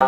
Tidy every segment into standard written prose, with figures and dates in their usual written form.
I'm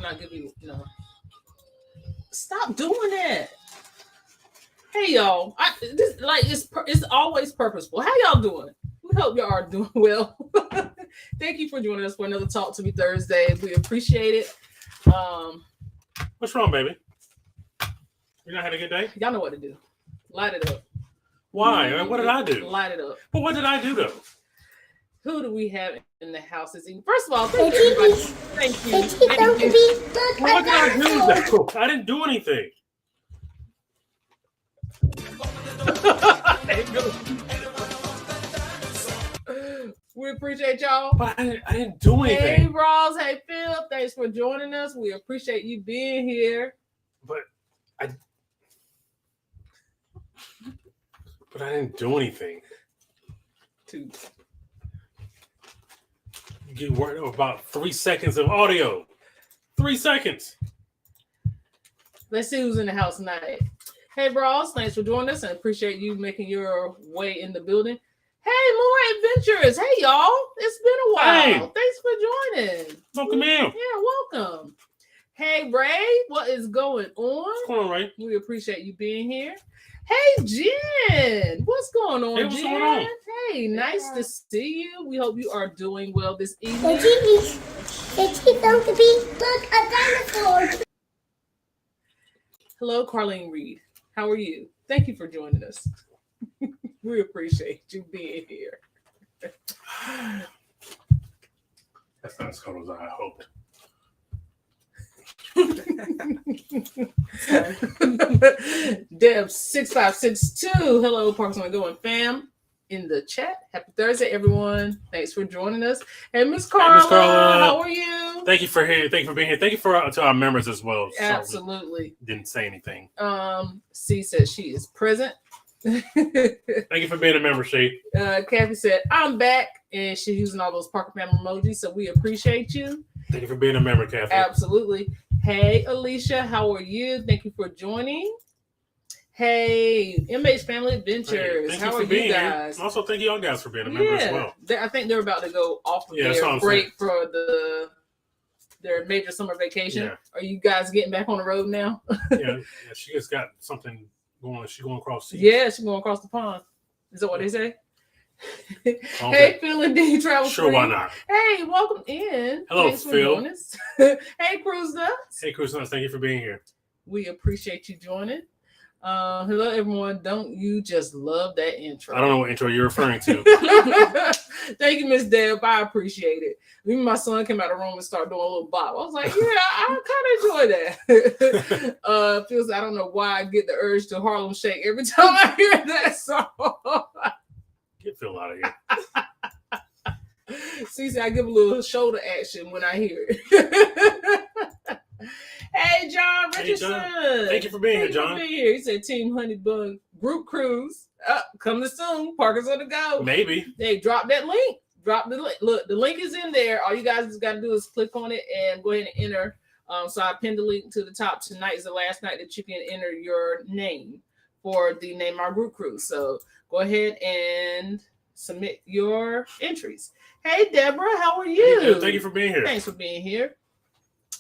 not giving you, Stop doing that. Hey y'all, it's always purposeful. How y'all doing? We hope y'all are doing well. Thank you for joining us for another Talk to Me Thursday. We appreciate it. What's wrong, baby? You not had a good day? Y'all know what to do. Light it up. Why? What did I do? Light it up. But what did I do though? Who do we have in the house this evening? First of all, thank you, everybody. Thank you. Well, what did I do though? I didn't do anything. We appreciate y'all. But I didn't do anything. Hey, Ross. Hey, Phil. Thanks for joining us. We appreciate you being here. But I didn't do anything. You worried about 3 seconds of audio. 3 seconds. Let's see who's in the house tonight. Hey, Ross. Thanks for joining us and appreciate you making your way in the building. Hey, more adventures. Hey, y'all. It's been a while. Hey. Thanks for joining. Welcome in. Yeah, welcome. Hey, Ray. What is going on? What's going on, Ray? We appreciate you being here. Hey, Jen. What's going on, Hey, what's Jen? going on? Hey, nice to see you. We hope you are doing well this evening. Hello, Carlene Reed. How are you? Thank you for joining us. We appreciate you being here. That's not as cold as I hoped. Deb 6562. Hello, Parkersonthego fam. in the chat. Happy Thursday, everyone. Thanks for joining us. And Miss Carla, Miss Carla, how are you? Thank you for here. Thank you for being here. Thank you to our members as well. Absolutely. Didn't say anything. C says she is present. Thank you for being a member, She. Kathy said, I'm back. And she's using all those Parker family emojis. So we appreciate you. Thank you for being a member, Kathy. Absolutely. Hey, Alicia, how are you? Thank you for joining. Hey, MH Family Adventures. How are you guys? Here. Also, thank you all guys for being a member as well. I think they're about to go off of their break for their major summer vacation. Yeah. Are you guys getting back on the road now? yeah, she just got something going. She's going across the Yeah, she's going across the pond. Is that what they say? Hey, Phil and D Travel. Sure, why not? Hey, welcome in. Hello, Thanks Phil. Hey, Cruise Nuts. Hey, Cruise Nuts. Thank you for being here. We appreciate you joining. Hello, everyone. Don't you just love that intro? I don't know what intro you're referring to. Thank you, Miss Deb. I appreciate it. Even my son came out of the room and started doing a little bop. I was like, yeah, I kind of enjoy that. Feels I don't know why I get the urge to Harlem Shake every time I hear that song. Get Phil out of here. See, I give a little shoulder action when I hear it. Hey, John Richardson. Hey, John. Thank you for being here, John. He said Team Honeybug Group Cruise. Coming soon. Parkers on the go. Maybe. Hey, drop that link. Drop the link. Look, the link is in there. All you guys just got to do is click on it and go ahead and enter. So I pinned the link to the top. Tonight is the last night that you can enter your name for the Name Our Group Cruise. So go ahead and submit your entries. Hey, Deborah, how are you? Hey, thank you for being here. Thanks for being here.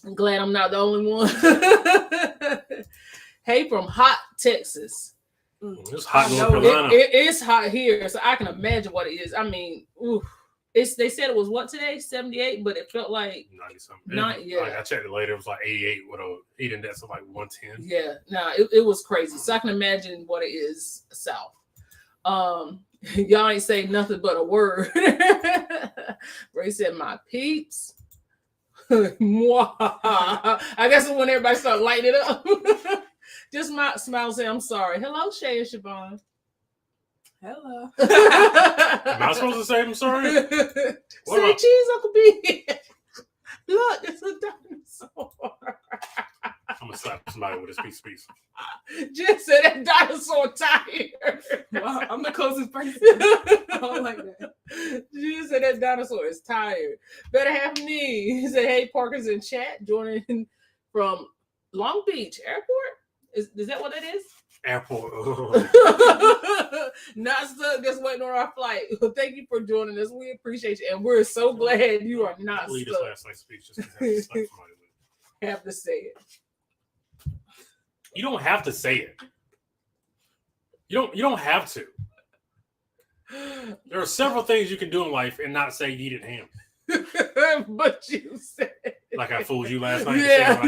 I'm glad I'm not the only one. Hey, from hot Texas. It's hot in North Carolina. It is hot here, so I can imagine what it is. I mean, they said it was what today? 78, but it felt like 90-something. Yeah. I checked it later. It was like 88 with a heat index of like 110. Yeah, it was crazy. So I can imagine what it is south. Y'all ain't say nothing but a word. Ray said, my peeps. I guess when everybody started lighting it up. Just smile and say, I'm sorry. Hello, Shay and Siobhan. Hello. Am I supposed to say I'm sorry? Say cheese, Uncle B. Look, it's a dinosaur. I'm going to slap somebody with a piece. Just said that dinosaur tired. Well, I'm the closest person. I don't like that. Just said that dinosaur is tired. Better have me. He said, hey, Parker's in chat, joining from Long Beach Airport. Is that what it is? Airport. Not stuck, just waiting on our flight. Thank you for joining us. We appreciate you. And we're so glad you are not stuck. This last night's speech just to have to say it. You don't have to say it. You don't have to. There are several things you can do in life and not say needed ham. But you said like I fooled you last night. Yeah,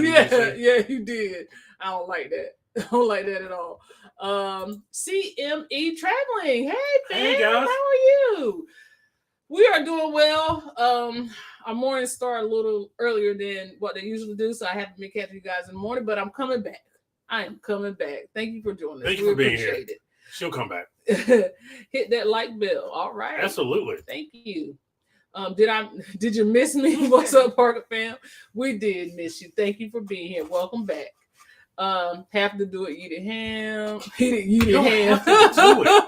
you did. I don't like that. I don't like that at all. CME Traveling. Hey, fam, hey guys. How are you? We are doing well. Our mornings start a little earlier than what they usually do, so I haven't been catching you guys in the morning, but I'm coming back. I am coming back. Thank you for joining us. Thank you for being here. It. She'll come back. Hit that like bell. All right. Absolutely. Thank you. Did you miss me? What's up, Parker fam? We did miss you. Thank you for being here. Welcome back. Have to do it. Eat it ham. Eat it ham. Have to do it.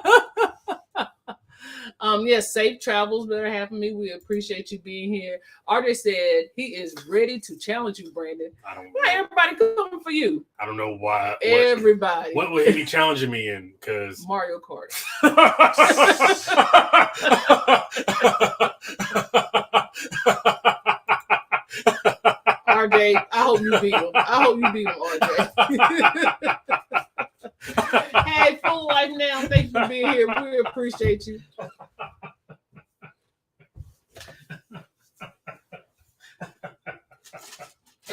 Yes, safe travels. Better have me. We appreciate you being here. RJ said he is ready to challenge you, Brandon. I don't know. Why everybody coming for you? I don't know why. Everybody. What would he be challenging me in? Because Mario Kart. RJ, I hope you beat him. RJ. Hey, full life now. Thank you for being here. We appreciate you.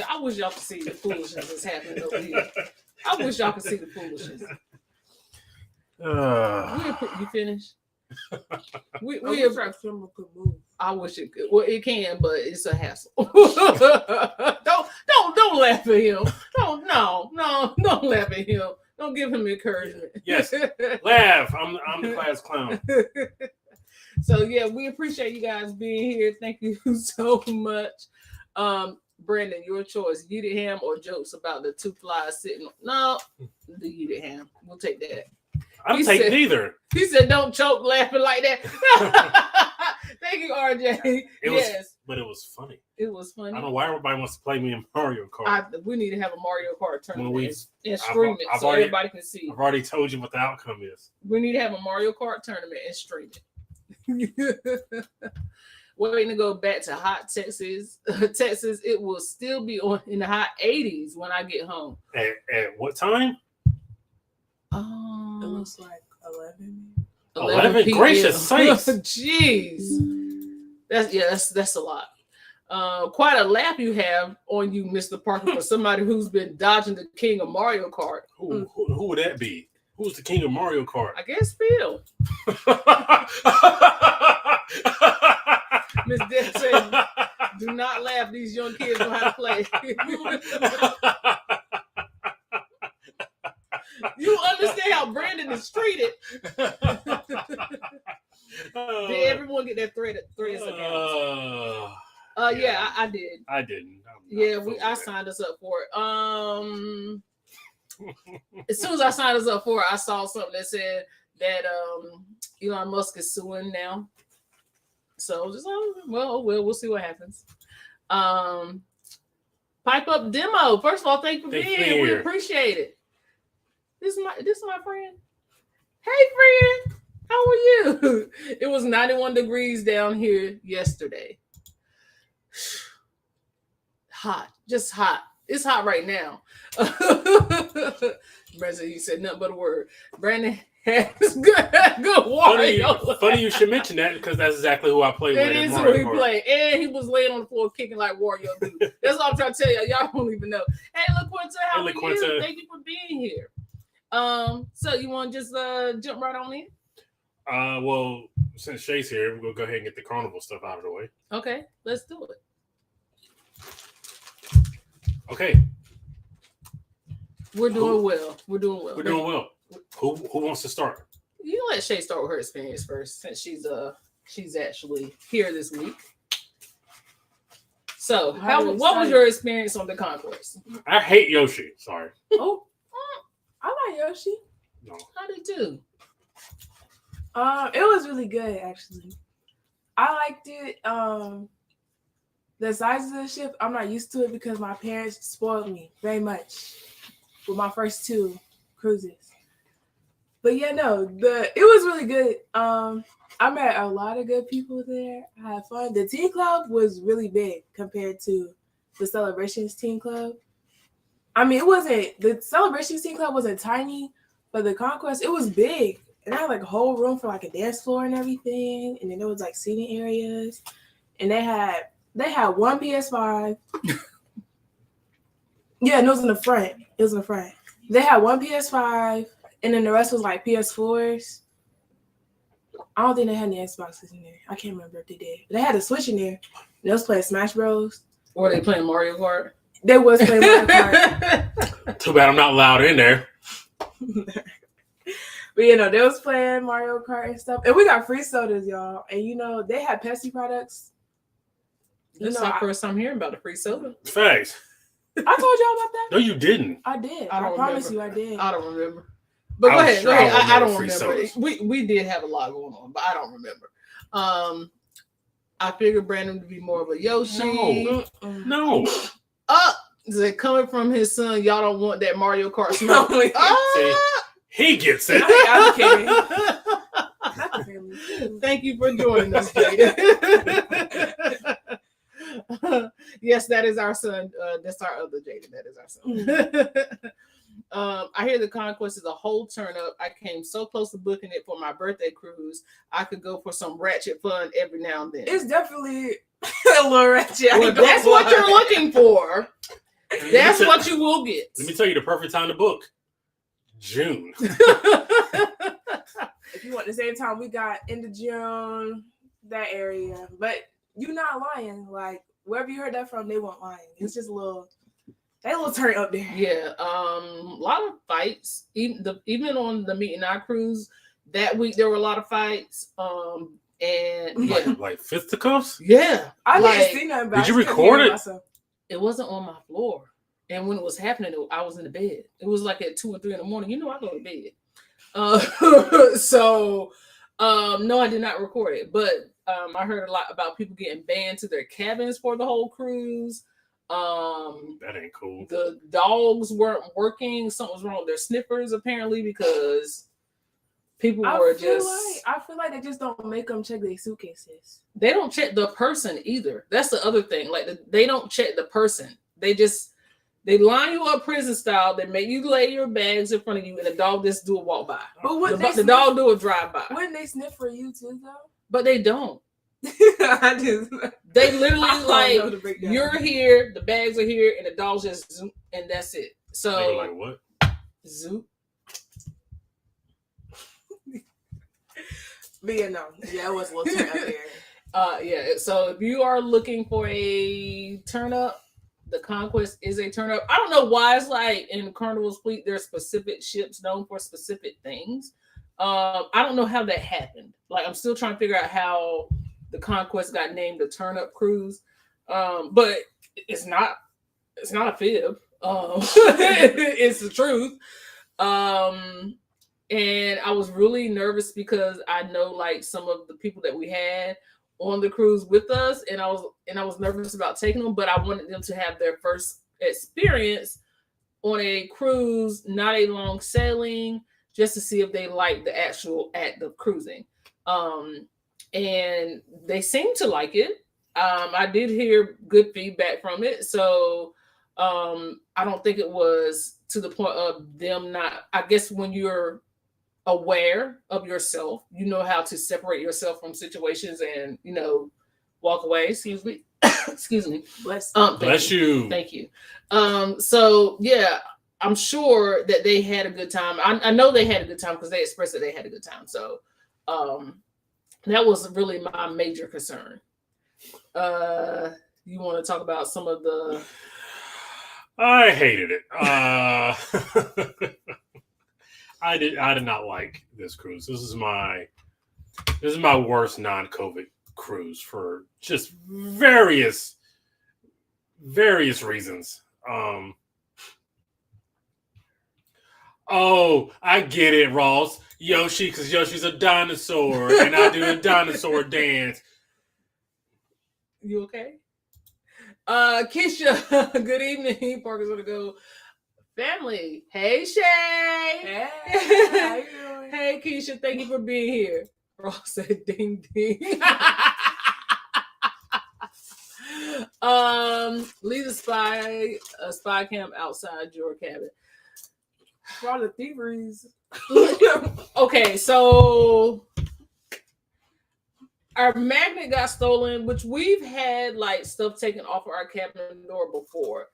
I wish y'all could see the foolishness that's happening over here. I wish y'all could see the foolishness. You finished? We I wish it could. Well, it can, but it's a hassle. Don't laugh at him. Don't laugh at him. Don't give him encouragement. Yes, laugh. I'm the class clown. So yeah, we appreciate you guys being here. Thank you so much. Brandon, your choice. Yeeted ham or jokes about the two flies sitting. No, the yeeted ham. We'll take that. I don't take neither. He said, "Don't choke laughing like that." Thank you, RJ. But it was funny. It was funny. I don't know why everybody wants to play me in Mario Kart. We need to have a Mario Kart tournament and stream it so everybody can see. I've already told you what the outcome is. We need to have a Mario Kart tournament and stream it. Waiting to go back to hot Texas. Texas, it will still be in the high 80s when I get home. At what time? It looks like 11. 11 gracious sakes. Jeez. That's a lot. Quite a laugh you have on you, Mr. Parker, for somebody who's been dodging the king of Mario Kart. Who would that be? Who's the king of Mario Kart? I guess Phil. Miss Deb said, "Do not laugh. These young kids know how to play." You understand how Brandon is treated. Did everyone get that thread again? Yeah, I did. I didn't. I signed us up for it. As soon as I signed us up for it, I saw something that said that Elon Musk is suing now. So just we'll see what happens. Pipe up demo. First of all, thank you for being here. We appreciate it. This is my friend. Hey friend, how are you? It was 91 degrees down here yesterday. Hot, just hot. It's hot right now. Brandon, you said nothing but a word. Brandon has good water. Funny you should mention that because that's exactly who I play with. It is who he played. And he was laying on the floor kicking like Wario dude. That's all I'm trying to tell you. Y'all don't even know. Hey, LaQuinta, how are you? Thank you for being here. So you want to just jump right on in? Well, since Shay's here, we'll go ahead and get the Carnival stuff out of the way. Okay, let's do it. Okay. We're doing well. We're doing well. Who wants to start? You let Shay start with her experience first, since she's actually here this week. So, what was your experience on the Conquest? I hate Yoshi. Sorry. Oh, I like Yoshi. No. How did you do? It was really good actually. I liked it. The size of the ship, I'm not used to it because my parents spoiled me very much with my first 2 cruises. But yeah, no, it was really good. I met a lot of good people there. I had fun. The teen club was really big compared to the Celebrations teen club. I mean, the Celebrations teen club wasn't tiny, but the Conquest, it was big. And I had like a whole room for like a dance floor and everything. And then there was like seating areas. And they had one PS5. Yeah, and it was in the front. They had one PS5, and then the rest was like PS4s. I don't think they had any Xboxes in there. I can't remember if they did. They had a Switch in there. And they was playing Smash Bros. Or they playing Mario Kart? They was playing Mario Kart. Too bad I'm not allowed in there. But they was playing Mario Kart and stuff. And we got free sodas, y'all. And they had Pepsi products. This is our first time hearing about the free soda. Thanks. I told y'all about that. No, you didn't. I did. I promise you I did. I don't remember. But go ahead. I don't remember. We did have a lot going on, but I don't remember. I figured Brandon would be more of a Yoshi. No. Is it coming from his son? Y'all don't want that Mario Kart smoke. See, he gets it. I'm kidding. Thank you for joining us, Jada. Yes, that is our son. That's our other Jada. That is our son. I hear the Conquest is a whole turn up. I came so close to booking it for my birthday cruise. I could go for some ratchet fun every now and then. It's definitely a little ratchet. Well, that's what you're looking for. That's what you will get. Let me tell you the perfect time to book. June. If you want the same time, we got into June, that area. But you're not lying. Like, wherever you heard that from, they weren't lying. It's just a little turn up there. Yeah. A lot of fights. Even on the Meet and I cruise that week, there were a lot of fights. And yeah, like fisticuffs. yeah, I like, didn't see nothing. But did I you just kept record hearing it? myself. it wasn't on my floor. And when it was happening, I was in the bed. It was like at 2 or 3 in the morning. You know, I go to bed. So no, I did not record it, but I heard a lot about people getting banned to their cabins for the whole cruise. That ain't cool. The dogs weren't working. Something was wrong with their sniffers, apparently, because people were I feel like they just don't make them check their suitcases. they don't check the person either. That's the other thing. Like they don't check the person. They line you up prison style. They make you lay your bags in front of you, and the dog just do a walk by. But what The dog do a drive by. Wouldn't they sniff for you too, though? But they don't. I just They literally I don't know like the breakdown. you're here, the bags are here, and the dog's just zoom, and that's it. They So were like, what? zoom. But yeah, no. Yeah, it was a little turn up there. Yeah. So if you are looking for a turn up, the Conquest is a turn up. I don't know why it's like in Carnival's fleet, there's specific ships known for specific things. I don't know how that happened. Like I'm still trying to figure out how the Conquest got named the turn up cruise. But it's not a fib. It's the truth. And I was really nervous because I know like some of the people that we had on the cruise with us, and I was nervous about taking them, but I wanted them to have their first experience on a cruise, not a long sailing, just to see if they like the actual act of cruising. And they seemed to like it. I did hear good feedback from it, so I don't think it was to the point of them not. I guess when you're aware of yourself, you know how to separate yourself from situations and walk away. Excuse me. Excuse me. Bless you. Thank you. So yeah, I'm sure that they had a good time. I know they had a good time because they expressed that they had a good time. So that was really my major concern. You want to talk about some of the? I hated it. I did not like this cruise. This is my worst non-COVID cruise for just various reasons. Oh, I get it, Ross. Yoshi, because Yoshi's a dinosaur, and I do a dinosaur dance. You okay? Keisha, good evening. Parkers on the go. Family. Hey, Shay. Hey, how you doing? Hey, Keisha, thank you for being here. Ross said ding ding. Leave a spy cam outside your cabin. For all the thieveries. Okay, so our magnet got stolen, which we've had like stuff taken off of our cabin door before.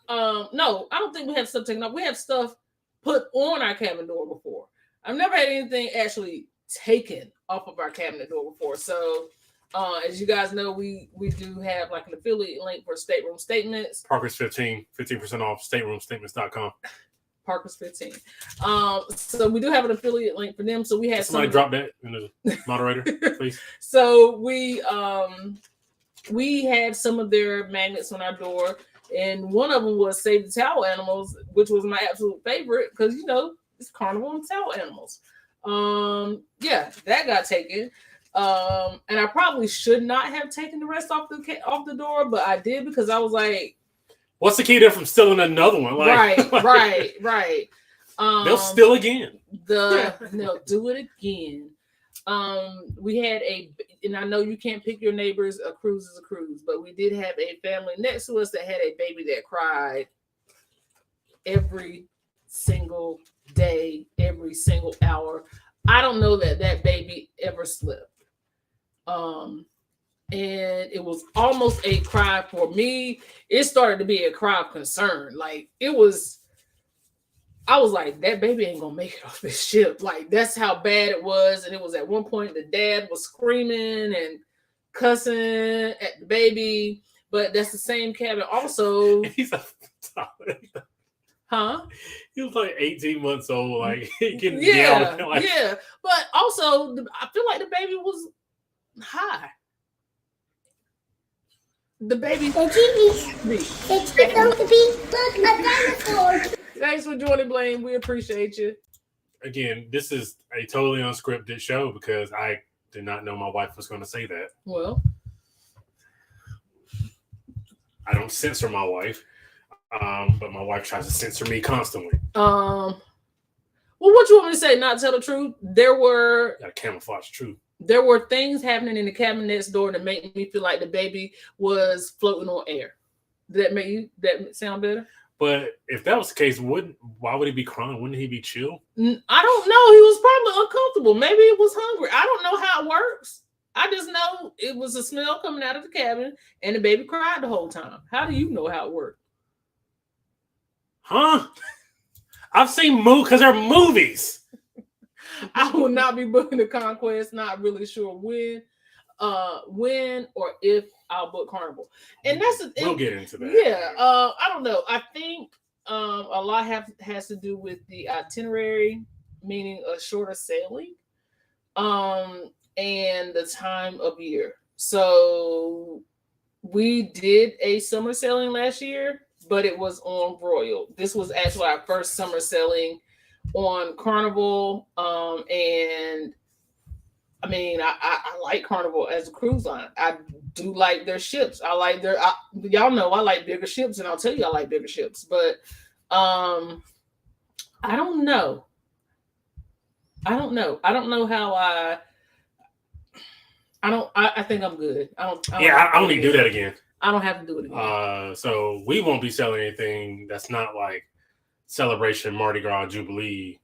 No, I don't think we have stuff taken off. We have stuff put on our cabin door before. I've never had anything actually taken off of our cabinet door before. So as you guys know, we do have like an affiliate link for stateroom statements. Parkers 15% off stateroomstatements.com. Parkers 15. So we do have an affiliate link for them. So we had somebody drop that in the moderator, please. So we had some of their magnets on our door, and one of them was Save the Towel Animals, which was my absolute favorite because it's Carnival and towel animals. Yeah, that got taken. And I probably should not have taken the rest off the door, but I did because I was like, what's the key there from stealing another one? Like, right. They'll steal again. They'll do it again. We had and I know you can't pick your neighbors. A cruise is a cruise, but we did have a family next to us that had a baby that cried every single day, every single hour. I don't know that baby ever slept. And it was almost a cry for me. It started to be a cry of concern. Like I was like, that baby ain't gonna make it off this ship. Like that's how bad it was. And it was at one point the dad was screaming and cussing at the baby, but that's the same cabin also. He's huh? He was like 18 months old, like getting yeah. yelled. Like, yeah. But also I feel like the baby was Hi. The baby. It's going to be like a dinosaur. Thanks for joining, Blaine. We appreciate you. Again, this is a totally unscripted show because I did not know my wife was going to say that. Well, I don't censor my wife, but my wife tries to censor me constantly. well, what you want me to say? Not tell the truth? There were Got to camouflage truth. There were things happening in the cabin next door that made me feel like the baby was floating on air. Did that sound better? But if that was the case, why would he be crying? Wouldn't he be chill? I don't know. He was probably uncomfortable. Maybe he was hungry. I don't know how it works. I just know it was a smell coming out of the cabin and the baby cried the whole time. How do you know how it worked? Huh? I've seen movies because they're movies. I will not be booking the Conquest. Not really sure when or if I'll book Carnival. And that's the thing. We'll get into that. Yeah. I don't know. I think a lot has to do with the itinerary, meaning a shorter sailing, and the time of year. So we did a summer sailing last year, but it was on Royal. This was actually our first summer sailing on Carnival, and I mean, I like Carnival as a cruise line. I do like their ships. I like y'all know I like bigger ships, and I'll tell you I like bigger ships. But I don't know. I don't know how I think I'm good. I don't need to do that again. I don't have to do it again. So we won't be selling anything that's not like Celebration, Mardi Gras, Jubilee.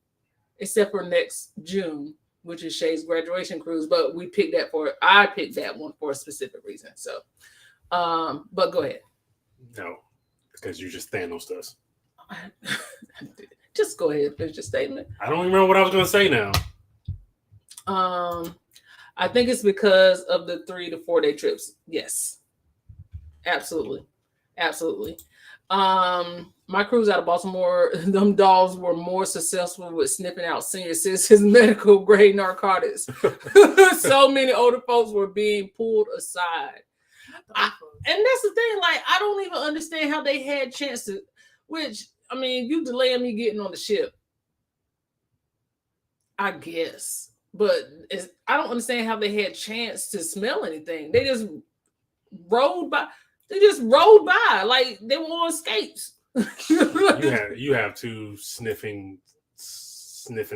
Except for next June, which is Shay's graduation cruise. But I picked that one for a specific reason. So, but go ahead. No, because you just Thanos us. Just go ahead and finish your statement. I don't even remember what I was going to say now. I think it's because of the 3 to 4 day trips. Yes. Absolutely. My cruise out of Baltimore, them dogs were more successful with sniffing out senior citizens' medical grade narcotics. So many older folks were being pulled aside. And that's the thing, like, I don't even understand how they had chance to, which, I mean, you delaying me getting on the ship, I guess. But I don't understand how they had chance to smell anything. They just rode by. Like they were on skates. you have two sniffing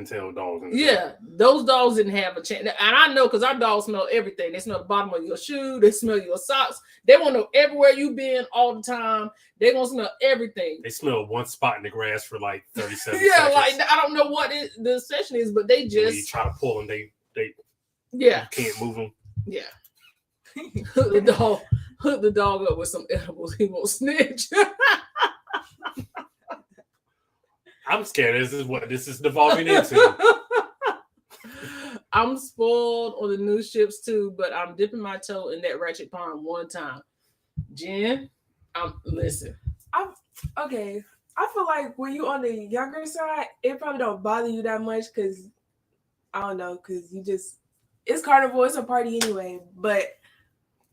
tail dogs. Yeah, those dogs didn't have a chance. And I know because our dogs smell everything. They smell the bottom of your shoe. They smell your socks. They want to know everywhere you've been all the time. They're going to smell everything. They smell one spot in the grass for like 37 yeah, seconds. like I don't know what the session is, but they just... You try to pull them, they yeah. You can't move them. Yeah. Hook the dog up with some edibles. He won't snitch. I'm scared. This is what this is devolving into. I'm spoiled on the new ships too, but I'm dipping my toe in that ratchet pond one time. Jen, listen. Okay. I feel like when you on the younger side, it probably don't bother you that much because I don't know, because it's Carnival, it's a party anyway. But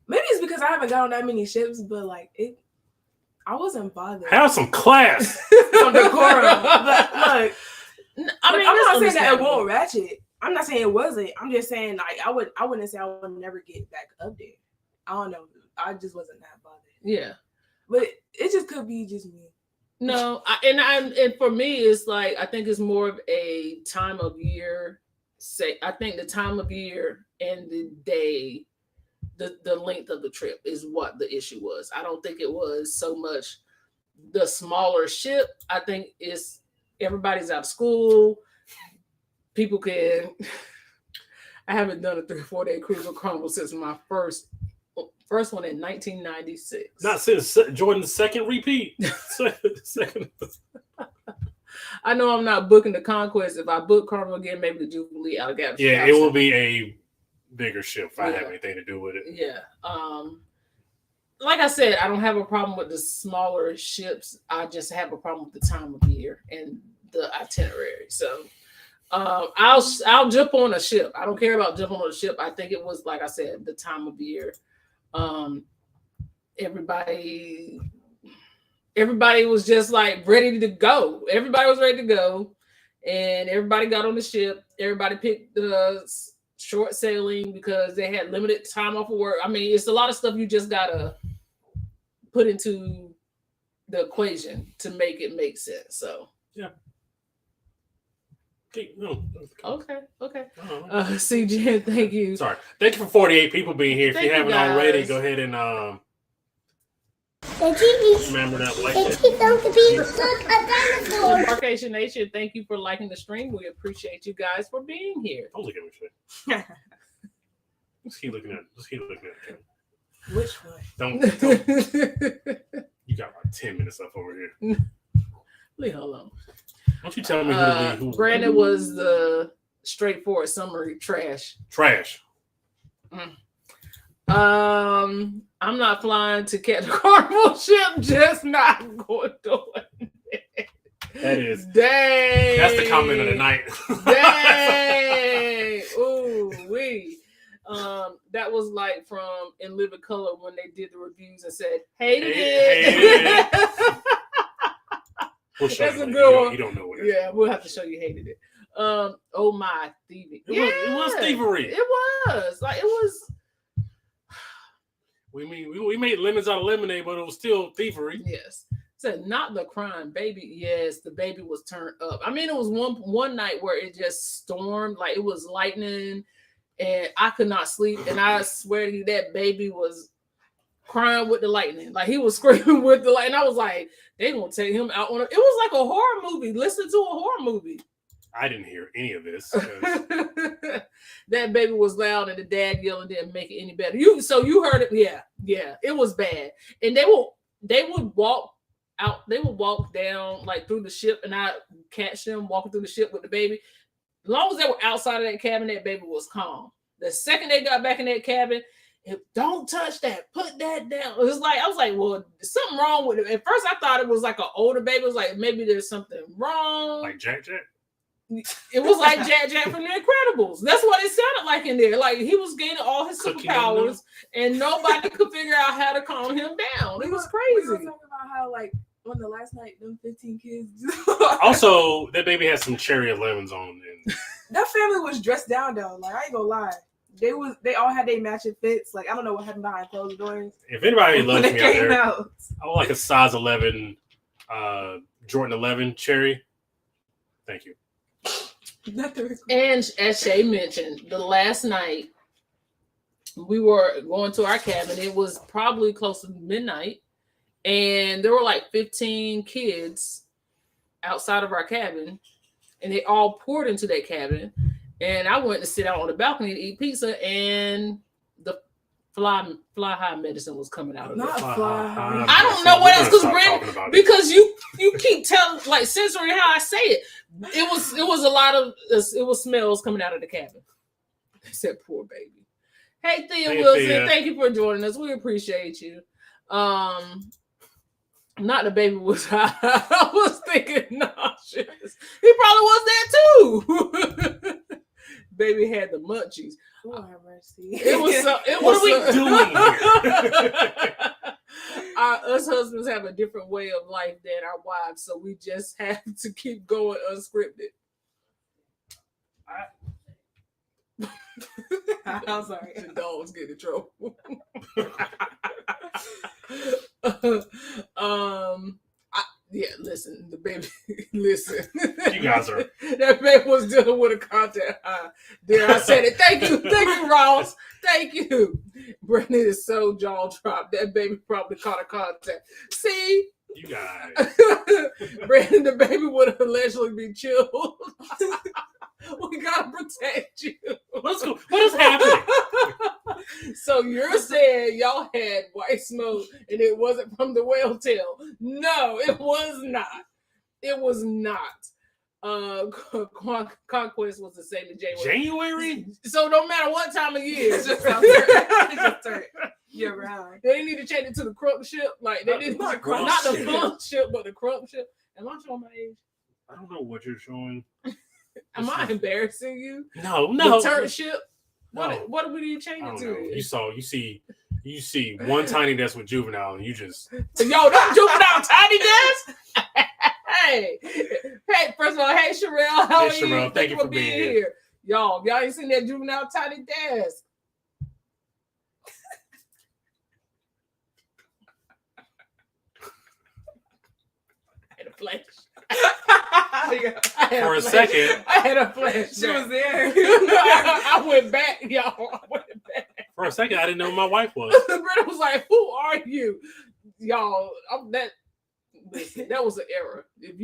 maybe it's because I haven't got on that many ships, but like I wasn't bothered. Have some class. Some decorum. But look, I'm not saying that it won't ratchet. I'm not saying it wasn't. I'm just saying like I wouldn't say I would never get back up there. I don't know. I just wasn't that bothered. Yeah. But it just could be just me. No, and for me, it's like I think it's more of a time of year. I think the time of year and the day, the length of the trip is what the issue was. I don't think it was so much the smaller ship. I think it's everybody's out of school. People can. I haven't done a 3 or 4 day cruise or Carnival since my first one in 1996. Not since Jordan's second repeat. Second. I know I'm not booking the Conquest. If I book Carnival again, maybe the Jubilee Alligator. Yeah, it will be a bigger ship if I have anything to do with it. Yeah. Like I said, I don't have a problem with the smaller ships. I just have a problem with the time of year and the itinerary. So I'll jump on a ship. I don't care about jumping on a ship. I think it was, like I said, the time of year. Everybody was just like ready to go. Everybody was ready to go, and everybody got on the ship. Everybody picked the short sailing because they had limited time off of work. I mean, it's a lot of stuff you just gotta put into the equation to make it make sense. So yeah. No. Okay. CJ, thank you. Sorry. Thank you for 48 people being here. If you haven't already, go ahead and remember that like It's going to be a dinosaur. Parkerson Nation, thank you for liking the stream. We appreciate you guys for being here. Don't look at me, shit. Just keep looking at it. Which one? Don't. You got like 10 minutes left over here. Leave her alone. Don't you tell me who Brandon was the straightforward summary trash. I'm not flying to catch a Carnival ship, just not going to it. That is. Dang. That's the comment of the night. Dang. Ooh, wee. That was like from In Living Color when they did the reviews and said, hated it. We'll show That's you a good one. You don't know what it is. Yeah, we'll have to show you hated it. Oh my, thieving. It was thievery. It was. Like, it was. We made lemons out of lemonade, but it was still thievery. Yes. Said not the crime, baby. Yes, the baby was turned up. I mean, it was one night where it just stormed, like it was lightning, and I could not sleep. And I swear to you, that baby was crying with the lightning, like he was screaming with the lightning. I was like, they gonna take him out on it. It was like a horror movie. Listen to a horror movie. I didn't hear any of this. That baby was loud, and the dad yelling didn't make it any better. You heard it? Yeah, it was bad. And they would walk out. They would walk down like through the ship, and I catch them walking through the ship with the baby. As long as they were outside of that cabin, that baby was calm. The second they got back in that cabin, don't touch that, put that down. It was like, I was like, well, there's something wrong with it. At first, I thought it was like an older baby. It was like, maybe there's something wrong. Like Jack. It was like Jack from The Incredibles. That's what it sounded like in there. Like he was gaining all his superpowers, and nobody could figure out how to calm him down. It was crazy. We were talking about how, like, on the last night, them 15 kids. Also, that baby had some cherry and lemons on. And that family was dressed down, though. Like, I ain't gonna lie. They all had their matching fits. Like, I don't know what happened behind closed doors. If anybody loves me out there, out. I would like a size 11 Jordan 11 cherry. Thank you. And as Shay mentioned, the last night we were going to our cabin. It was probably close to midnight, and there were like 15 kids outside of our cabin, and they all poured into that cabin. And I went to sit out on the balcony to eat pizza, and the fly high medicine was coming out of it. Not fly high. I don't know what else, because you keep telling, like, censoring how I say it. It was a lot of smells coming out of the cabin. They said, poor baby. Hey, Thea Wilson, Thea. Thank you for joining us. We appreciate you. Not the baby was high. I was thinking nauseous. He probably was that too. Baby had the munchies. Oh, have mercy. What are we doing here? Us husbands have a different way of life than our wives, so we just have to keep going unscripted. I'm sorry. The dogs get in trouble. Listen, the baby. Listen, you guys are. That baby was dealing with a contact high. There, I said it. Thank you, Ross. Thank you. Brandon is so jaw dropped. That baby probably caught a contact. See, you guys. Brandon, the baby would allegedly be chilled. We gotta protect you. What is happening? So you're saying y'all had white smoke and it wasn't from the whale tail? No, it was not. It was not. Conquest was the same in January. So no matter what time of year, it's just turn. You're right. They need to change it to the crump ship. Like they didn't not the fun ship, but the crump ship. Am I showing my age? I don't know what you're showing. Am I embarrassing you? No. The turret ship. No. What do you change I it don't know. to? You see one tiny desk with Juvenile, and you just Yo, that Juvenile tiny desk. hey, first of all, hey Sherelle, how are Sherelle, you? thank you for being here. Y'all ain't seen that Juvenile tiny desk. I had a flash. For a second. I had a flash. She was there. I went back, y'all. I went back. For a second, I didn't know who my wife was. Brenda was like, "Who are you, y'all?" Listen, that was an error. If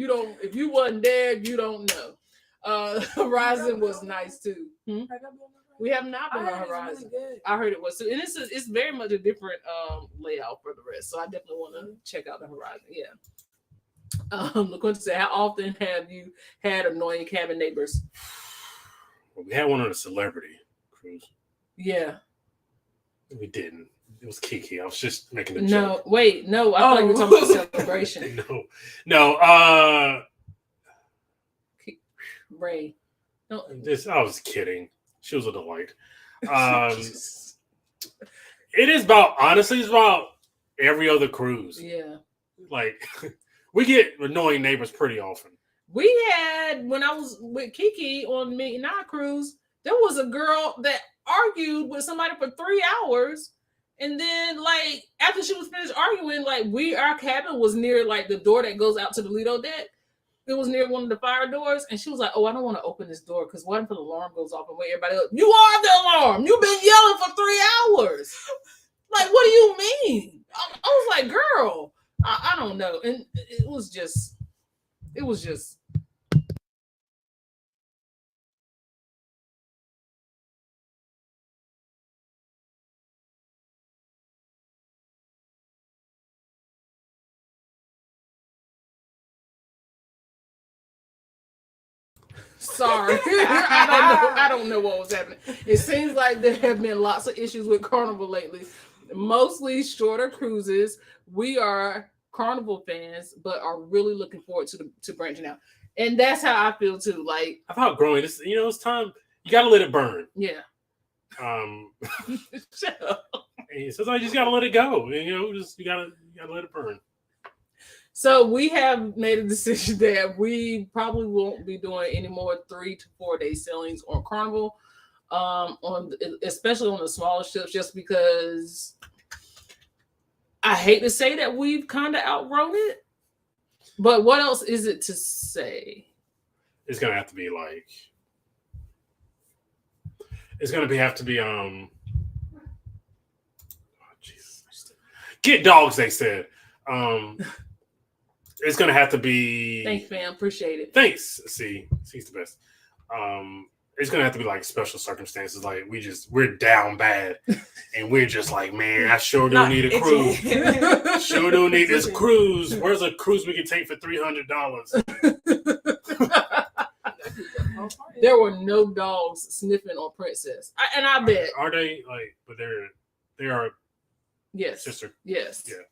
you wasn't there, you don't know. Horizon was nice too. We have not been on Horizon. Really I heard it was too, and it's very much a different layout for the rest. So I definitely want to check out the Horizon. Yeah. LaQuinta said, "How often have you had annoying cabin neighbors?" Well, we had one on a celebrity cruise. Yeah. We didn't. It was Kiki. I was just making a joke. No, wait, no. I thought you were talking about celebration. No. Ray. No. I was kidding. She was a delight. It is about, honestly, it's about every other cruise. Yeah. Like, we get annoying neighbors pretty often. We had, when I was with Kiki on Meet and I cruise, there was a girl that argued with somebody for 3 hours. And then, like, after she was finished arguing, like, our cabin was near, like, the door that goes out to the Lido deck. It was near one of the fire doors. And she was like, "Oh, I don't want to open this door because what if the alarm goes off and wake everybody up?" You are the alarm. You've been yelling for 3 hours. Like, what do you mean? I was like, girl, I don't know. And it was just. Sorry. I don't know what was happening. It seems like there have been lots of issues with Carnival lately. Mostly shorter cruises. We are Carnival fans, but are really looking forward to branching out. And that's how I feel too. Like, I've outgrown it. It's time. You gotta let it burn. Yeah. Shut up. Sometimes you just gotta let it go. You gotta let it burn. So we have made a decision that we probably won't be doing any more 3 to 4 day sailings on Carnival, especially on the smaller ships, just because I hate to say that we've kind of outgrown it. But what else is it to say? It's gonna have to be like. It's gonna have to be Jesus. Get dogs, they said. It's gonna have to be. Thanks, fam. Appreciate it. Thanks. She's the best. It's gonna have to be like special circumstances. Like we're down bad, and we're just like, man, I sure do need a cruise. Sure do need this cruise. Where's a cruise we can take for $300? There were no dogs sniffing on Princess, and I bet. Are they like? But they are. Yes. Sister. Yes. Yeah.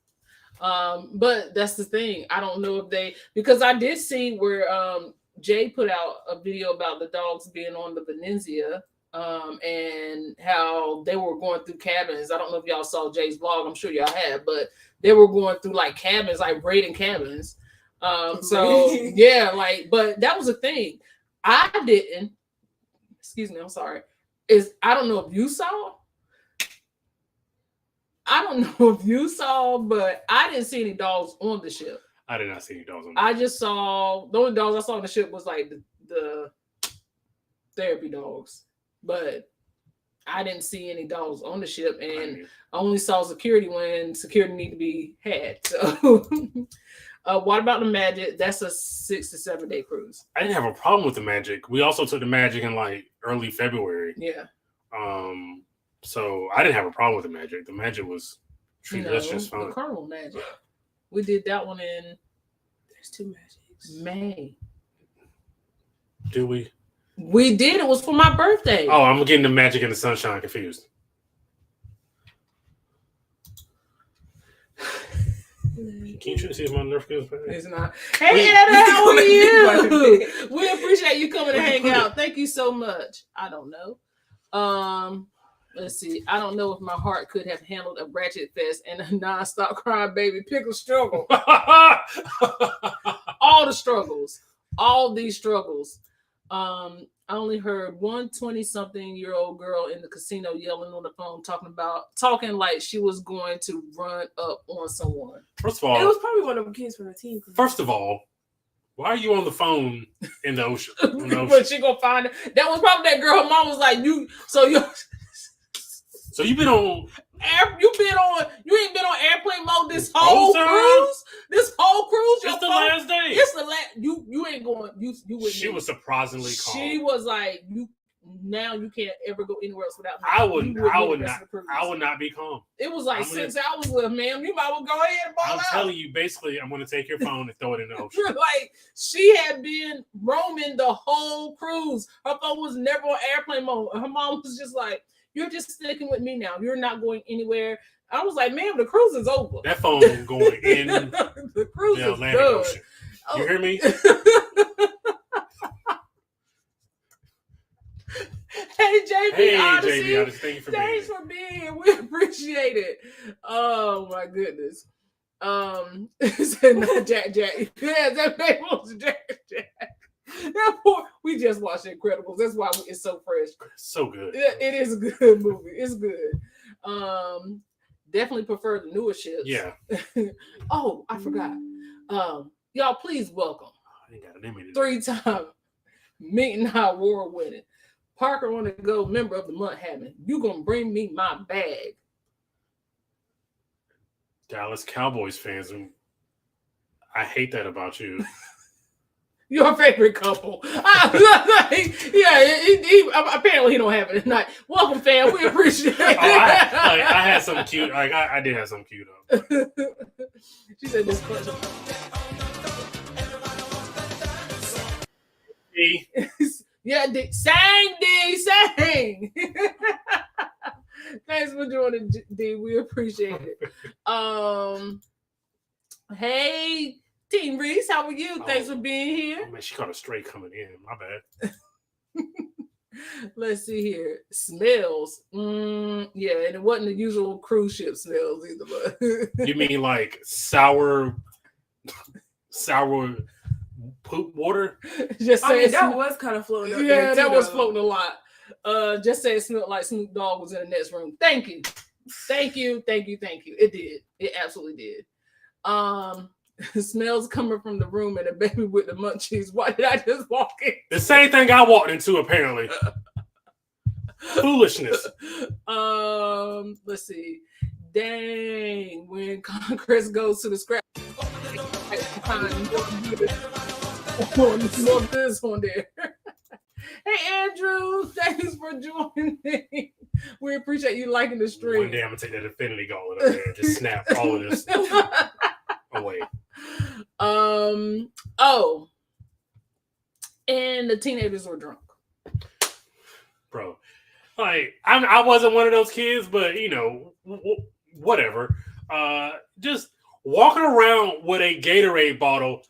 But that's the thing. I don't know if because I did see where Jay put out a video about the dogs being on the Venezia, and how they were going through cabins. I don't know if y'all saw Jay's vlog. I'm sure y'all have, but they were going through like cabins, like raiding cabins. So yeah, like, but that was a thing. I didn't. Excuse me. I'm sorry. I don't know if you saw. I don't know if you saw, but I didn't see any dogs on the ship. I did not see any dogs on the ship. I just saw, the only dogs I saw on the ship was like the therapy dogs. But I didn't see any dogs on the ship, and I only saw security when security needed to be had. So what about the Magic? That's a 6 to 7 day cruise. I didn't have a problem with the Magic. We also took the Magic in like early February. Yeah. So I didn't have a problem with the Magic. The Magic was treated us just fine. The Carnival Magic. We did that one in. There's 2 Magics. May. Do we? We did. It was for my birthday. Oh, I'm getting the Magic and the Sunshine confused. Can you see if my Nerf goes back? It's not. Hey, Etta, how are you? We appreciate you coming to hang out. Thank you so much. I don't know. Let's see. I don't know if my heart could have handled a ratchet fest and a non-stop crying baby pickle struggle. All the struggles. All these struggles. I only heard one 20-something-year-old girl in the casino yelling on the phone, talking like she was going to run up on someone. First of all, it was probably one of the kids from the team. First of all, why are you on the phone in the ocean? But she gonna find it. That was probably that girl. Her mom was like, So you've been on. You ain't been on airplane mode this whole cruise. This whole cruise. It's the last day. It's the last. You ain't going. You wouldn't. She was surprisingly calm. She was like, you. Now you can't ever go anywhere else without me. I would not be calm. It was like 6 hours left, man. You might well go ahead and ball out. I'm telling you, basically, I'm going to take your phone and throw it in the ocean. Like, she had been roaming the whole cruise. Her phone was never on airplane mode. Her mom was just like, you're just sticking with me now. You're not going anywhere. I was like, man, the cruise is over. That phone is going in the cruise the Atlantic is Ocean. You hear me? Hey, JP Odyssey. JP Odyssey, thank you for Thanks for being here. We appreciate it. Oh, my goodness. Said not Jack. Yeah, that name was Jack. That poor, we just watched Incredibles. That's why it's so fresh. So good. It is a good movie. It's good. Definitely prefer the newer ships. Yeah. Oh, I forgot. Y'all, please welcome. I ain't got a name in it. 3-time Meeting High Award winning Parker on the Go member of the month having. You gonna bring me my bag. Dallas Cowboys fans, and I hate that about you. Your favorite couple. Apparently he don't have it tonight. Welcome, fam. We appreciate it. I had some cute. I did have some cute. She said this question. Yeah, sang. Thanks for joining, D. We appreciate it. Hey, Team Reese, how are you? Thanks for being here. Oh, man, she caught a stray coming in. My bad. Let's see here. Smells. Yeah, and it wasn't the usual cruise ship smells either. But you mean like sour poop water? Just saying, that was kind of floating up. Yeah, that was floating a lot. Just say it smelled like Snoop Dogg was in the next room. Thank you. It did. It absolutely did. Smells coming from the room and a baby with the munchies. Why did I just walk in? The same thing I walked into, apparently. Foolishness. Let's see. Dang, when Conquest goes to the scrap, more this on there. Hey, Andrew, thanks for joining me. We appreciate you liking the stream. One day I'm gonna take that Infinity Gauntlet up there and just snap all of this away. Oh, and the teenagers were drunk. Bro, like I wasn't one of those kids, but whatever. Just walking around with a Gatorade bottle,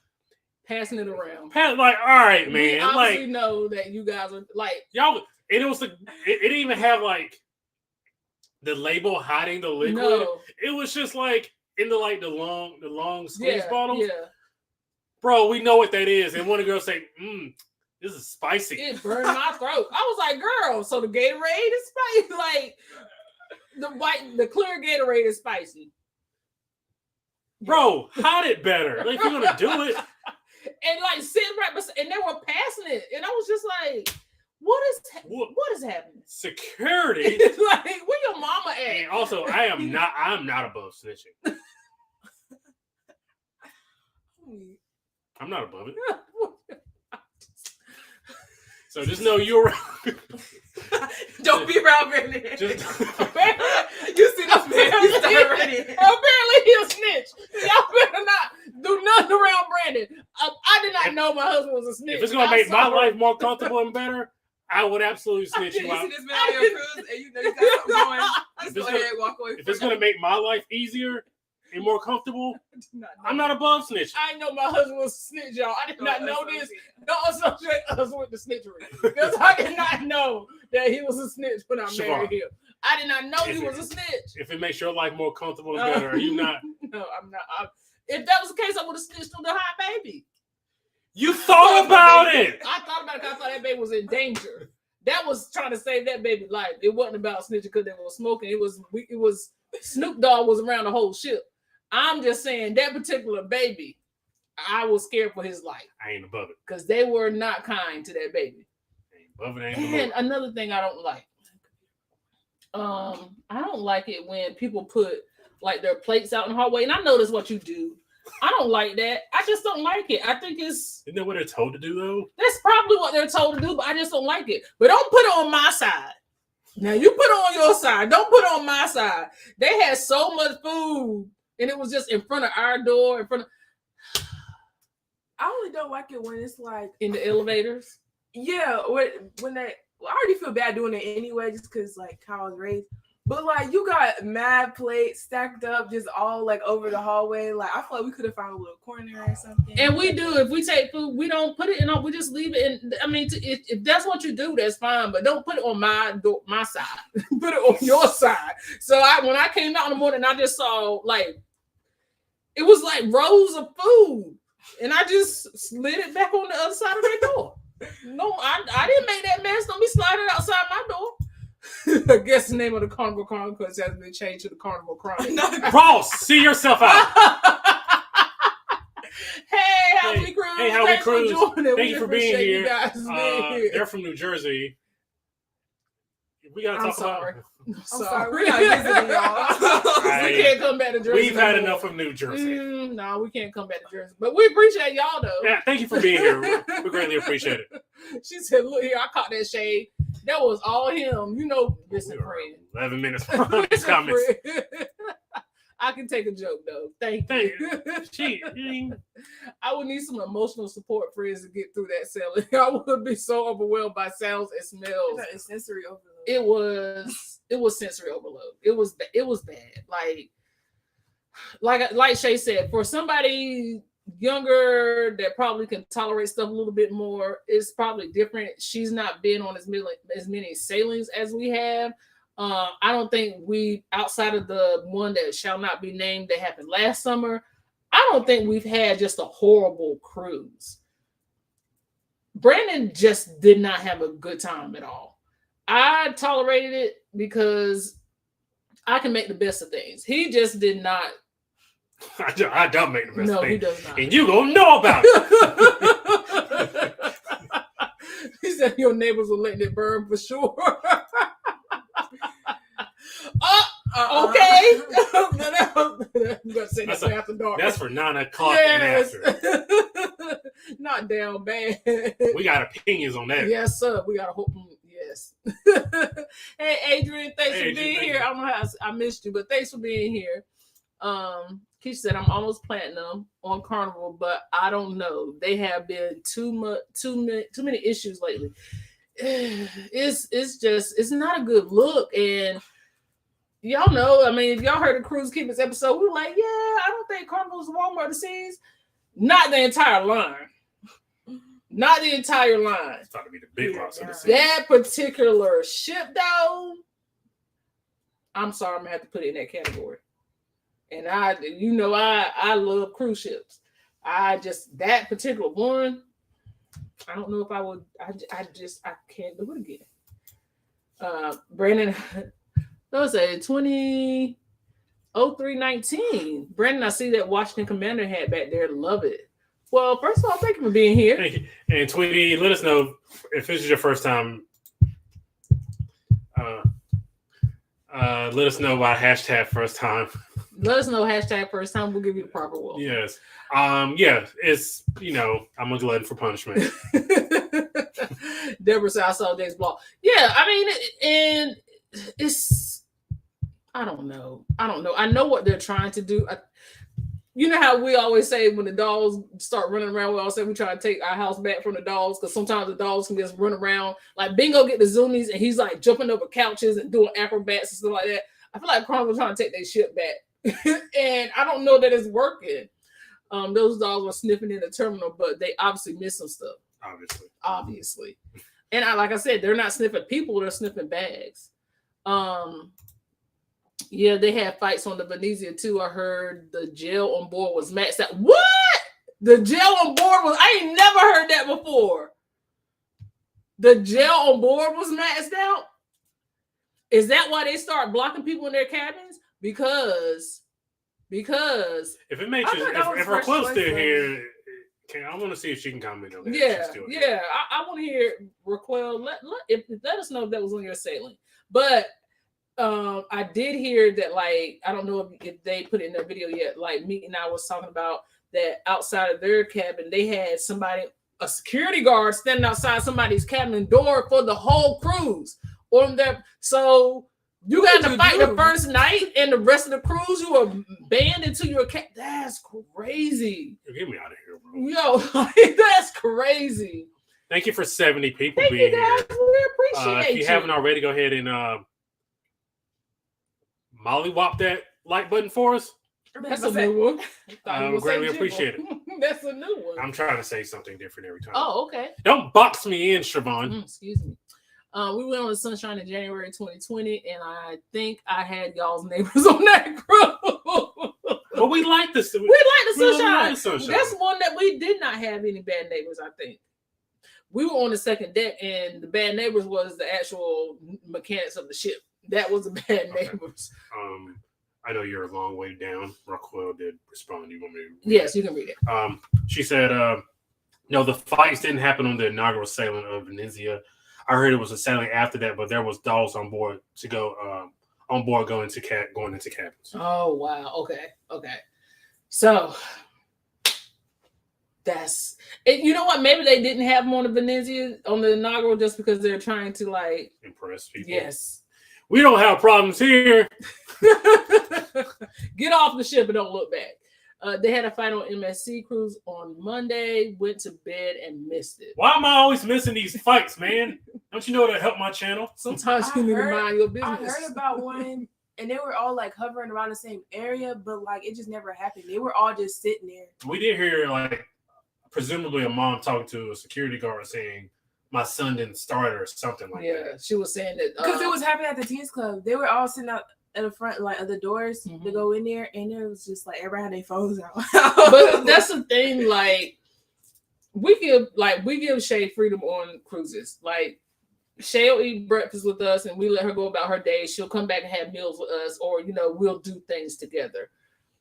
passing it around. Like, all right, man. We obviously like, know that you guys are like y'all. And it was it didn't even have like the label hiding the liquid. No. It was just like in the long squeeze bottles. Yeah. Bro, we know what that is. And one of the girls say, this is spicy. It burned my throat. I was like, girl, so the Gatorade is spicy. Like the clear Gatorade is spicy. Bro, hide it better. Like, if you're gonna do it. And like sitting right beside, and they were passing it. And I was just like, what is happening? Security. Like, where your mama at? And also, I'm not above snitching. I'm not above it. So just know you're around. Don't be around Brandon. Just, you see this man already. Apparently he'll snitch. Y'all better not do nothing around Brandon. I did not know my husband was a snitch. If it's gonna make my life more comfortable and better, I would absolutely snitch you out. You see this man on your cruise and you know you got something going. Just go ahead and walk away. If it's gonna make my life easier, and more comfortable, Not I'm not above snitching. I know my husband was a snitch, y'all. I did not know this. Don't associate us with the snitchery. Because I did not know that he was a snitch when I married him. I did not know he was a snitch. If it makes your life more comfortable and better, are you not? No, I'm not. If that was the case, I would have snitched on the hot baby. You thought about it. I thought about it because I thought that baby was in danger. That was trying to save that baby's life. It wasn't about snitching because they were smoking. It was Snoop Dogg was around the whole ship. I'm just saying that particular baby, I was scared for his life. I ain't above it. Because they were not kind to that baby. Ain't above it, ain't And another thing I don't like. I don't like it when people put like their plates out in the hallway. And I know that's what you do. I don't like that. I just don't like it. I think Isn't that what they're told to do though? that's probably what they're told to do, but I just don't like it. But don't put it on my side. Now you put it on your side. Don't put it on my side. They had so much food and it was just in front of our door, in front of I only don't like it when it's like in the elevators. Yeah, when they. Well, I already feel bad doing it anyway, just because like how I was raised. But like you got mad plates stacked up, just all like over the hallway. Like I feel like we could have found a little corner or something. And we do. If we take food, we don't put it in. We just leave it in. I mean, if that's what you do, that's fine. But don't put it on my side. Put it on your side. So when I came out in the morning, I just saw like it was like rows of food, and I just slid it back on the other side of their door. No, I didn't make that mess. Don't be sliding outside my door. I guess the name of the Carnival Conquest has been changed to the Carnival Crime. Ross, see yourself out. Hey, how we cruise? Hey, how we cruise? Thank you for being appreciate here. you guys being here. They're from New Jersey. We gotta talk sorry. about. I'm sorry, we're not visiting y'all. We can't come back to Jersey. We've had enough of New Jersey. No, we can't come back to Jersey. But we appreciate y'all though. Yeah, thank you for being here. We greatly appreciate it. She said, "Look here, I caught that shade. That was all him. You know, listen, friend. 11 minutes from his comments. I can take a joke though. Thank you. I would need some emotional support friends to get through that selling. I would be so overwhelmed by sounds and smells. It's sensory overload. It was sensory overload. It was bad. Like Shay said, for somebody younger that probably can tolerate stuff a little bit more, it's probably different. She's not been on as many sailings as we have. I don't think we, outside of the one that shall not be named that happened last summer, I don't think we've had just a horrible cruise. Brandon just did not have a good time at all. I tolerated it because I can make the best of things. He just did not. I don't make the best of things. No, he does not. And you gonna know about it. He said your neighbors were letting it burn for sure. Okay. I'm gonna say that's after dark. That's for 9 o'clock and after. Not down bad. We got opinions on that. Yes, sir. We got to hope. Yes. Hey, Adrian, thanks for being here. I don't know how I missed you, but thanks for being here. Keisha said I'm almost platinum on Carnival, but I don't know. They have been too many issues lately. It's not a good look, and y'all know. I mean, if y'all heard the Cruise Keepers episode, we were like, yeah, I don't think Carnival's the Walmart of the seas. Not the entire line. Not the entire line. It's about to be the big loss of the season. That particular ship, though, I'm sorry, I'm gonna have to put it in that category. And I love cruise ships. That particular one, I don't know if I would. I can't do it again. Brandon, that was a 2003-19. Brandon, I see that Washington Commander hat back there. Love it. Well, first of all, thank you for being here. Thank you. And Tweety, let us know if this is your first time. Let us know by hashtag first time. Let us know hashtag first time. We'll give you the proper welcome. Yes. Yeah. It's I'm a glutton for punishment. Deborah said I saw Dave's blog. Yeah, I mean, and it's I don't know. I know what they're trying to do. You know how we always say when the dogs start running around, we always say we try to take our house back from the dogs because sometimes the dogs can just run around. Like Bingo get the zoomies and he's like jumping over couches and doing acrobats and stuff like that. I feel like Carnival's trying to take their shit back. And I don't know that it's working. Those dogs were sniffing in the terminal, but they obviously missed some stuff. Obviously. And like I said, they're not sniffing people, they're sniffing bags. Yeah, they had fights on the Venezia too. I heard the jail on board was maxed out. What? The jail on board was, I ain't never heard that before. The jail on board was maxed out? Is that why they start blocking people in their cabins? Because if it makes you, if Raquel's still here, I want to see if she can comment on that. Yeah. I want to hear Raquel. Let us know if that was on your sailing. But I did hear that, like, I don't know if they put it in their video yet. Like, me and I was talking about that outside of their cabin, they had a security guard standing outside somebody's cabin door for the whole cruise. So you got to fight the first night, and the rest of the cruise you are banned into your cabin. That's crazy. Get me out of here, bro. Yo, that's crazy. Thank you for 70 people being here. We appreciate if you haven't already, go ahead and mollywop that like button for us. That's a new one. Greatly appreciate it. That's a new one. I'm trying to say something different every time. Oh, okay. Don't box me in, Siobhan. Excuse me. We went on the Sunshine in January 2020, and I think I had y'all's neighbors on that group. But we like the Sunshine. Like the Sunshine. That's one that we did not have any bad neighbors, I think. We were on the second deck, and the bad neighbors was the actual mechanics of the ship. That was the bad neighbors. I know you're a long way down. Raquel did respond. You want me to read Yes, you can read it. She said, no, the fights didn't happen on the inaugural sailing of Venezia. I heard it was a sailing after that, but there was dogs on board to go going into cabins. Oh wow. Okay. So that's it. You know what? Maybe they didn't have them on the Venezia on the inaugural just because they're trying to like impress people. Yes. We don't have problems here. Get off the ship and don't look back. They had a fight on MSC cruise on Monday, went to bed and missed it. Why am I always missing these fights, man? Don't you know to help my channel? Sometimes you need to mind your business. I heard about one, and they were all like hovering around the same area, but like it just never happened. They were all just sitting there. We did hear like presumably a mom talking to a security guard saying, my son didn't start or something like that. Yeah, she was saying that because it was happening at the teens club. They were all sitting out at the front, like of the doors to go in there, and it was just like everybody had their phones out. But that's the thing. Like we give Shay freedom on cruises. Like Shay will eat breakfast with us, and we let her go about her day. She'll come back and have meals with us, or we'll do things together.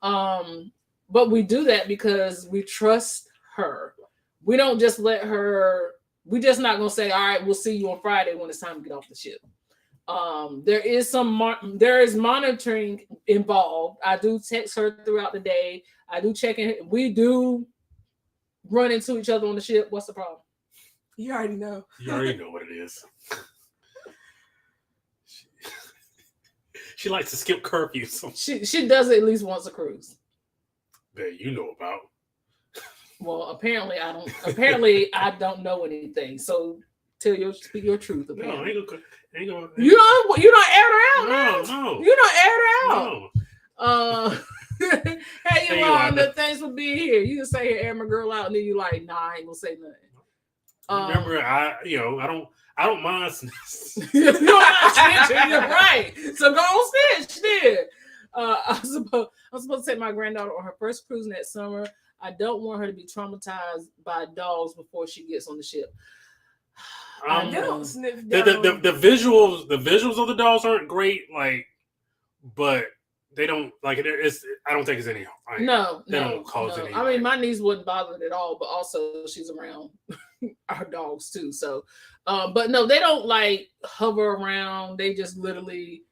But we do that because we trust her. We don't just let her. We're just not gonna say, all right, we'll see you on Friday when it's time to get off the ship. There is monitoring involved. I do text her throughout the day. I do check in. We do run into each other on the ship. What's the problem? You already know. You already know what it is. She likes to skip curfews. She does it at least once a cruise. That you know about. Well, apparently I don't know anything. So speak your truth. Apparently. No, ain't gonna. You don't air her out. No. You don't air her out. No. Hey, Yolanda, thanks for being here. You can say here, air my girl out, and then you like, nah, I ain't gonna say nothing. Remember, I don't mind. You're not snitching. You're right. So go on snitch then. I'm supposed to take my granddaughter on her first cruise next summer. I don't want her to be traumatized by dogs before she gets on the ship. They don't sniff down. The visuals of the dogs aren't great, like, but they don't like it. I don't think it's any. Like, they don't cause any. I mean, my niece wasn't bothered at all, but also she's around our dogs too. So, but no, they don't like hover around. They just literally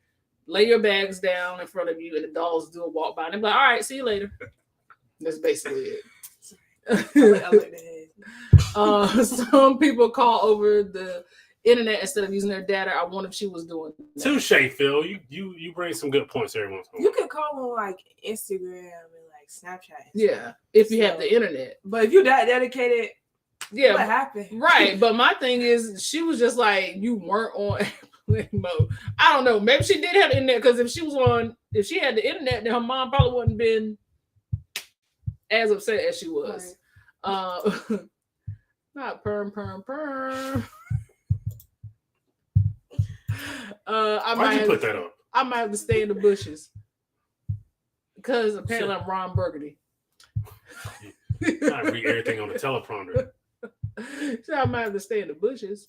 lay your bags down in front of you, and the dogs do a walk by, and they're like, "All right, see you later." That's basically it. Some people call over the internet instead of using their data. I wonder if she was doing that. Touche, Phil. You bring some good points every once in a while. You can call on like Instagram and like Snapchat. Yeah, if you have the internet. But if you're that dedicated, what happened? Right. But my thing is, she was just like, you weren't on airplane mode. I don't know. Maybe she did have the internet because if she had the internet, then her mom probably wouldn't been as upset as she was. Right. Not perm. Why'd you put that up? I might have to stay in the bushes because apparently I'm Ron Burgundy. I read everything on the teleprompter. So I might have to stay in the bushes.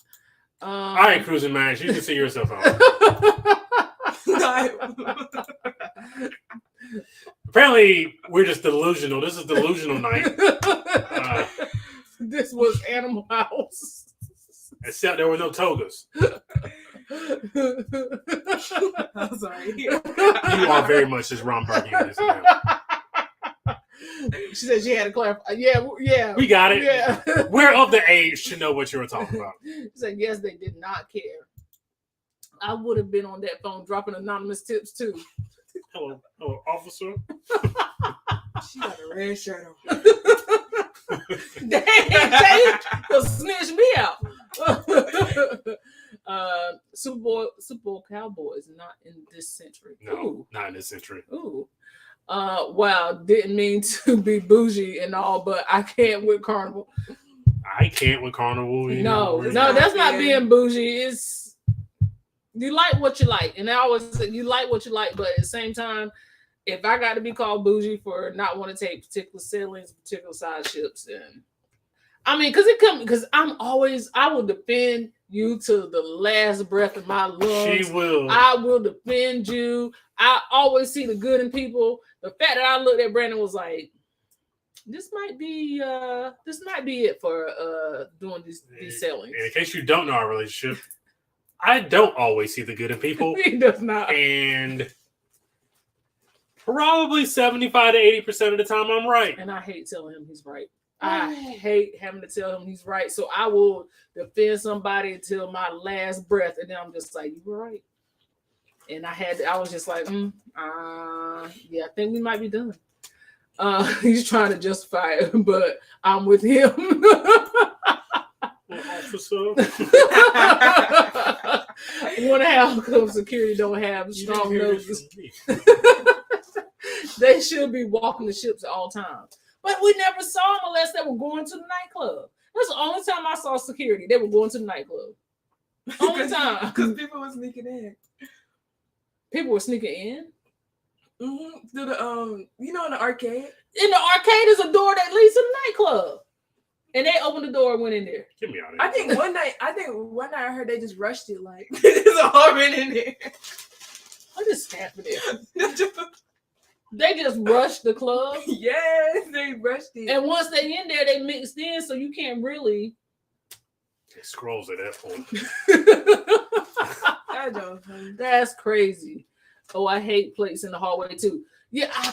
All right, Cruising Max, you can see yourself out. Apparently, we're just delusional. This is delusional night. This was Animal House. Except there were no togas. I'm sorry. You are very much just Ron Burgundy in this now. She said she had to clarify. Yeah. We got it. Yeah. We're of the age to know what you were talking about. She said, yes, they did not care. I would have been on that phone dropping anonymous tips too. Hello, officer. She got a red shirt on. Dang, you'll snitch me out. Super Bowl Cowboys not in this century. No, Ooh. not in this century. Ooh. Wow, didn't mean to be bougie and all, but I can't with Carnival. I can't with Carnival. No, that's not being bougie. It's you like what you like, and I always say you like what you like, but at the same time, if I got to be called bougie for not want to take particular sailings, particular size ships, and I mean, because I will defend you to the last breath of my lungs. She will. I will defend you. I always see the good in people. The fact that I looked at Brandon was like, this might be it for doing these sailings. In case you don't know our relationship, I don't always see the good in people. He does not. And probably 75 to 80% of the time I'm right. And I hate telling him he's right. I hate having to tell him he's right. So I will defend somebody until my last breath. And then I'm just like, you were right. And I was just like, yeah, I think we might be done. He's trying to justify it, but I'm with him. Officer. 1.5 security don't have strong noses. They should be walking the ships at all times. But we never saw them unless they were going to the nightclub. That's the only time I saw security. They were going to the nightclub. Only time. Because people were sneaking in. People were sneaking in? Mm-hmm. Through the, in the arcade. In the arcade is a door that leads to the nightclub. And they opened the door and went in there. Get me out of here. I think one night I heard they just rushed it like there's a horn in there. What is happening? They just rushed the club. Yes, they rushed it. And once they in there, they mixed in, so you can't really. It scrolls at that point. That's crazy. Oh, I hate plates in the hallway too. Yeah, I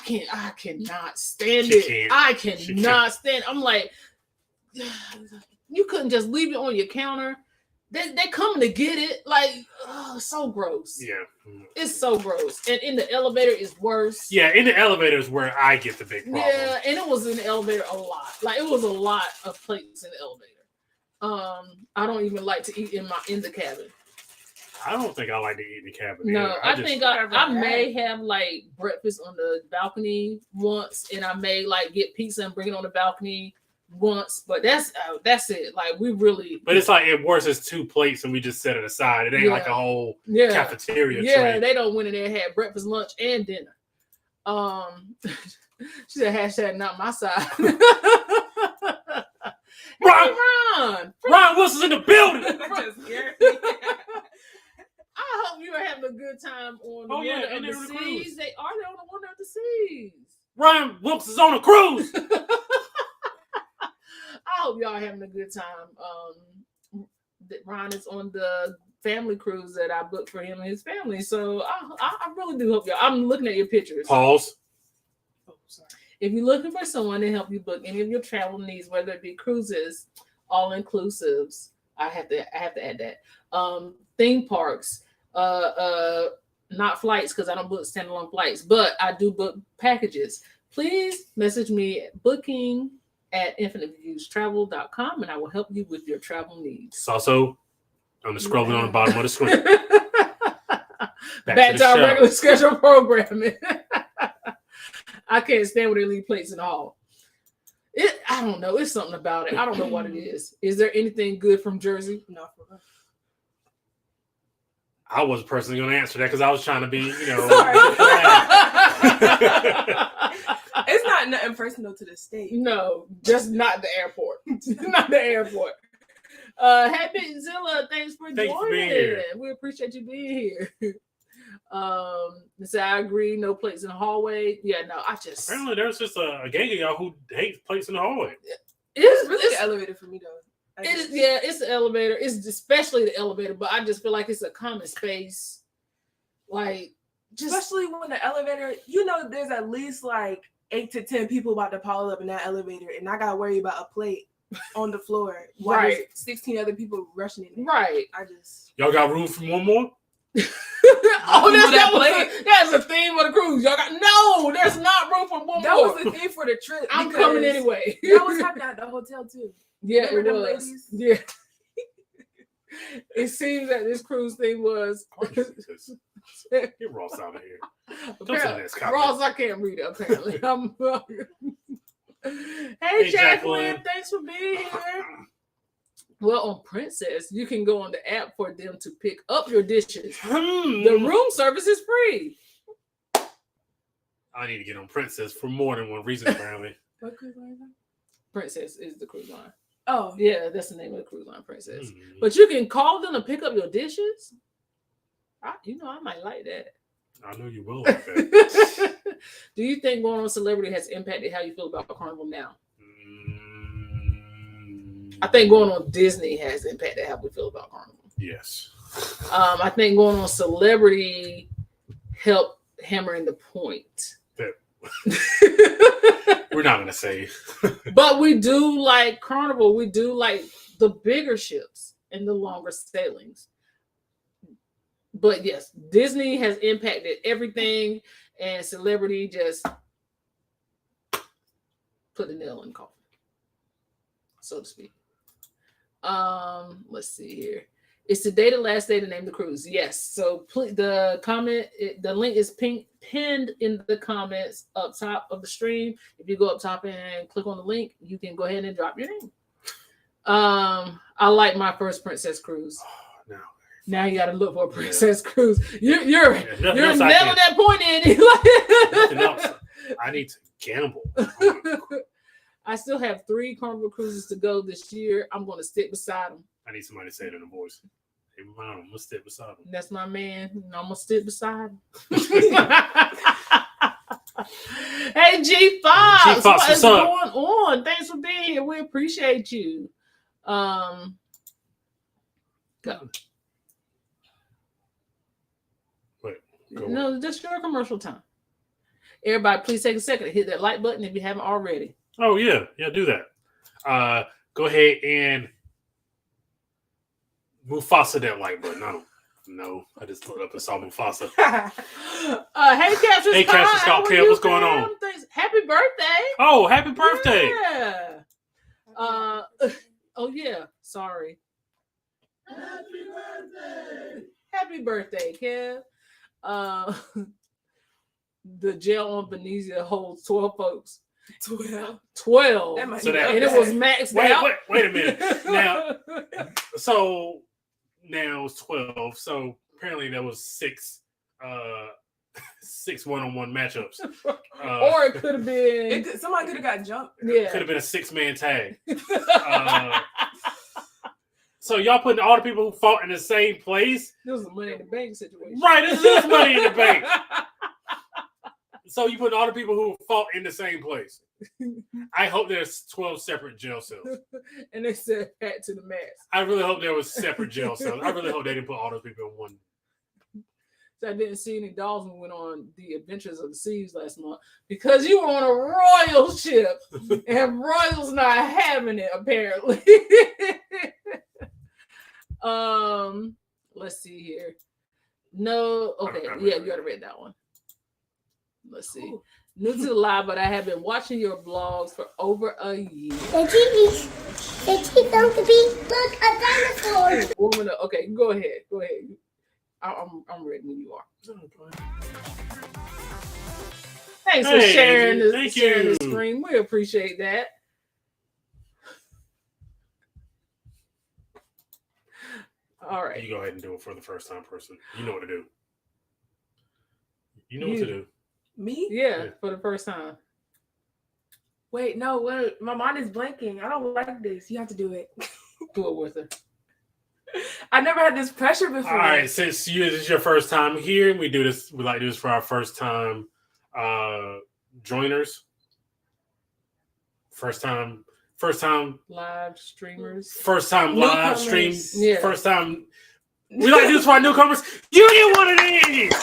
cannot stand it. I cannot stand. I'm like, you couldn't just leave it on your counter. They coming to get it. Like, oh, so gross. Yeah. It's so gross. And in the elevator is worse. Yeah, in the elevator is where I get the big problem. Yeah, and it was in the elevator a lot. Like, it was a lot of plates in the elevator. I don't even like to eat in the cabin. I don't think I like to eat in the cabin. No, either. I think I may have like breakfast on the balcony once, and I may like get pizza and bring it on the balcony once, but that's it. Like we really. But it's like at worst, it's 2 plates, and we just set it aside. It ain't like a whole cafeteria. Yeah, they don't went in there and had breakfast, lunch, and dinner. She said hashtag not my side. Ron Wilson's in the building. Just scared me. I hope you are having a good time on the Wonder of the Seas. They are on the Wonder of the Seas. Ryan Wilson's on a cruise. I hope y'all having a good time. Ron is on the family cruise that I booked for him and his family. So I really do hope y'all. I'm looking at your pictures. Pause. Oh, sorry. If you're looking for someone to help you book any of your travel needs, whether it be cruises, all inclusives, I have to add that. Theme parks, not flights because I don't book standalone flights, but I do book packages. Please message me at booking@infiniteviewstravel.com and I will help you with your travel needs. It's also on the scrolling on the bottom of the screen. Back to our regular schedule programming. I can't stand when they leave plates in the hall. I don't know. It's something about it. I don't know what it is. Is there anything good from Jersey? No, for real. I wasn't personally going to answer that because I was trying to be, Sorry. It's not nothing personal to the state. No, just not the airport. Not the airport. Happy Zilla, thanks for joining. Being here. We appreciate you being here. So I agree, no plates in the hallway. Yeah, no, apparently there's just a gang of y'all who hates plates in the hallway. It's really the elevator for me though. It's the elevator. It's especially the elevator, but I just feel like it's a common space. Like, especially when the elevator, there's at least like 8 to 10 people about to pile up in that elevator, and I gotta worry about a plate on the floor while there's 16 other people rushing in there. Right. Y'all got room for one more? That's a theme of the cruise. Y'all got there's not room for one more. That was the theme for the trip. I'm coming anyway. That was happening at the hotel too. Yeah, remember it was. Ladies? Yeah. It seems that this cruise thing was. Get Ross out of here. Ross, I can't read it apparently. Hey, Jacqueline, thanks for being here. Well, on Princess, you can go on the app for them to pick up your dishes. The room service is free. I need to get on Princess for more than one reason, apparently. What cruise line is that? Princess is the cruise line. Oh. Yeah, that's the name of the cruise line, Princess. But you can call them to pick up your dishes. I might like that. I know you will like that. Do you think going on Celebrity has impacted how you feel about Carnival now? I think going on Disney has impacted how we feel about Carnival. Yes. I think going on Celebrity helped hammering the point. We're not going to say. But we do like Carnival. We do like the bigger ships and the longer sailings. But yes, Disney has impacted everything, and Celebrity just put the nail in the coffin, so to speak. Let's see here. Is today the last day to name the cruise? Yes. So the link is pinned in the comments up top of the stream. If you go up top and click on the link, you can go ahead and drop your name. I like my first Princess cruise. Oh, no. Now you got to look for a Princess cruise. You're nailing that point, Andy. Nothing else. I need to gamble. I still have 3 Carnival cruises to go this year. I'm going to stick beside them. I need somebody to say it in a voice. Hey, Mom, I'm going to stick beside him. That's my man. I'm going to stick beside him. Hey, G-Fox. What is going on? Thanks for being here. We appreciate you. Go. No, just your commercial time. Everybody, please take a second to hit that like button if you haven't already. Oh, yeah. Yeah, do that. Go ahead and Mufasa that like button. No, I just looked up and saw Mufasa. Hey, Captain Hey, Captain Scott, Kev, what's going on? Happy birthday. Oh, happy birthday. Yeah. Oh, yeah. Sorry. Happy birthday, Kev. The jail on Venezia holds 12 folks. 12. And it was maxed out. Wait a minute. Now it's 12. So apparently there was 6 one-on-one matchups. Or it could have been somebody could have got jumped. Yeah. Could have been a 6-man tag. So y'all putting all the people who fought in the same place? This was a money in the bank situation. Right, this is money in the bank. So you put all the people who fought in the same place. I hope there's 12 separate jail cells. And they said pat to the max. I really hope there was separate jail cells. I really hope they didn't put all those people in one. So I didn't see any dogs when we went on the Adventures of the Seas last month because you were on a royal ship and royals not having it apparently. Let's see here. No, okay, yeah, you already read that one. Let's see. Cool. New to the live, but I have been watching your blogs for over a year. The TV don't be look a dinosaur. Okay, go ahead. I'm ready when you are. Thanks for sharing the screen. We appreciate that. All right. You go ahead and do it for the first time person. You know what to do. You know what to do. Me? Yeah, for the first time. Wait, no, wait. My mind is blanking. I don't like this. You have to do it. Do it with her. I never had this pressure before. All right, since this is your first time here, we do this. We like to do this for our first time joiners. First time live streamers. First time live stream. Yeah. First time. We like to do this for our newcomers. You get one of these.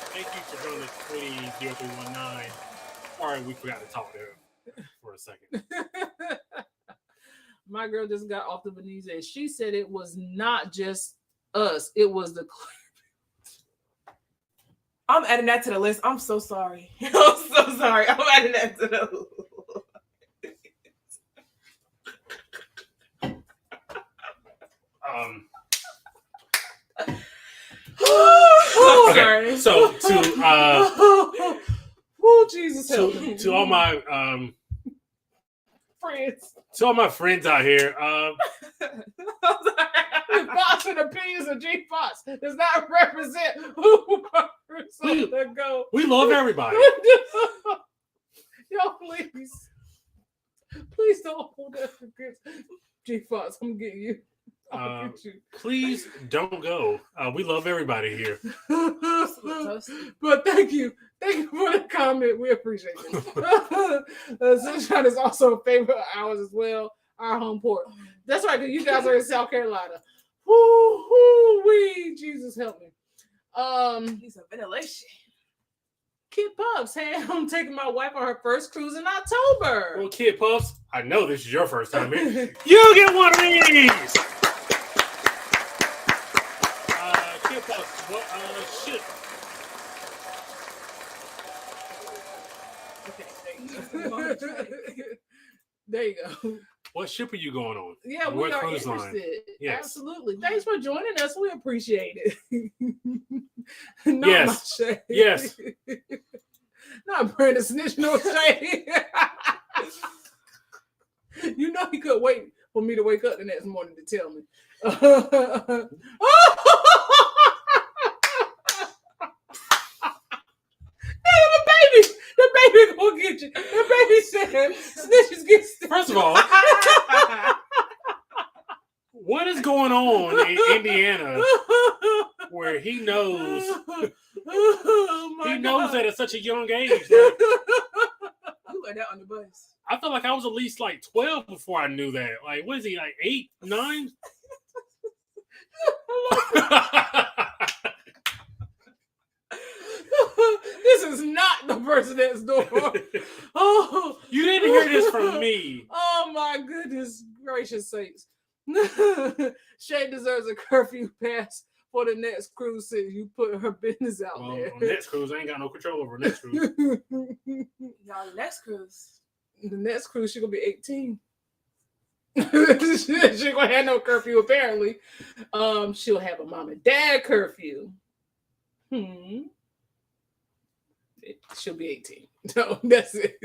Thank you for joining the 200319. Sorry, we forgot to talk there for a second. My girl just got off the Venice and she said it was not just us, it was the I'm adding that to the list. I'm so sorry. I'm so sorry. I'm adding that to the list. Okay, so to oh Jesus help me. to all my friends. To all my friends out here, Thoughts and opinions of G Fox does not represent who Parkersonthego. We love everybody. Yo, please don't hold that against G Fox. I'm getting you. Please don't go. We love everybody here. But thank you for the comment. We appreciate it. Sunshine is also a favorite of ours as well. Our home port. That's right, because you guys are in South Carolina. Woo-wee. Jesus help me. Need some ventilation. Kid Puffs, hey, I'm taking my wife on her first cruise in October. Well, Kid Puffs, I know this is your first time here. You get one of these. Kid Puffs, what shit? Okay, there you go. What ship are you going on? Yeah, we are interested. Yes. Absolutely. Thanks for joining us. We appreciate it. Yes. Yes. Not Brandon Snitch, no shade. You know he could wait for me to wake up the next morning to tell me. The baby gonna get you. The baby said snitches get stiff. First of all, what is going on in Indiana where he knows that at such a young age? Like, You let that on the bus. I felt like I was at least like 12 before I knew that. Like, what is he, like 8, 9? This is not the person next door. Oh, you didn't hear this from me. Oh my goodness gracious sakes. Shay deserves a curfew pass for the next cruise since you put her business out there. On next cruise, I ain't got no control over next cruise. Y'all, next cruise. The next cruise, she's gonna be 18. She ain't gonna have no curfew apparently. She'll have a mom and dad curfew. She'll be 18. No, that's it.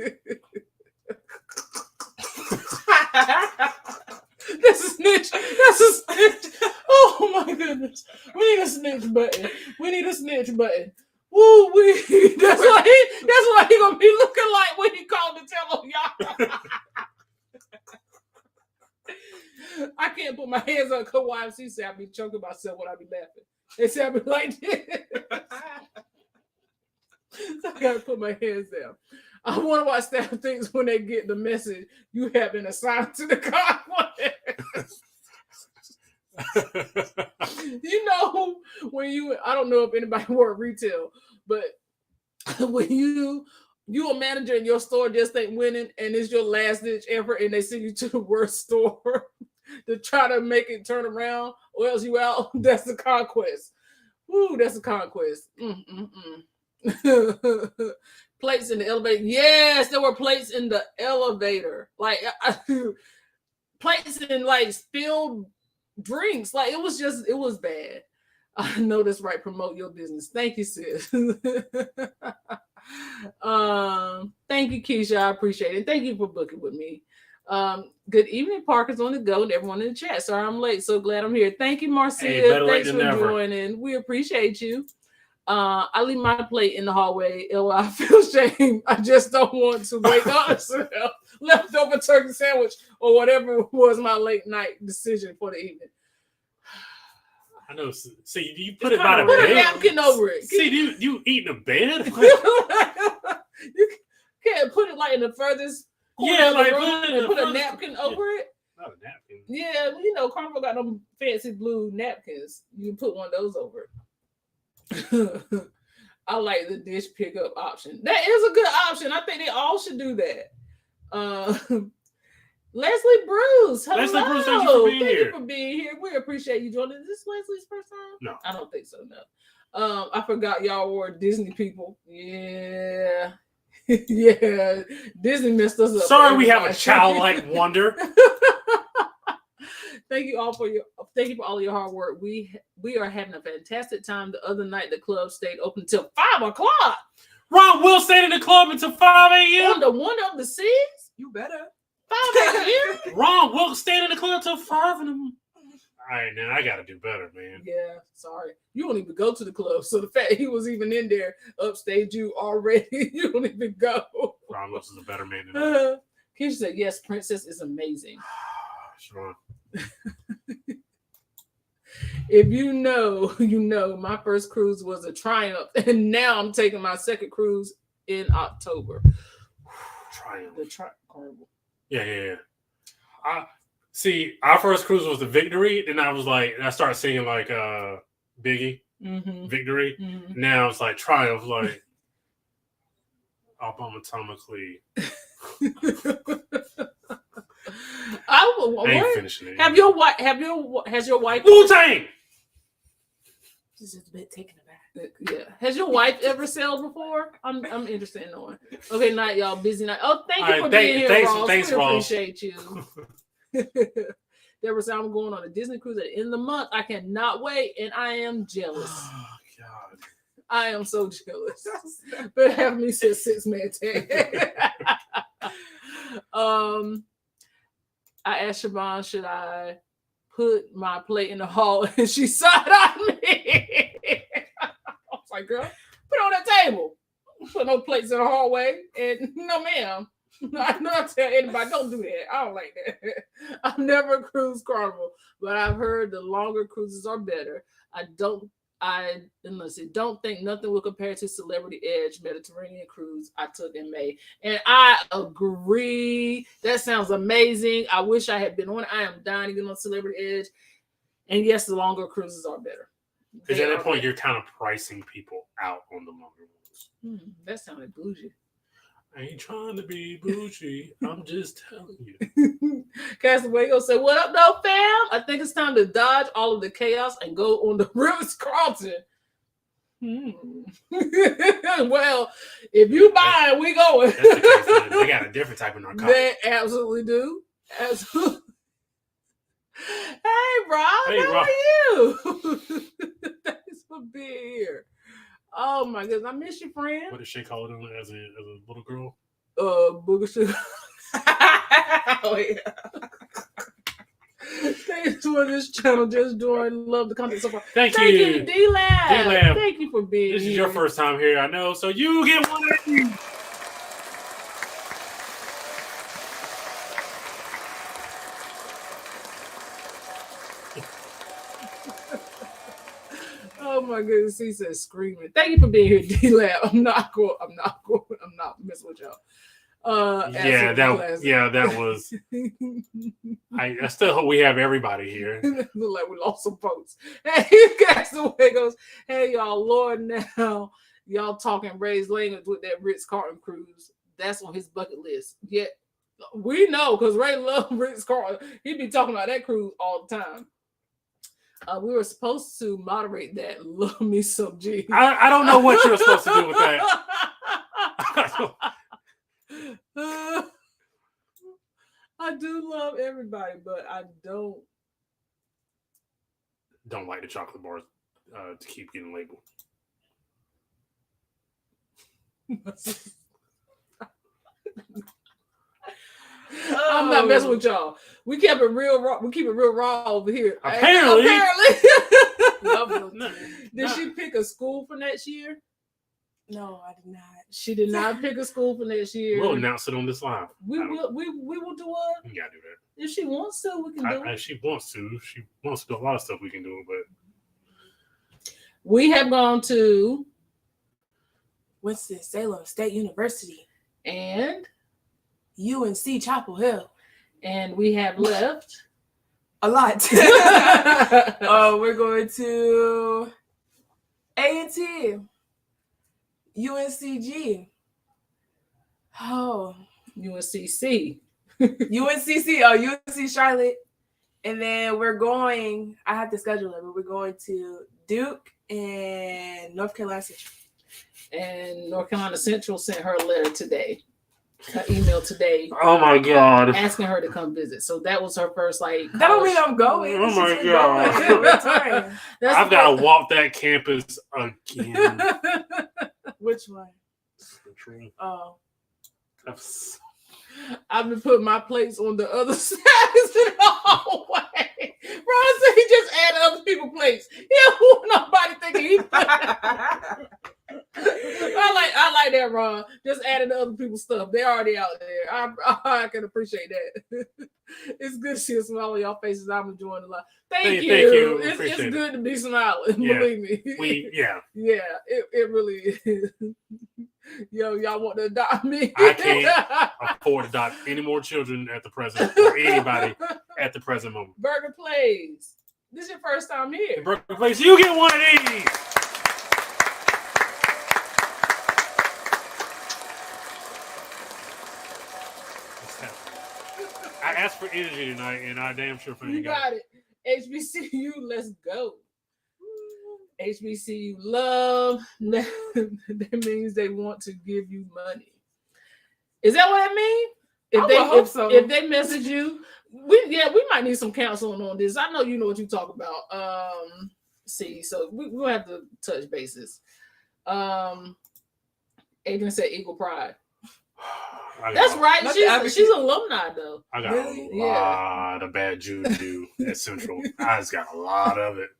That's a snitch. That's a snitch. Oh my goodness. We need a snitch button. Woo wee. That's what he gonna be looking like when he called to tell on y'all. I can't put my hands on YMC say I be choking myself when I be laughing. They say I be like this. So I gotta put my hands down. I want to watch staff things when they get the message you have been assigned to the conquest. You know, I don't know if anybody work retail, but when you a manager in your store just ain't winning and it's your last ditch effort and they send you to the worst store to try to make it turn around or else you out, that's the conquest. Woo, that's a conquest. Plates in the elevator. Yes, there were plates in the elevator. Like plates in like spilled drinks. Like it was bad. I know that's right. Promote your business. Thank you, sis. Thank you, Keisha. I appreciate it. Thank you for booking with me. Good evening, Parkers on the go, and everyone in the chat. Sorry I'm late. So glad I'm here. Thank you, Marcia. Hey, thanks for joining. We appreciate you. I leave my plate in the hallway. I feel shame. I just don't want to wake up. Leftover turkey sandwich or whatever was my late night decision for the evening. I know. See, you put it by the put bed. a napkin over it. See, you eat in the bed? You can't put it like in the furthest corner of the room and put a napkin over it. Not a napkin. Yeah, you know, Carnival got them fancy blue napkins. You can put one of those over it. I like the dish pickup option. That is a good option. I think they all should do that. Leslie Bruce, hello. Leslie Bruce, thank you for being here. We appreciate you joining. Is this Leslie's first time? No, I don't think so. No. I forgot y'all were Disney people. Yeah. Yeah. Disney messed us up. Sorry, we have a childlike wonder. Thank you for all your hard work. We are having a fantastic time. The other night, the club stayed open until 5 o'clock. Ron Will stayed in the club until 5 a.m. On the one of the seas? You better. 5 a.m. Ron Will stayed in the club until 5 a.m. All right, now I gotta do better, man. Yeah, sorry. You don't even go to the club, so the fact he was even in there upstage you already, you don't even go. Ron Wilson is a better man than I. Keisha said, "Yes, Princess is amazing." Sure. If you know, you know. My first cruise was a triumph, and now I'm taking my second cruise in October. Triumph. The Carnival. Yeah. See, our first cruise was the Victory. Then I was like, I started singing like Biggie, Victory. Mm-hmm. Now it's like Triumph, like atomically. I ain't finishing it. Has your wife Wu-Tang? This is a bit taken aback. Yeah. Has your wife ever sailed before? I'm interested in knowing. Okay, night, y'all. Busy night. Oh, thank you for being here, Ross. Thanks, we Ross. Appreciate you. Deborah said, I'm going on a Disney cruise at the end of the month. I cannot wait, and I am jealous. Oh, God. I am so jealous. But have me sit 6-man tag. I asked Siobhan, should I put my plate in the hall? And she side-eyed me. I was like, girl, put it on that table. Put no plates in the hallway. And no, ma'am. I don't tell anybody, don't do that. I don't like that. I've never cruised Carnival, but I've heard the longer cruises are better. I don't think nothing will compare to Celebrity Edge Mediterranean cruise I took in May. And I agree. That sounds amazing. I wish I had been on it. I am dying to get on Celebrity Edge. And yes, the longer cruises are better. Because at that point, you're kind of pricing people out on the longer ones. That sounded bougie. I ain't trying to be bougie. I'm just telling you. Castawago said, what up, though, fam? I think it's time to dodge all of the chaos and go on the Ritz-Carlton. Well, if you buy it, we going. That's the case. They got a different type of narcotic. They absolutely do. Absolutely. Hey, Rob. How are you? Thanks for being here. Oh my goodness, I miss you, friend. What did she call it as a little girl? Booger sugar. Oh yeah. Thanks for this channel. Just doing. Love the content so far. Thank you, D-Lab. Thank you for being here. This is your first time here, I know. So you get one of these. Oh my goodness, he says screaming. Thank you for being here, D-Lab. I'm not messing with y'all. That was. I still hope we have everybody here. Look like we lost some folks. Hey, guys, the way goes. Hey, y'all, Lord, now y'all talking raised language with that Ritz-Carlton cruise. That's on his bucket list. Yeah, we know because Ray loves Ritz-Carlton. He be talking about that cruise all the time. We were supposed to moderate that. Love me some G. I don't know what you were supposed to do with that. I do love everybody, but I don't like the chocolate bars to keep getting labeled. I'm not messing with y'all. We kept it real raw. We keep it real raw over here. Apparently. Did she pick a school for next year? No, I did not. She did not pick a school for next year. We'll announce it on this live. We will do what? We gotta do that. If she wants to, we can do it. She wants to. She wants to do a lot of stuff we can do, but we have gone to Winston-Salem State University and UNC Chapel Hill, and we have left a lot. We're going to A&T, UNCG, UNCC, UNC Charlotte, and then we're going. I have to schedule it, but we're going to Duke and North Carolina Central. And North Carolina Central sent her a letter today, her email today. Oh my God, asking her to come visit. So that was her first like. That don't mean I'm going. Oh my God, I've got to walk that campus again. Which one? Central. Oh. I've been putting my plates on the other side of the hallway. Ron said he just added other people's plates. He don't want nobody thinking he I like that, Ron. Just adding other people's stuff. They're already out there. I can appreciate that. It's good to see a smile on y'all faces. I'm enjoying the life. Thank you. It's good to be smiling. Yeah. Believe me. Yeah, it really is. Yo, y'all want to adopt me? I can't afford to adopt any more children at the present, or anybody at the present moment. Burger Place. This is your first time here. Burger Place, you get one of these. I asked for energy tonight, and I damn sure you got it. HBCU, let's go. HBCU love. That means they want to give you money. Is that what it means? If they message you, we might need some counseling on this. I know you know what you talk about. So we'll have to touch bases. Adrian said equal pride. That's right. She's an alumni though. I got a lot of bad juju at Central. I just got a lot of it.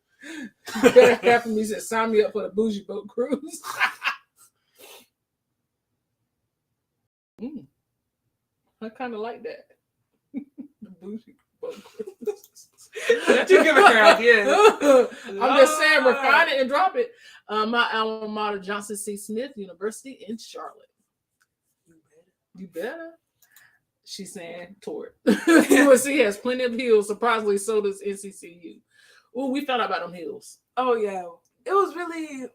Half of me said, sign me up for the bougie boat cruise. I kind of like that. The bougie boat cruise. You give a girl ideas. I'm just saying, refine it and drop it. My alma mater, Johnson C. Smith University in Charlotte. You better. She's saying toward. USC has plenty of hills. Surprisingly, so does NCCU. Oh, we found out about them hills. Oh yeah, it was really.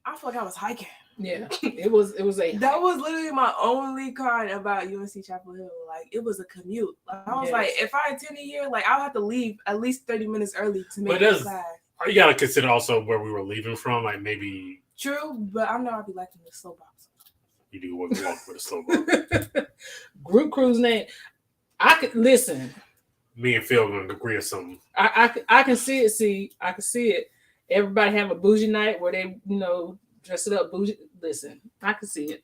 I feel like I was hiking. Yeah, it was That was literally my only card about UNC Chapel Hill. Like it was a commute. Like, I was like, if I attend a year, like I'll have to leave at least 30 minutes early to make it class. You gotta consider also where we were leaving from. Like maybe. True, but I know I'll be liking the slow box. You do walk with a slow box. Group cruise name. I could listen. Me and Phil gonna agree on something. I can see it. See, I can see it. Everybody have a bougie night where they, dress it up bougie. Listen, I can see it.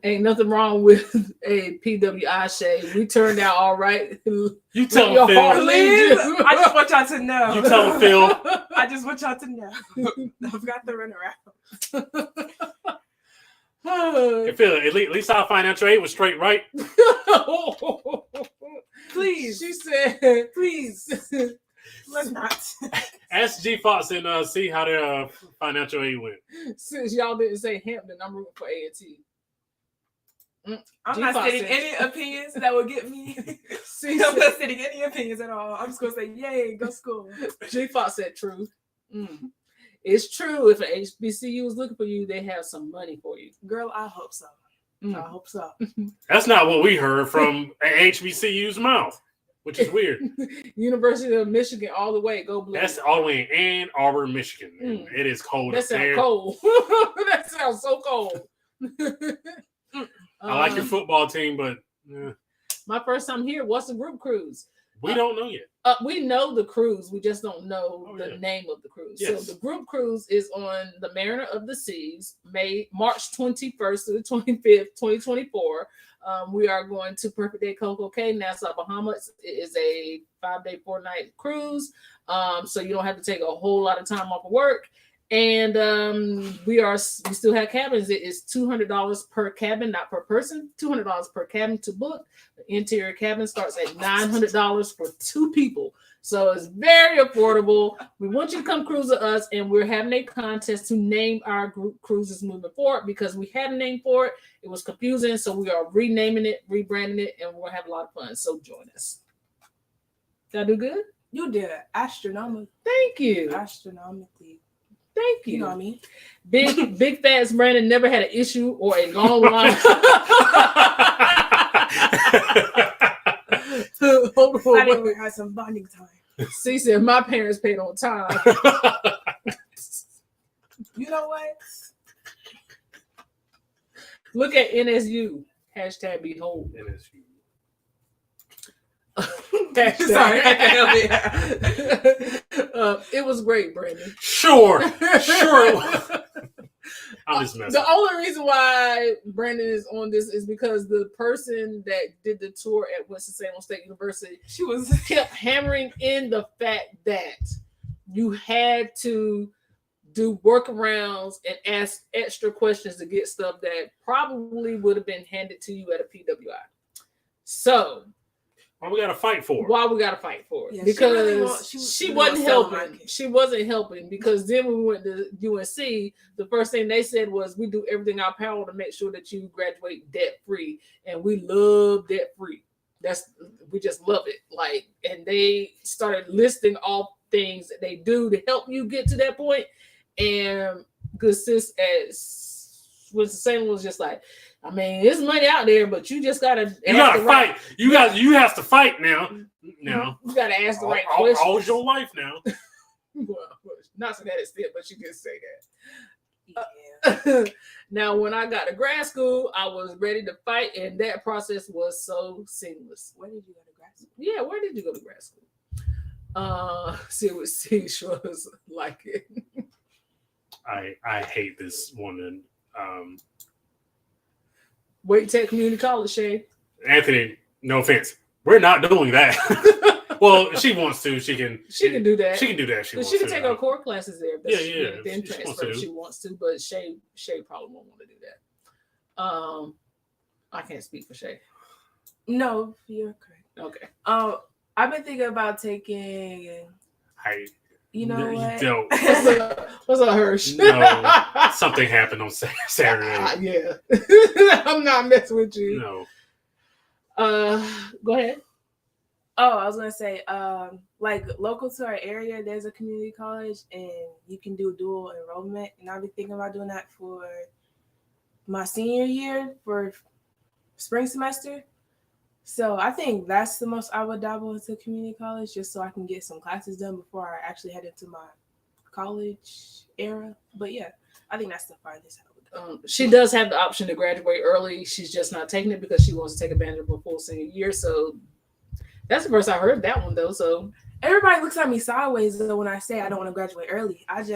Ain't nothing wrong with a PWI shade. We turned out all right. You tell them, Phil. I just want y'all to know. You tell them, Phil. I just want y'all to know. I've got the runaround. Hey, Phil, at least our financial aid was straight, right? Please. She said, please. Let's not. Ask G Fox and see how their financial aid went. Since y'all didn't say Hampton, I'm rooting for A&T. I'm not stating any opinions that will get me. I'm not stating any opinions at all. I'm just going to say, yay, go school. G Fox said true. It's true. If an HBCU is looking for you, they have some money for you. Girl, I hope so. I hope so. That's not what we heard from an HBCU's mouth, which is weird. University of Michigan, all the way. Go Blue. That's all the way in Ann Arbor, Michigan. It is cold. That sounds cold. That sounds so cold. I like your football team, but my first time here was a group cruise. We don't know yet. We know the cruise. We just don't know the name of the cruise. Yes. So the group cruise is on the Mariner of the Seas, March 21st to the 25th, 2024. We are going to Perfect Day Coco Cay, Nassau, Bahamas. It is a 5-day, 4-night cruise. So you don't have to take a whole lot of time off of work. And we still have cabins. It is $200 per cabin, not per person. $200 per cabin to book. The interior cabin starts at $900 for 2 people. So it's very affordable. We want you to come cruise with us, and we're having a contest to name our group cruises moving forward because we had a name for it. It was confusing, so we are renaming it, rebranding it, and we're going to have a lot of fun. So join us. Did I do good? You did astronomically. Thank you. Astronomically. Thank you. You know what I mean? Big Fats Brandon never had an issue or a long line. Hold on. I didn't have some bonding time. C said my parents paid on time. You know what? Look at NSU. Hashtag behold. NSU. Sorry, I can't help it. It was great, Brandon. Sure. I'm just messing. The only reason why Brandon is on this is because the person that did the tour at Winston-Salem State University, she kept hammering in the fact that you had to do workarounds and ask extra questions to get stuff that probably would have been handed to you at a PWI. So why we gotta fight for it? Yeah, because she wasn't helping. She wasn't helping because then when we went to UNC, the first thing they said was we do everything in our power to make sure that you graduate debt free, and we love debt free. We just love it. Like, and they started listing all things that they do to help you get to that point. And good sis Winston-Salem was just like, I mean, there's money out there, but you just gotta fight. You have to fight now. Now you gotta ask the right questions. All's your life now. Well, not to that extent, but you can say that. Yeah. Now, when I got to grad school, I was ready to fight, and that process was so seamless. Where did you go to grad school? Yeah, where did you go to grad school? See what C sure was like it. I hate this woman. Wait Tech Community College, Shay. Anthony, no offense. We're not doing that. Well, she wants to. She can do that. She can do that. She can take her core classes there. Then she transfer if she wants to. But Shay probably won't want to do that. I can't speak for Shay. No, you're correct. Okay. I've been thinking about taking. You know what? What's up, Hirsch? No, something happened on Saturday. Yeah. I'm not messing with you. No. Go ahead. Oh, I was gonna say, like local to our area, there's a community college, and you can do dual enrollment. And I've been thinking about doing that for my senior year for spring semester. So I think that's the most I would dabble into community college, just so I can get some classes done before I actually head into my college era. But yeah, I think that's the farthest I would go. She does have the option to graduate early. She's just not taking it because she wants to take advantage of her full senior year. So that's the first I heard that one though. So everybody looks at me sideways though when I say I don't want to graduate early. I'm not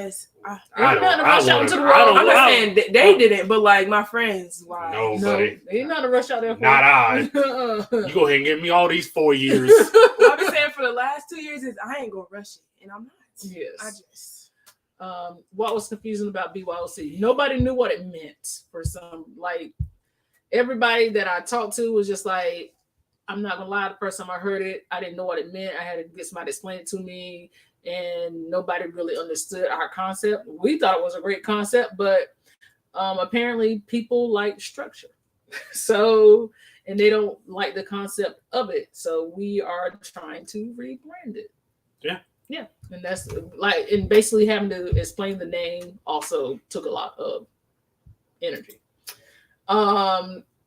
saying they didn't, but like my friends, why? No, buddy. They not to rush out there. Not I. You go ahead and give me all these 4 years. What I've been saying for the last 2 years is I ain't gonna rush it, and I'm not. Yes. What was confusing about BYOC? Nobody knew what it meant for some. Like everybody that I talked to was just like, I'm not gonna lie, the first time I heard it, I didn't know what it meant. I had to get somebody to explain it to me, and nobody really understood our concept. We thought it was a great concept, but apparently people like structure. So, and they don't like the concept of it. So we are trying to rebrand it. Yeah. And that's like, and basically having to explain the name also took a lot of energy.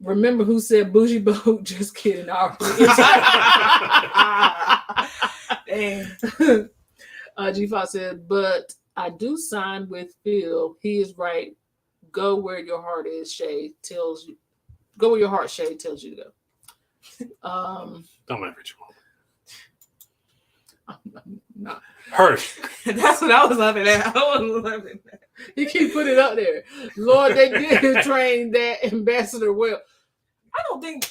Remember who said bougie boat? Just kidding. G5 said, but I do sign with Phil. He is right. Go where your heart is, Shay tells you. Go where your heart, Shay tells you to go. Don't ever you want. I'm not. Hirsch. That's what I was laughing at. I wasn't laughing at. You keep putting it up there. Lord, they did train that ambassador well. I don't think.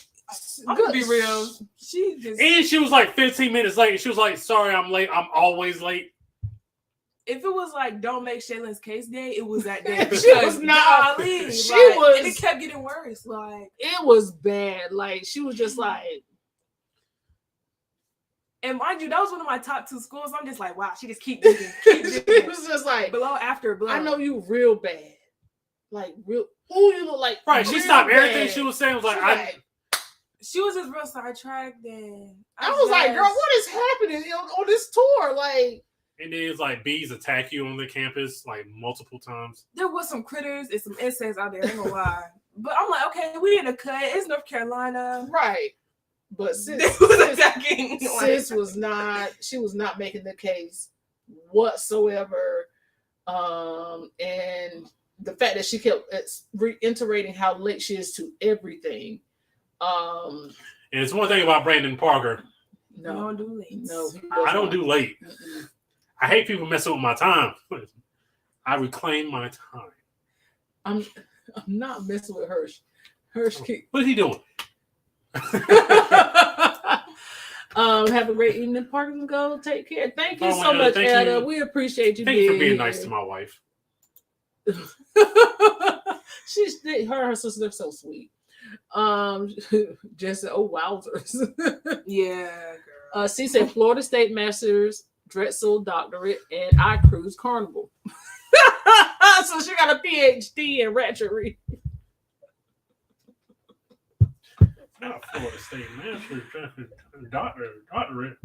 I'm gonna be real. She just. And she was like 15 minutes late. She was like, sorry, I'm late. I'm always late. If it was like don't make Shaylin's case day, it was that day. She was not. She like, was. And it kept getting worse. Like it was bad. Like she was just like. And mind you, that was one of my top 2 schools. I'm just like, wow, she just keep digging. It was just like blow after blow. I know you real bad. Like real. Oh, you look like right. She stopped everything she was saying. Was like, she was just real sidetracked. And I was like, girl, what is happening on this tour? Like, and then it's like bees attack you on the campus like multiple times. There was some critters and some insects out there. I ain't gonna lie, but I'm like, okay, we in a cut. It's North Carolina, right? But sis was not. She was not making the case whatsoever. And the fact that she kept reiterating how late she is to everything. And it's one thing about Brandon Parker. No, I don't do late. No, I don't do late. Mm-mm. I hate people messing with my time. I reclaim my time. I'm not messing with Hirsch. Hirsch, what is he doing? Have a great evening, Parkers and Go. Take care. Thank you so much, Ada. We appreciate you. Thank you for being nice to my wife. Her sister, they're so sweet. Just wowzers. Yeah, girl. She said Florida State Masters, Drexel Doctorate, and I cruise Carnival. So she got a PhD in ratchetry. Not Florida State Masters, Doctorate.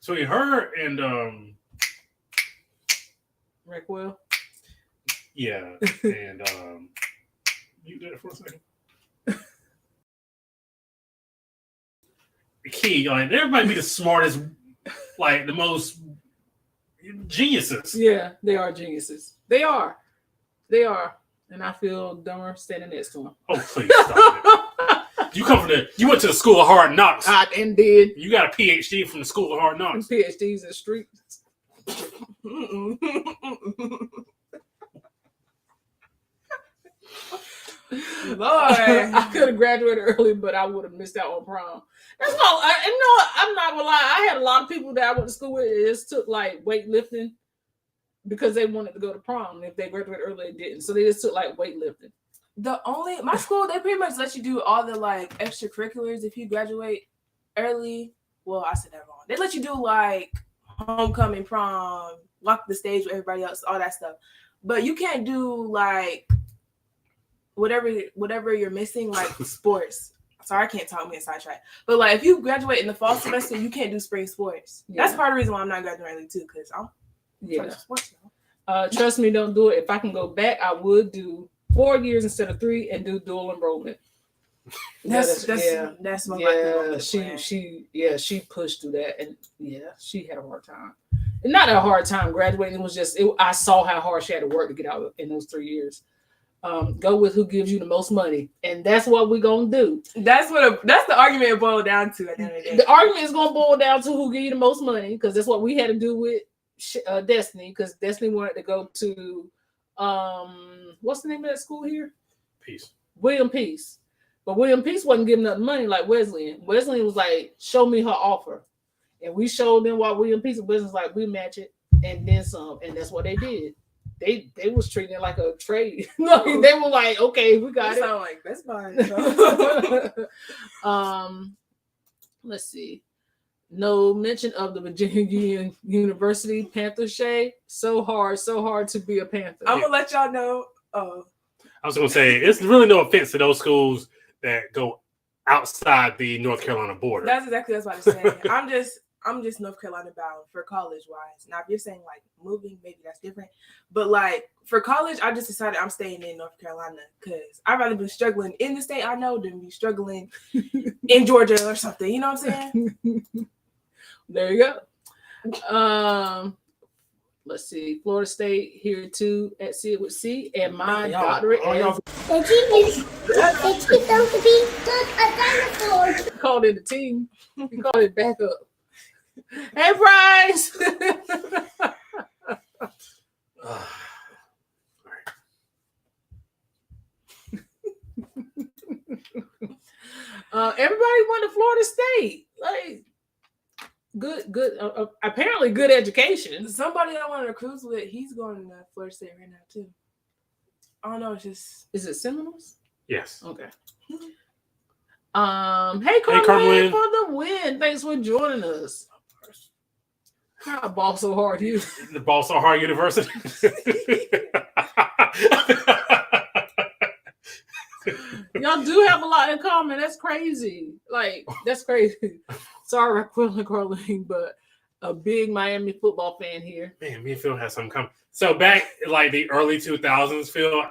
So her and Rickwell. Yeah, and you did it for a second. Key, like they might be the smartest, like the most geniuses. Yeah, they are geniuses. They are, and I feel dumber standing next to them. Oh, please stop it! You went to the School of Hard Knocks. I did. You got a PhD from the School of Hard Knocks. PhDs in streets. Lord, I could have graduated early, but I would have missed out on prom. That's all. I'm not gonna lie. I had a lot of people that I went to school with. It just took like weightlifting because they wanted to go to prom. If they graduated early, they didn't. So they just took like weightlifting. My school, they pretty much let you do all the like extracurriculars if you graduate early. Well, I said that wrong. They let you do like homecoming, prom, walk the stage with everybody else, all that stuff. But you can't do like whatever you're missing, like sports. Sorry, I can't talk me inside track. But like if you graduate in the fall semester, you can't do spring sports. Yeah. That's part of the reason why I'm not graduating early too, because I'm sports now. Trust me, don't do it. If I can go back, I would do 4 years instead of 3 and do dual enrollment. That's my she pushed through that, and she had a hard time. And not a hard time graduating. It was just I saw how hard she had to work to get out in those 3 years. Go with who gives you the most money, and that's what we're gonna do. That's the argument it boiled down to at the end of the day. The argument is gonna boil down to who give you the most money, because that's what we had to do with Destiny, because Destiny wanted to go to what's the name of that school here? Peace. William Peace. But William Peace wasn't giving up money like Wesleyan. Wesleyan was like, show me her offer. And we showed them why William Peace, and Wesleyan was like, we match it and then some. And that's what they did. They was treating it like a trade. Like, they were like, okay, we got it. Sound like that's fine. Let's see. No mention of the Virginia University Panther shade. So hard to be a Panther. I'm gonna let y'all know. I was gonna say it's really no offense to those schools that go outside the North Carolina border. That's exactly what I was about to say. I'm just North Carolina bound for college wise. Now, if you're saying like moving, maybe that's different. But like for college, I just decided I'm staying in North Carolina because I'd rather be struggling in the state I know than be struggling in Georgia or something. You know what I'm saying? There you go. Let's see. Florida State here too at See It With C, and my doctorate. Called it a team. We called it backup. Hey, Bryce. Everybody went to Florida State. Like, good. Apparently, good education. Somebody I wanted to cruise with, he's going to Florida State right now too. I don't know. It's just. Is it Seminoles? Yes. Okay. Hey, Carnival for the win. Thanks for joining us. I ball so hard, you. The Ball So Hard University. Y'all do have a lot in common. That's crazy. Like, that's crazy. Sorry, Carlene, but a big Miami football fan here. Man, me and Phil had something coming. So back in like the early 2000s, Phil,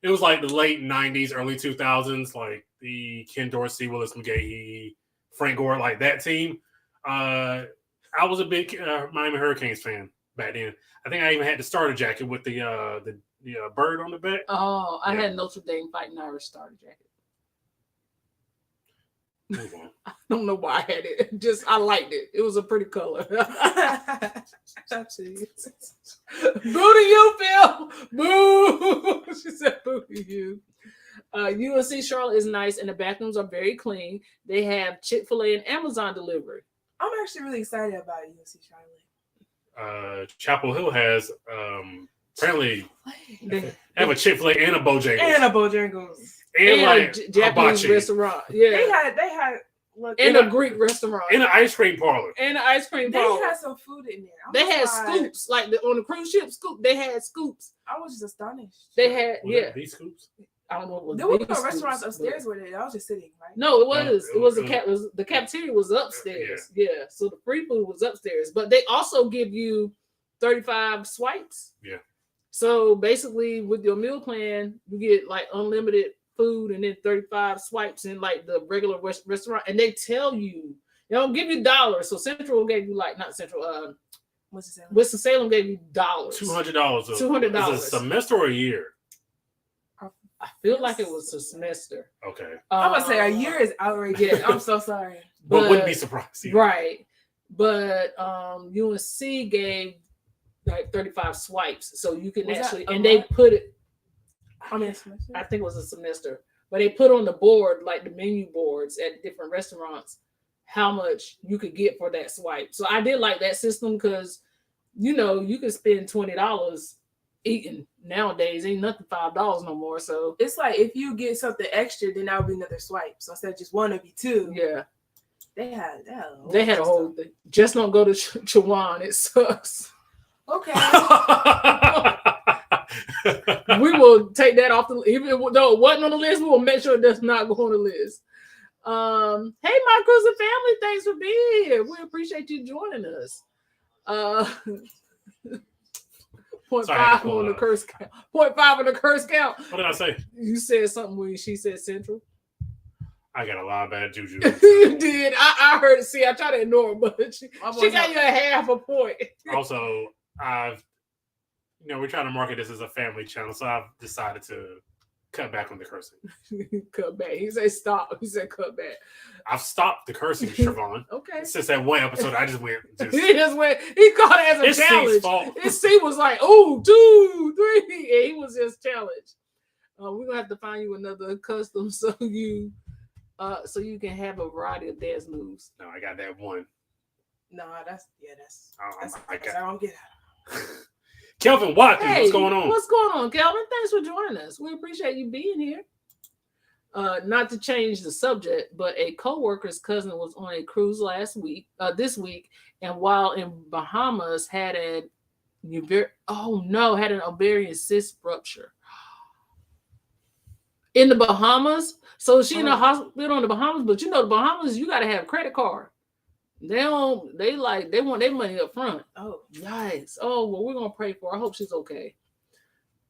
it was like the late 90s, early 2000s, like the Ken Dorsey, Willis McGahee, Frank Gore, like that team. I was a big Miami Hurricanes fan back then. I think I even had the starter jacket with the bird on the back. Oh, I had Notre Dame Fighting Irish starter jacket. Move on. I don't know why I had it. Just I liked it. It was a pretty color. Boo to you, Phil. Boo. She said boo to you. UNC Charlotte is nice and the bathrooms are very clean. They have Chick-fil-A and Amazon delivery. I'm actually really excited about UNC Charlotte. Chapel Hill has apparently they have a Chick-fil-A and a Bojangles. And a Bojangles. And like Japanese hibachi. restaurant. Yeah. They had look, and a Greek restaurant. And an ice cream parlor. And an ice cream they parlor. had some food in there. They had scoops. Like on the cruise ship scoop, they had scoops. I was just astonished. They had These scoops? I don't know what there were no restaurants upstairs where I was just sitting, right? No, it was the cafeteria was upstairs. Yeah. So the free food was upstairs. But they also give you 35 swipes. Yeah. So basically with your meal plan, you get like unlimited food and then 35 swipes in like the regular restaurant. And they tell you, they don't give you dollars. So Central gave you like, not Central, Winston-Salem gave you dollars. $200. $200. Is it a semester or a year? I feel like it was a semester. Okay. I'm gonna say a year is outrageous. Yeah, I'm so sorry. But wouldn't be surprised. Either. Right. But UNC gave like 35 swipes. So you can they put it, I think it was a semester, but they put on the board, like the menu boards at different restaurants, how much you could get for that swipe. So I did like that system because, you could spend $20 eating. Nowadays, ain't nothing $5 no more. So it's like if you get something extra, then that would be another swipe. So instead of just one, it'd be two. Yeah. They had a whole thing. Just don't go to Chawan. It sucks. Okay. We will take that off the even though it wasn't on the list, we will make sure it does not go on the list. Hey, my cruising family, thanks for being here. We appreciate you joining us. 0.5 on the curse count. 0.5 on the curse count. What did I say? You said something when she said Central. I got a lot of bad juju. You did. I heard it. See, I tried to ignore it, but she got you a half a point. Also, we're trying to market this as a family channel, so I've decided to cut back on the cursing. Cut back. He said stop. He said cut back. I've stopped the cursing, Siobhan. Okay. Since that one episode, I just went. He caught it as a challenge. Fault. His C was like, 2, 3. And he was just challenged. We're gonna have to find you another custom so you can have a variety of dance moves. No, I got that one. No, that's I don't get it. Kelvin Watkins, what's going on? What's going on, Kelvin? Thanks for joining us. We appreciate you being here. Not to change the subject, but a co-worker's cousin was on a cruise this week, and while in Bahamas had an ovarian cyst rupture. In the Bahamas, so she in the hospital in the Bahamas, but the Bahamas, you got to have a credit card. They want their money up front. Oh, yikes. Oh, well, we're going to pray for her. I hope she's okay.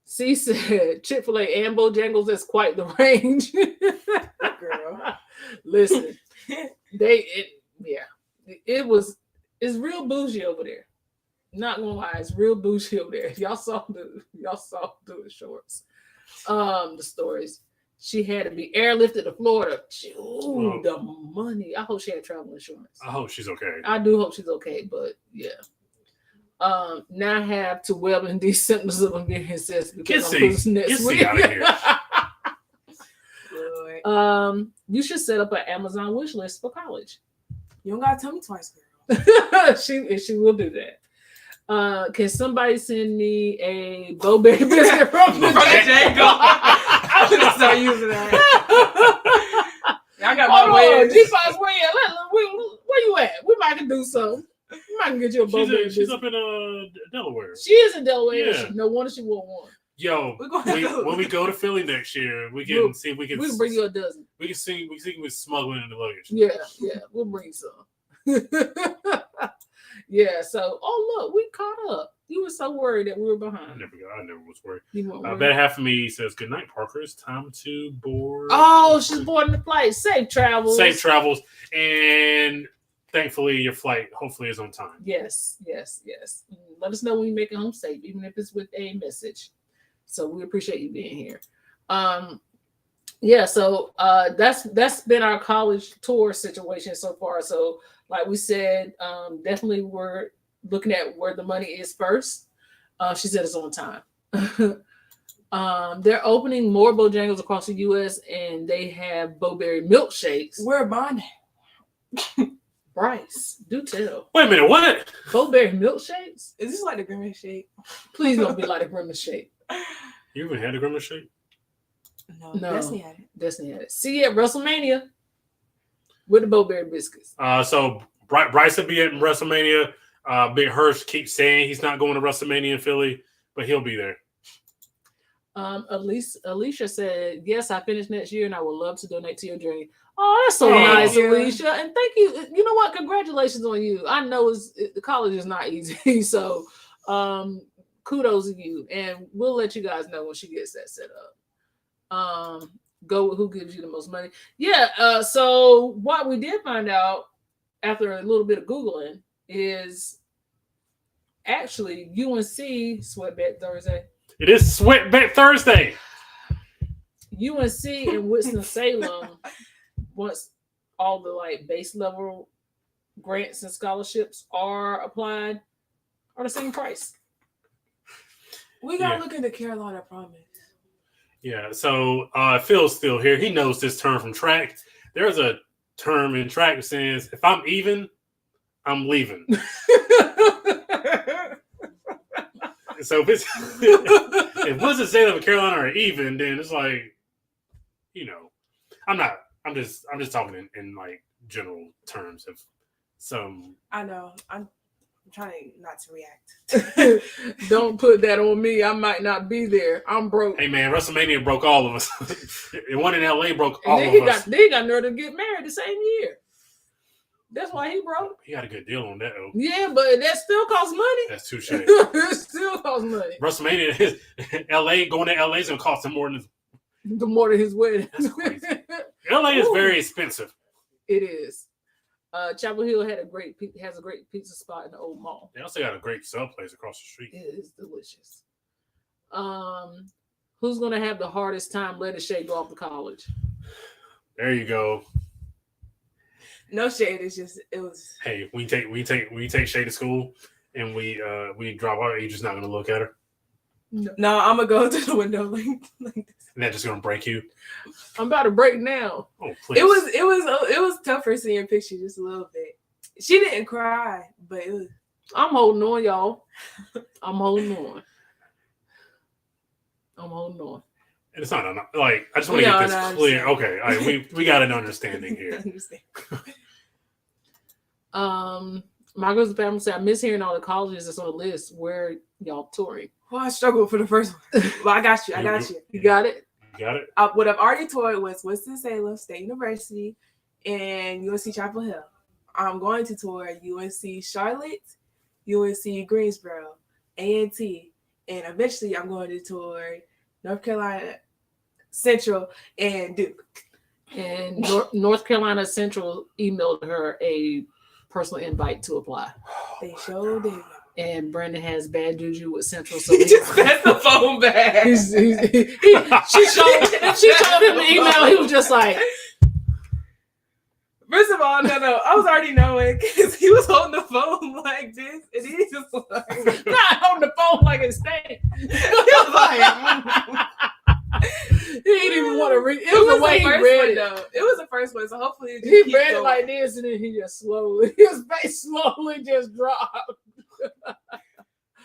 C said, Chick-fil-A and Bojangles, that's quite the range. Girl. Listen, it's real bougie over there. Not gonna lie, it's real bougie over there. Y'all saw the shorts, the stories. She had to be airlifted to Florida. Ooh, the money. I hope she had travel insurance. I hope she's okay. I do hope she's okay, but yeah. Now I have to welcome these symptoms of immune system because I'm losing next week. Out of here. You should set up an Amazon wish list for college. You don't gotta tell me twice, girl. she will do that. Can somebody send me a Bo-Berry biscuit from the Django? I'm gonna start using that. I got my way. G5's where you at? We might can do something. We might can get you a Bo-Berry biscuit. She's up in Delaware. She is in Delaware. Yeah. No wonder she won't want. Yo, when we go to Philly next year, we can see if we can. We can bring you a dozen. We can see we smuggling in the luggage. Yeah, we'll bring some. Yeah. So, look, we caught up. You were so worried that we were behind. I never was worried. You weren't worried. About half of me says, "Good night, Parker. It's time to board." Oh, she's boarding the flight. Safe travels. Safe travels, and thankfully, your flight hopefully is on time. Yes. Let us know when you make it home safe, even if it's with a message. So we appreciate you being here. So that's been our college tour situation so far. So like we said, definitely we're looking at where the money is first. She said it's on time. They're opening more Bojangles across the U.S. and they have Bo-Berry milkshakes. Where Bond? Bryce, do tell. Wait a minute, what? Bo-Berry milkshakes? Is this like the Grimace shake? Please don't be like a Grimace shake. You even had a Grimace shake? No, Destiny had it. Destiny had it. See you at WrestleMania with the Bo-Berry biscuits. So Bryce will be at WrestleMania. Big Hirsch keeps saying he's not going to WrestleMania in Philly, but he'll be there. Alicia said, yes, I finished next year and I would love to donate to your journey. Oh, that's so nice, Alicia. And thank you. You know what? Congratulations on you. I know the college is not easy. So kudos to you. And we'll let you guys know when she gets that set up. Go with who gives you the most money. Yeah. So what we did find out after a little bit of Googling is actually UNC Sweatbet Thursday. It is Sweatbet Thursday. UNC in Winston-Salem, once all the base level grants and scholarships are applied, are the same price. We gotta look into Carolina Promise. Yeah, so Phil's still here. He knows this term from track. There's a term in track that says, if I'm even, I'm leaving. So if Winston-Salem and Carolina are even, then it's like, I'm just talking in general terms of some. I know. I'm trying not to react. Don't put that on me. I might not be there. I'm broke. Hey man, WrestleMania broke all of us. The one in LA broke all of us. Then he got nerve to get married the same year. That's why he broke. He got a good deal on that though. Yeah, but that still costs money. That's touche. It still costs money. WrestleMania is going to LA is gonna cost him more than his wedding. That's crazy. LA is very expensive. It is. Chapel Hill has a great pizza spot in the old mall. They also got a great sub place across the street. It is delicious. Who's gonna have the hardest time letting Shay go off to college? There you go. No shade. It's just it was. Hey, we take Shay to school, and we drop her. You're just not gonna look at her. No, I'm gonna go to the window like this. And that's just gonna break you. I'm about to break now. Oh, please. It was tougher seeing pictures just a little bit. She didn't cry, but it was. I'm holding on, y'all. I'm holding on. And it's not I just want to get this clear. Okay, all right, we got an understanding here. My girls and family say I miss hearing all the colleges that's on the list. Where y'all touring? Well, I struggled for the first one. Well, I got you. You got it? You got it? What I've already toured was Winston-Salem State University and UNC Chapel Hill. I'm going to tour UNC Charlotte, UNC Greensboro, A&T, and eventually I'm going to tour North Carolina Central and Duke. And North Carolina Central emailed her a personal invite to apply. They showed it. And Brandon has bad juju with Central, so He just passed the phone back. she showed him the email. He was just like, First of all, no, I was already knowing because he was holding the phone like this, and he just like not holding the phone like it stank. he was like. He didn't even want to read. It was the way he read it. Though. It was the first one, so hopefully it just He keep read it going. like this, and then he just slowly, his face slowly just dropped.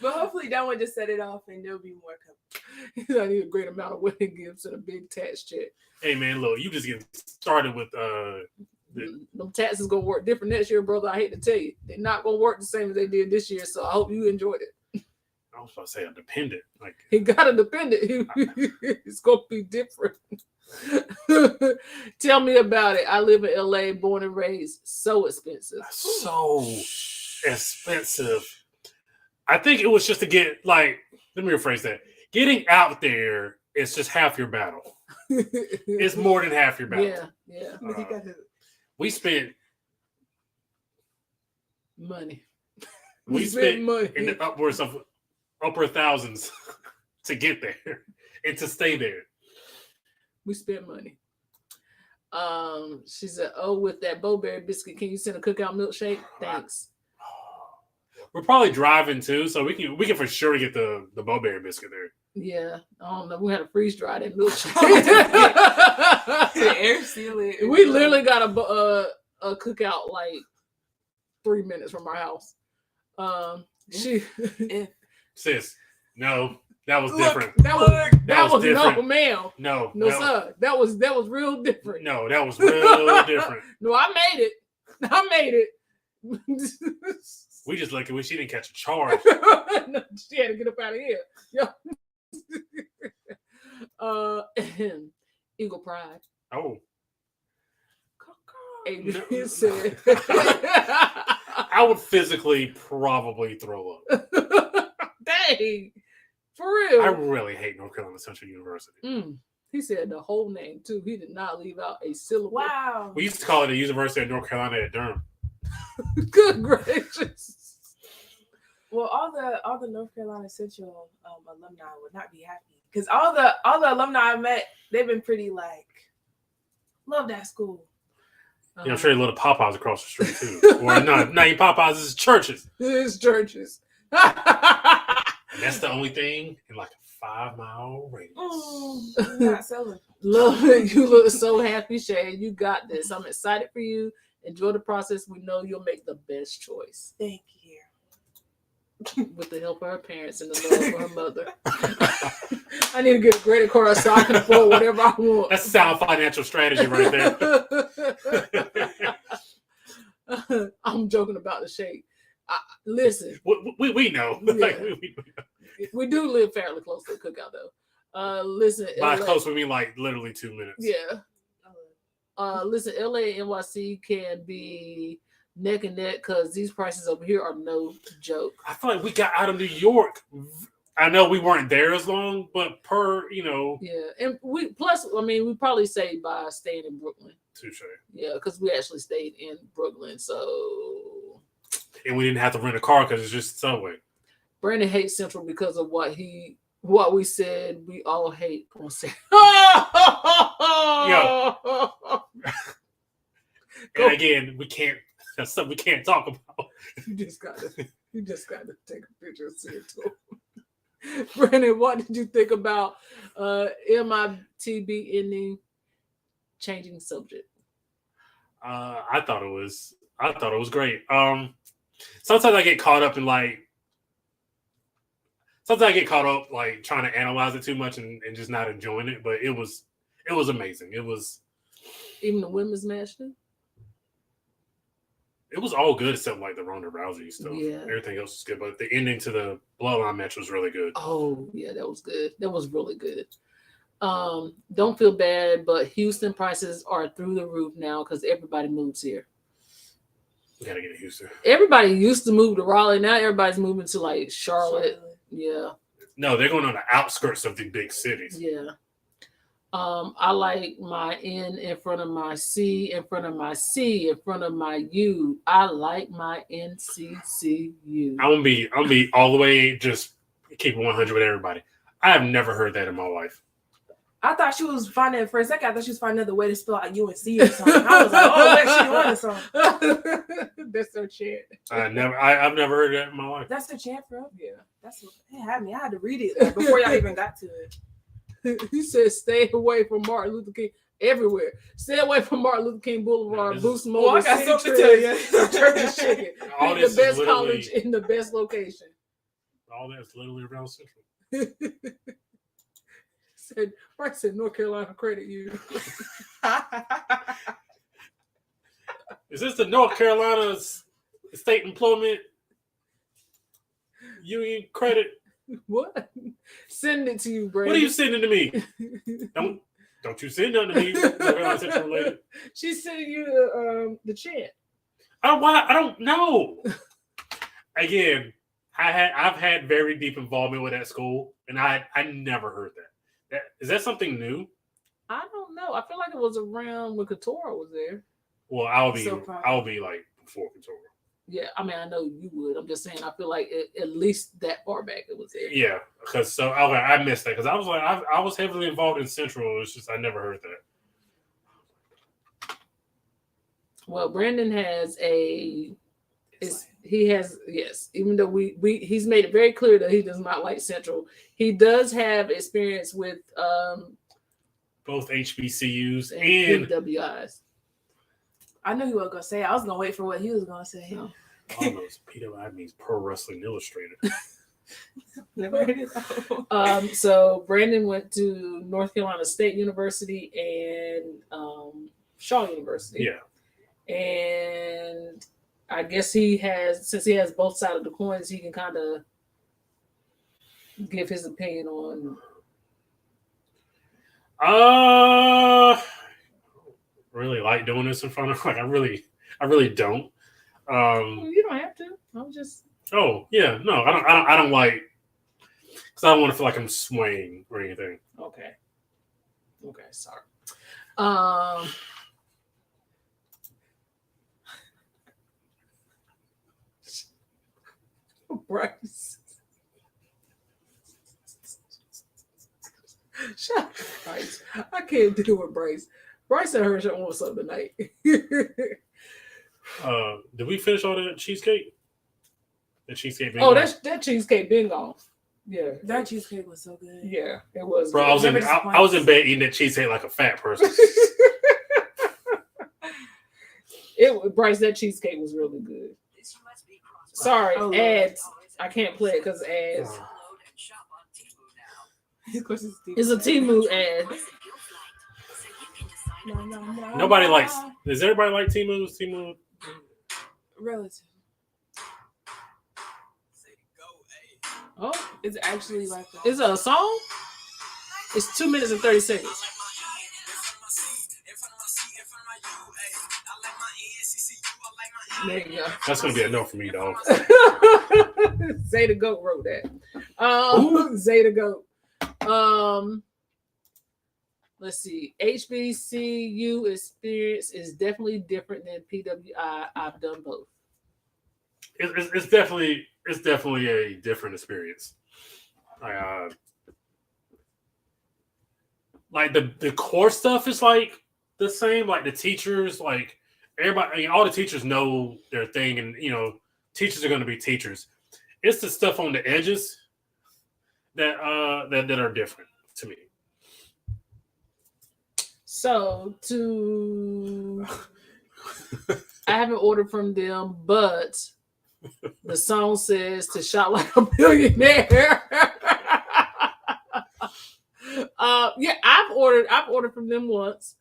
But hopefully that one just set it off, and there'll be more coming. I need a great amount of wedding gifts and a big tax check. Hey man, look, you just getting started with Them taxes gonna work different next year, brother. I hate to tell you, they're not gonna work the same as they did this year. So I hope you enjoyed it. I was about to say a dependent. Like He got a dependent. It's gonna be different. Tell me about it. I live in LA, born and raised. So expensive. so expensive. I think it was just to get like. Let me rephrase that. Getting out there is just half your battle. It's more than half your battle. Yeah. We spent Money. we spent money. in the upwards of upper thousands to get there and to stay there. We spent money. She said, "Oh, with that Bowberry biscuit, can you send a cookout milkshake? Thanks." We're probably driving too, so we can for sure get the Bowberry biscuit there. Yeah, I don't know. We had to freeze dry that milkshake. Air seal it. We literally got a cookout like 3 minutes from our house. Sis, no, that was Look, different. That was different. no, ma'am. No, Sir. That was real different. No, that was real different. No, I made it. We just lucky she didn't catch a charge. No, she had to get up out of here. Yeah. Eagle Pride. Oh, Adrian said. I would physically probably throw up. Dang. For real. I really hate North Carolina Central University. He said the whole name too. He did not leave out a syllable. Wow. We used to call it the University of North Carolina at Durham. Good gracious. Well, all the North Carolina Central alumni would not be happy because all the alumni I met, they've been pretty like, love that school. Yeah, I'm sure a little Popeyes across the street too. Or not even Popeyes, it's churches. It's churches. And that's the only thing in like a 5-mile radius. Not selling. Love it. You look so happy, Shay. You got this. I'm excited for you. Enjoy the process. We know you'll make the best choice. Thank you. With the help of her parents and the love of her mother. I need to get a credit card so I can afford whatever I want. That's sound financial strategy right there. I'm joking about the shake. Listen. We know. Yeah. Like, we do live fairly close to the cookout, though. Listen. By LA, close, we mean like literally 2 minutes. Yeah. Listen, LA and NYC can be neck and neck because these prices over here are no joke. I feel like we got out of New York. I know we weren't there as long, but Yeah, and we probably saved by staying in Brooklyn. Touche. Yeah, because we actually stayed in Brooklyn, so. And we didn't have to rent a car because it's just Subway. Brandon hates Central because of what we said we all hate on Central. Yo. And again, that's something we can't talk about. You just gotta take a picture and send it to him. Brandon, what did you think about MITB ending, changing subject? I thought it was great. Sometimes I get caught up like trying to analyze it too much and just not enjoying it. But it was amazing. It was Even the women's match too? It was all good except like the Ronda Rousey stuff. Yeah. Everything else was good, but the ending to the Bloodline match was really good. Oh, yeah, that was good. That was really good. Don't feel bad, but Houston prices are through the roof now because everybody moves here. We gotta get to Houston. Everybody used to move to Raleigh. Now everybody's moving to like Charlotte. Yeah. No, they're going on the outskirts of the big cities. Yeah. I like my N in front of my C, in front of my C, in front of my U. I like my NCCU. I'm gonna be all the way just keep it 100 with everybody. I have never heard that in my life. I thought she was finding it for a second. I thought she was finding another way to spell out UNC or something. I was like, oh, wait, she on or something. That's her chant. I've never heard that in my life. That's her chant for real? Yeah. That's what it had me. I had to read it like, before y'all even got to it. He said, "Stay away from Martin Luther King everywhere. Stay away from Martin Luther King Boulevard. Boost Mobile. I got something to tell you. Church's Chicken. All Pick this the best is college in the best location." All that's literally around Central. Said, Bryce said, "North Carolina credit you." Is this the North Carolina State Employment Union credit? What? Send it to you, Brandon. What are you sending to me? Don't you send nothing to me. North Carolina Central related. She's sending you the chant. I don't know. Again, I've had very deep involvement with that school, and I never heard that. Is that something new? I don't know. I feel like it was around when Katora was there. Well, I'll be like before Katora. Yeah, I mean, I know you would. I'm just saying, I feel like at least that far back it was there. Yeah, because I missed that because I was like I was heavily involved in Central. It's just I never heard that. Well, Brandon has even though he's made it very clear that he does not like Central. He does have experience with both HBCUs and PWIs. I knew he wasn't going to say it. I was going to wait for what he was going to say. No. Almost PWI means Pro Wrestling Illustrated. Never heard it. So Brandon went to North Carolina State University and Shaw University. Yeah. And I guess since he has both sides of the coins, he can kind of give his opinion on. Really like doing this in front of I really don't. You don't have to. I'm just. Oh yeah, no, I don't like because I don't want to feel like I'm swaying or anything. Okay, sorry. Bryce. Shut up, Bryce. I can't deal with Bryce. Bryce and her should want something tonight. Did we finish all that cheesecake? The cheesecake. Oh, that cheesecake been gone. Yeah, that cheesecake was so good. Yeah, it was. Bro, I was in bed eating that cheesecake like a fat person. Bryce, that cheesecake was really good. Sorry, ads. I can't play it because ads. It's a Temu ad. Nobody likes. Does everybody like Temu? Relative. Oh, it's actually like that. Is it a song? It's 2 minutes and 30 seconds. There you go. That's gonna be a no for me, dog. Zay the Goat wrote that. Zay the Goat. Let's see. HBCU experience is definitely different than PWI. I've done both. It's definitely a different experience. Like the core stuff is like the same. Like the teachers, like everybody, I mean, all the teachers know their thing, and teachers are going to be teachers. It's the stuff on the edges that are different to me. So I haven't ordered from them, but the song says to shop like a billionaire. Yeah, I've ordered from them once.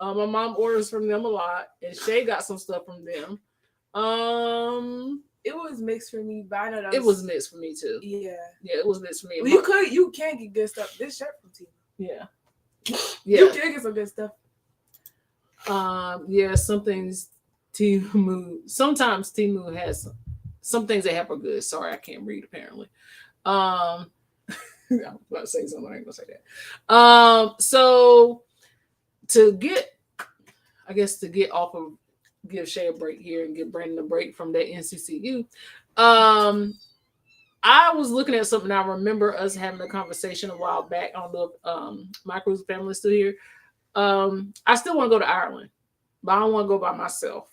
My mom orders from them a lot, and Shay got some stuff from them. It was mixed for me, but I know that it was mixed for me too. Yeah, it was mixed for me. Well, you can get good stuff. This shirt from Temu. Yeah. You can get some good stuff. Yeah, some things Temu. Sometimes Temu has some things they have are good. Sorry, I can't read apparently. was about to say something. I ain't gonna say that. So to get off of, give Shay a break here and give Brandon a break from that NCCU. I was looking at something. I remember us having a conversation a while back on the my cruise family is still here. I still want to go to Ireland, but I don't want to go by myself.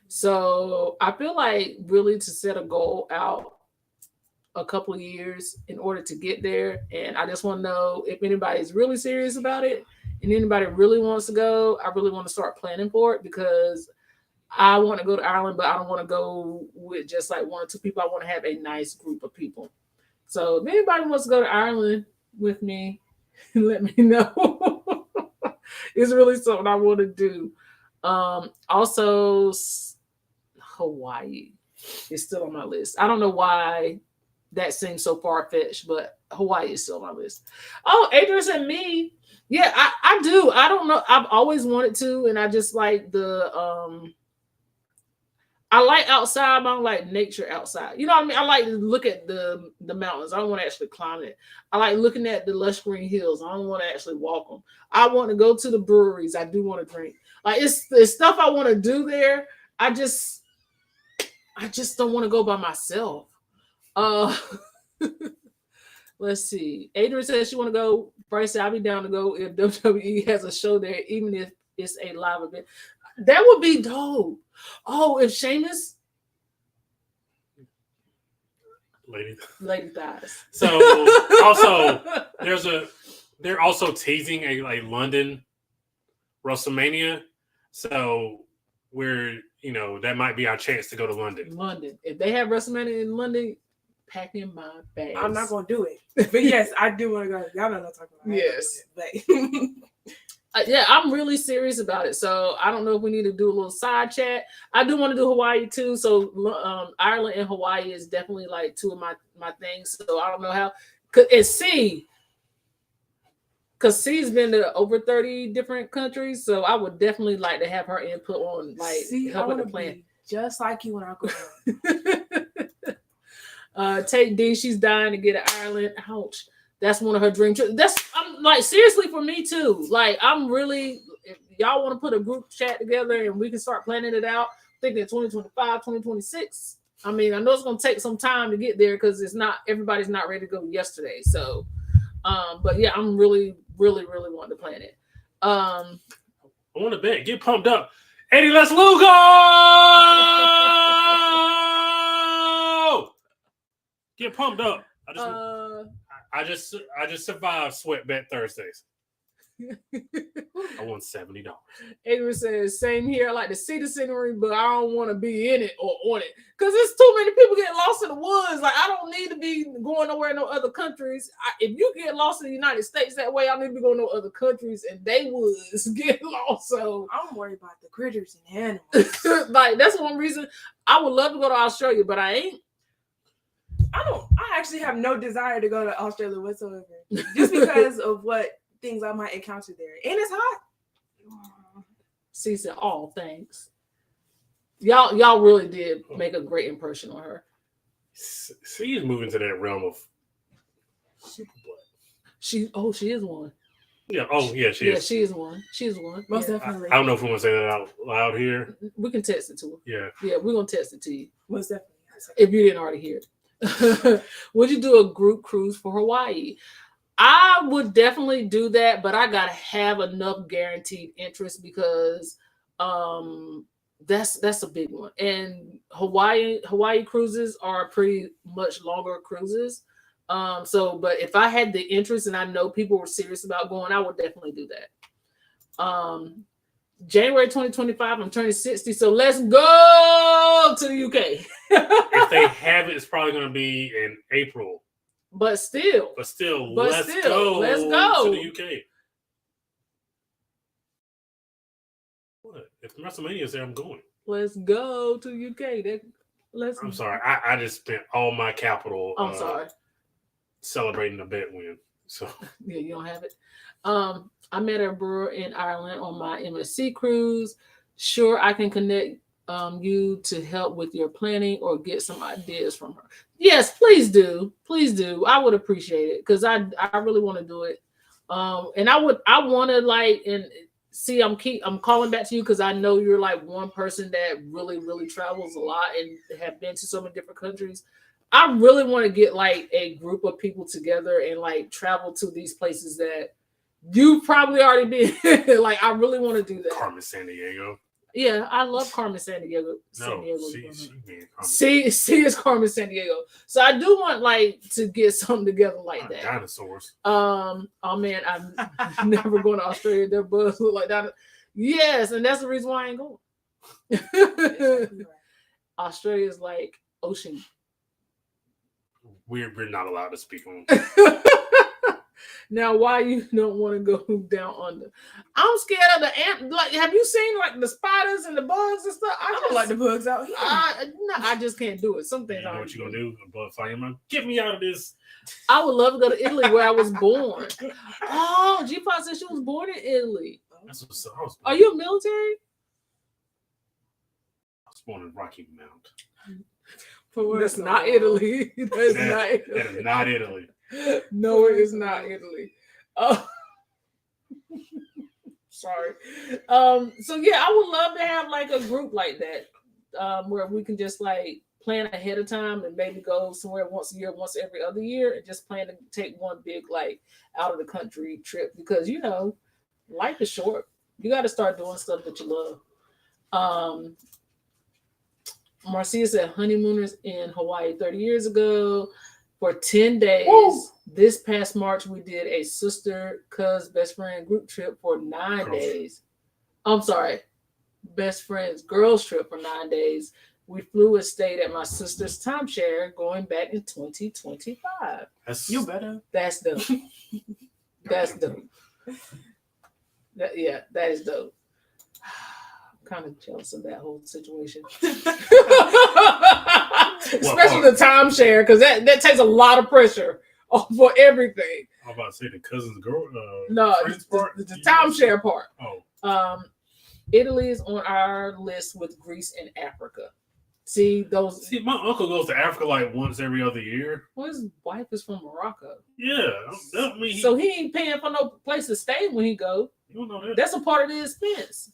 So I feel like really to set a goal out a couple of years in order to get there. And I just want to know if anybody's really serious about it and anybody really wants to go. I really want to start planning for it because I want to go to Ireland, but I don't want to go with just like one or two people. I want to have a nice group of people. So if anybody wants to go to Ireland with me, let me know. It's really something I want to do. Also, Hawaii is still on my list. I don't know why that seems so far-fetched, but Hawaii is still on my list. Oh, Adrian and me. Yeah, I do. I don't know. I've always wanted to, and I just like the I like outside, but I don't like nature outside. You know what I mean? I like to look at the mountains. I don't want to actually climb it. I like looking at the lush green hills. I don't want to actually walk them. I want to go to the breweries. I do want to drink. Like it's stuff I want to do there. I just don't want to go by myself. Let's see. Adrian says she want to go. Bryce said I'll be down to go if WWE has a show there, even if it's a live event. That would be dope. Oh, if Sheamus, lady thighs. So also they're also teasing a London WrestleMania. So that might be our chance to go to London. London. If they have WrestleMania in London, pack in my bags. I'm not gonna do it, but yes, I do want to go. Y'all know what I'm talking about. Yes, but yeah, I'm really serious about it. So I don't know if we need to do a little side chat. I do want to do Hawaii too. So Ireland and Hawaii is definitely like two of my things. So I don't know how. Because C's been to over 30 different countries. So I would definitely like to have her input on helping the plan. Just like you when I go. Tate D, she's dying to get to Ireland. Ouch. That's one of her dream trips. I'm like, seriously, for me too. Like, I'm really, if y'all want to put a group chat together and we can start planning it out, thinking 2025, 2026. I mean, I know it's going to take some time to get there because everybody's not ready to go yesterday. So, but yeah, I'm really, really, really wanting to plan it. I want to bet. Get pumped up. Eddie, let's Lugo! Get pumped up. I just survived Sweat Bet Thursdays. I won $70. Adrian says, same here. I like to see the scenery, but I don't want to be in it or on it. Because there's too many people getting lost in the woods. Like, I don't need to be going nowhere in no other countries. If you get lost in the United States that way, I need to be going to other countries and they woods get lost. So I'm worried about the critters and animals. Like, that's one reason I would love to go to Australia, but I ain't. I actually have no desire to go to Australia whatsoever. Just because of what things I might encounter there. And it's hot. She said, "Oh, thanks. Y'all really did make a great impression on her." She is moving to that realm of super blood. She is one. Yeah. Oh, yeah. She is. She is one. She is one. Most definitely. I don't know if we want to say that out loud here. We can text it to her. Yeah. Yeah, we're gonna text it to you. Most definitely. If you didn't already hear it. Would you do a group cruise for Hawaii? I would definitely do that, but I gotta have enough guaranteed interest because that's a big one. And Hawaii cruises are pretty much longer cruises. But if I had the interest and I know people were serious about going, I would definitely do that. January 2025, I'm turning 60, so let's go to the UK. If they have it, it's probably going to be in April. But still, let's go to the UK. What? If WrestleMania is there, I'm going. Let's go to UK. I'm sorry. I just spent all my capital. I'm sorry. Celebrating a bet win. So yeah, you don't have it. I met a brewer in Ireland on my MSC cruise. Sure, I can connect you to help with your planning or get some ideas from her. Yes, please do. Please do. I would appreciate it because I really want to do it. And I want to like and see I'm calling back to you because I know you're like one person that really travels a lot and have been to so many different countries. I really want to get like a group of people together and like travel to these places that you probably already been. Like I really want to do that. Carmen Sandiego. Yeah, I love Carmen Sandiego. See, it's Carmen Sandiego. So I do want like to get something together like that. Dinosaurs. Oh man, I'm never going to Australia. Their bugs look like that. Yes, and that's the reason why I ain't going. Australia is like ocean. We're not allowed to speak on. Now, why you don't want to go down under? I'm scared of the ant. Like, have you seen like the spiders and the bugs and stuff? I don't like the bugs out here. I just can't do it. Some things. You know what you gonna do? A bug fly your mouth. Get me out of this. I would love to go to Italy, where I was born. Oh, G-Pop said she was born in Italy. That's what's up. Are you military? I was born in Rocky Mount. That's not Italy. That is not Italy. No, it is not Italy. Oh, sorry. So yeah, I would love to have like a group like that, where we can just like plan ahead of time and maybe go somewhere once a year, once every other year, and just plan to take one big like out of the country trip because you know life is short. You got to start doing stuff that you love. Marcia said honeymooners in Hawaii 30 years ago. For 10 days. Woo! This past March, we did a sister, cuz, best friend group trip for 9 days. I'm sorry, best friends girls trip for 9 days. We flew and stayed at my sister's timeshare going back in 2025. You better. That's dope. That's dope. That is dope. Kind of jealous of that whole situation. Especially the timeshare, because that takes a lot of pressure for everything. I'm about to say the cousin's girl. No, the timeshare part. Oh. Italy is on our list with Greece and Africa. See, my uncle goes to Africa like once every other year. Well, his wife is from Morocco. Yeah. So he ain't paying for no place to stay when he go. You don't know that. That's a part of the expense.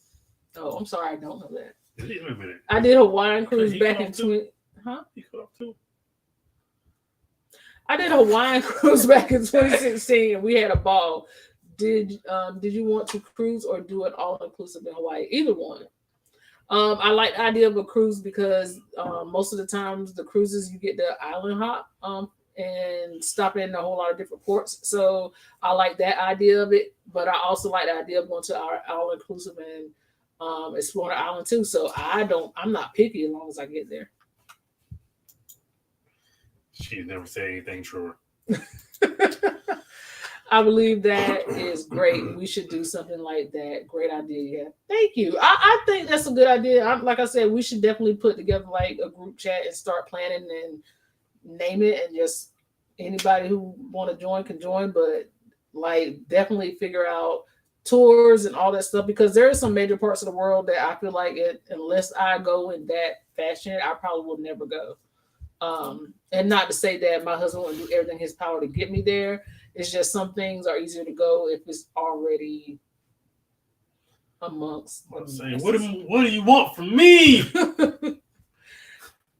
Oh, I'm sorry, I don't know that. Wait a minute. I did a Hawaiian cruise back in He cut off too. I did a Hawaiian cruise back in 2016 and we had a ball. Did you want to cruise or do it all inclusive in Hawaii? Either one. I like the idea of a cruise because most of the times the cruises you get the island hop and stop in a whole lot of different ports. So I like that idea of it, but I also like the idea of going to our all inclusive and exploring the island too. So I'm not picky as long as I get there. She's never said anything truer. I believe that is great. We should do something like that. Great idea. Yeah. Thank you. I think that's a good idea. Like I said, we should definitely put together like a group chat and start planning and name it, and just anybody who want to join can join, but like definitely figure out tours and all that stuff, because there are some major parts of the world that I feel like unless I go in that fashion, I probably will never go. And not to say that my husband will do everything in his power to get me there. It's just some things are easier to go if it's already amongst. What do you want from me?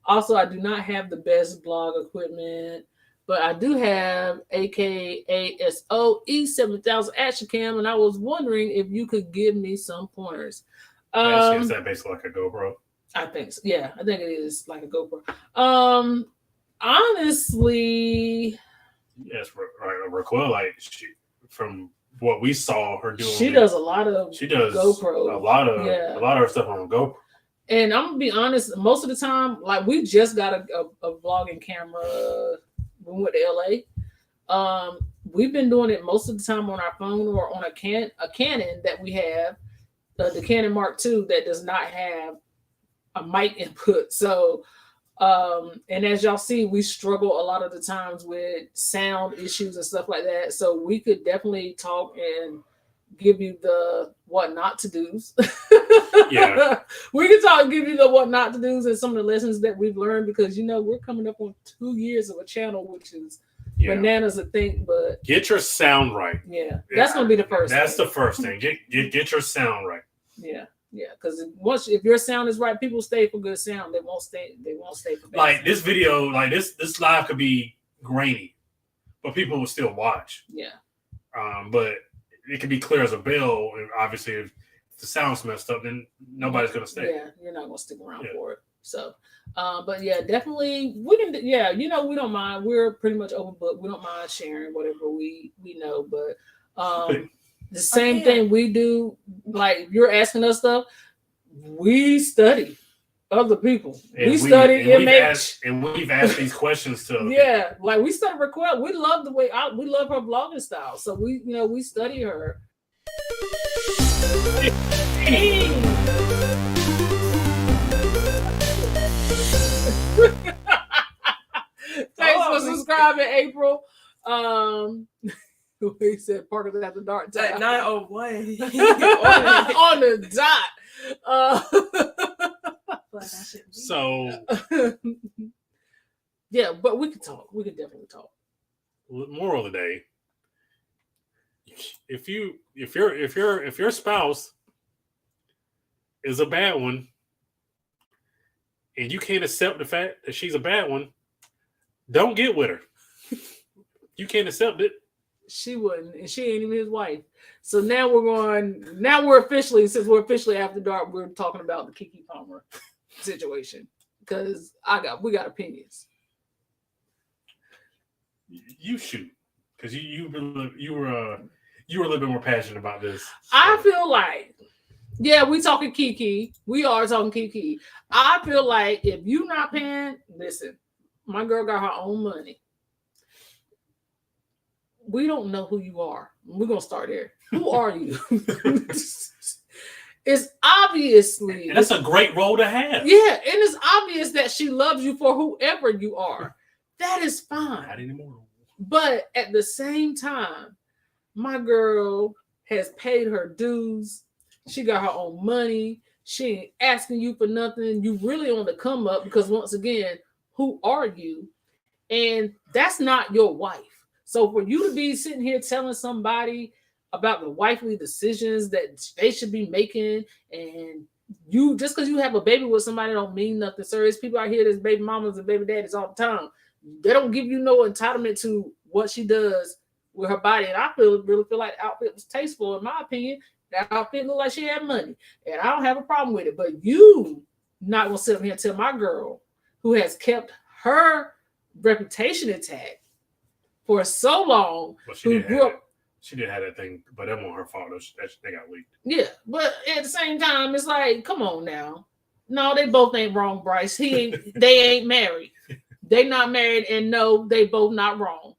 Also, I do not have the best blog equipment, but I do have AKASO E7000 action cam, and I was wondering if you could give me some pointers. Is that basically like a GoPro? I think so. Yeah, I think it is like a GoPro. Honestly, yes, right. Raquel, like from what we saw her doing, she does a lot of GoPro. A lot of her stuff on GoPro. And I'm gonna be honest, most of the time, like we just got a vlogging camera when we went to LA. We've been doing it most of the time on our phone or on a Canon that we have, the Canon Mark II that does not have a mic input. So, and as y'all see, we struggle a lot of the times with sound issues and stuff like that. So we could definitely talk and give you the what not to do's. Yeah. We can give you the what not to do's and some of the lessons that we've learned because we're coming up on 2 years of a channel, which is bananas to think, but get your sound right. Yeah, that's gonna be the first. That's the first thing. Get your sound right. Yeah, because if your sound is right, people stay for good sound. They won't stay for bad like sound. this video, like this live could be grainy, but people will still watch. Yeah. But it can be clear as a bell, and obviously if the sound's messed up, then nobody's gonna stay. Yeah, you're not gonna stick around for it. So, but yeah, definitely we can. Yeah, we don't mind. We're pretty much open book. We don't mind sharing whatever we know. But the same thing we do. Like if you're asking us stuff, we study other people. We study MH, and we've asked these questions to. Yeah, like we study request. We love the way we love her blogging style. So we study her. Thanks for subscribing, April. He said Parker's at the dark time. At 9:01 on the dot. So yeah, but we could talk. We could definitely talk. Moral of the day: if your spouse is a bad one, and you can't accept the fact that she's a bad one, don't get with her. You can't accept it. She wouldn't, and she ain't even his wife. So now we're officially, since we're officially after dark, we're talking about the Keke Palmer situation because we got opinions. You shoot, because you were a little bit more passionate about this. I feel like, we talking Keke. We are talking Keke. I feel like if you not paying, listen, my girl got her own money. We don't know who you are. We're gonna start there. Who are you? It's obviously and that's a great role to have. Yeah, and it's obvious that she loves you for whoever you are. That is fine. Not anymore. But at the same time, my girl has paid her dues. She got her own money. She ain't asking you for nothing. You really on the come up because once again, who are you? And that's not your wife. So for you to be sitting here telling somebody about the wifely decisions that they should be making, and you just because you have a baby with somebody don't mean nothing. Sir, there's people out here that's baby mamas and baby daddies all the time. They don't give you no entitlement to what she does with her body. And I really feel like the outfit was tasteful, in my opinion. That outfit looked like she had money, and I don't have a problem with it. But you not gonna sit up here and tell my girl who has kept her reputation intact for so long, well, she did have that thing, but that wasn't her fault. They got leaked. Yeah, but at the same time, it's like, come on now. No, they both ain't wrong, Bryce. They ain't married. They not married, and no, they both not wrong.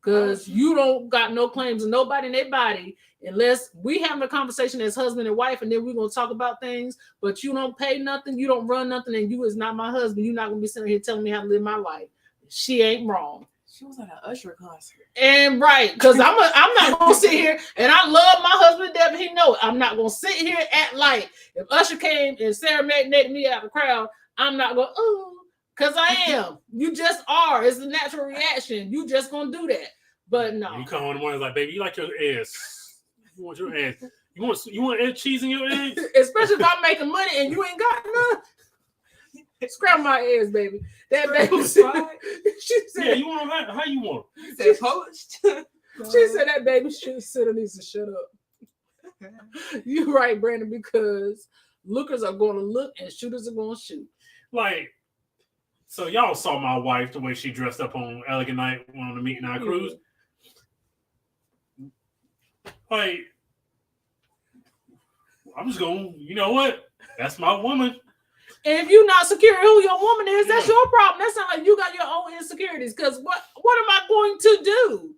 Because you don't got no claims of nobody in their body unless we having a conversation as husband and wife, and then we're gonna talk about things, but you don't pay nothing, you don't run nothing, and you is not my husband. You're not gonna be sitting here telling me how to live my life. She ain't wrong. She was at an Usher concert. And right, because I'm not gonna sit here, and I love my husband, Devin. He know it. I'm not gonna sit here and act like if Usher came and serenaded me out of the crowd, I'm not gonna because I am. You just are. It's a natural reaction. You just gonna do that. But no. You come on the morning like, baby, you like your ass. You want your ass. You want cheese in your eggs? Especially if I'm making money and you ain't got none. Scrap my ass, baby. That baby said, she said, yeah, you want them? How you want them? She said poached. She said that baby sitter needs to shut up. You're right, Brandon, because lookers are going to look and shooters are going to shoot. Like, so y'all saw my wife, the way she dressed up on Elegant Night on the Meet Night Cruise. Like, I'm just going, you know what? That's my woman. And if you're not secure who your woman is, that's your problem. That sounds like you got your own insecurities. Because what am I going to do?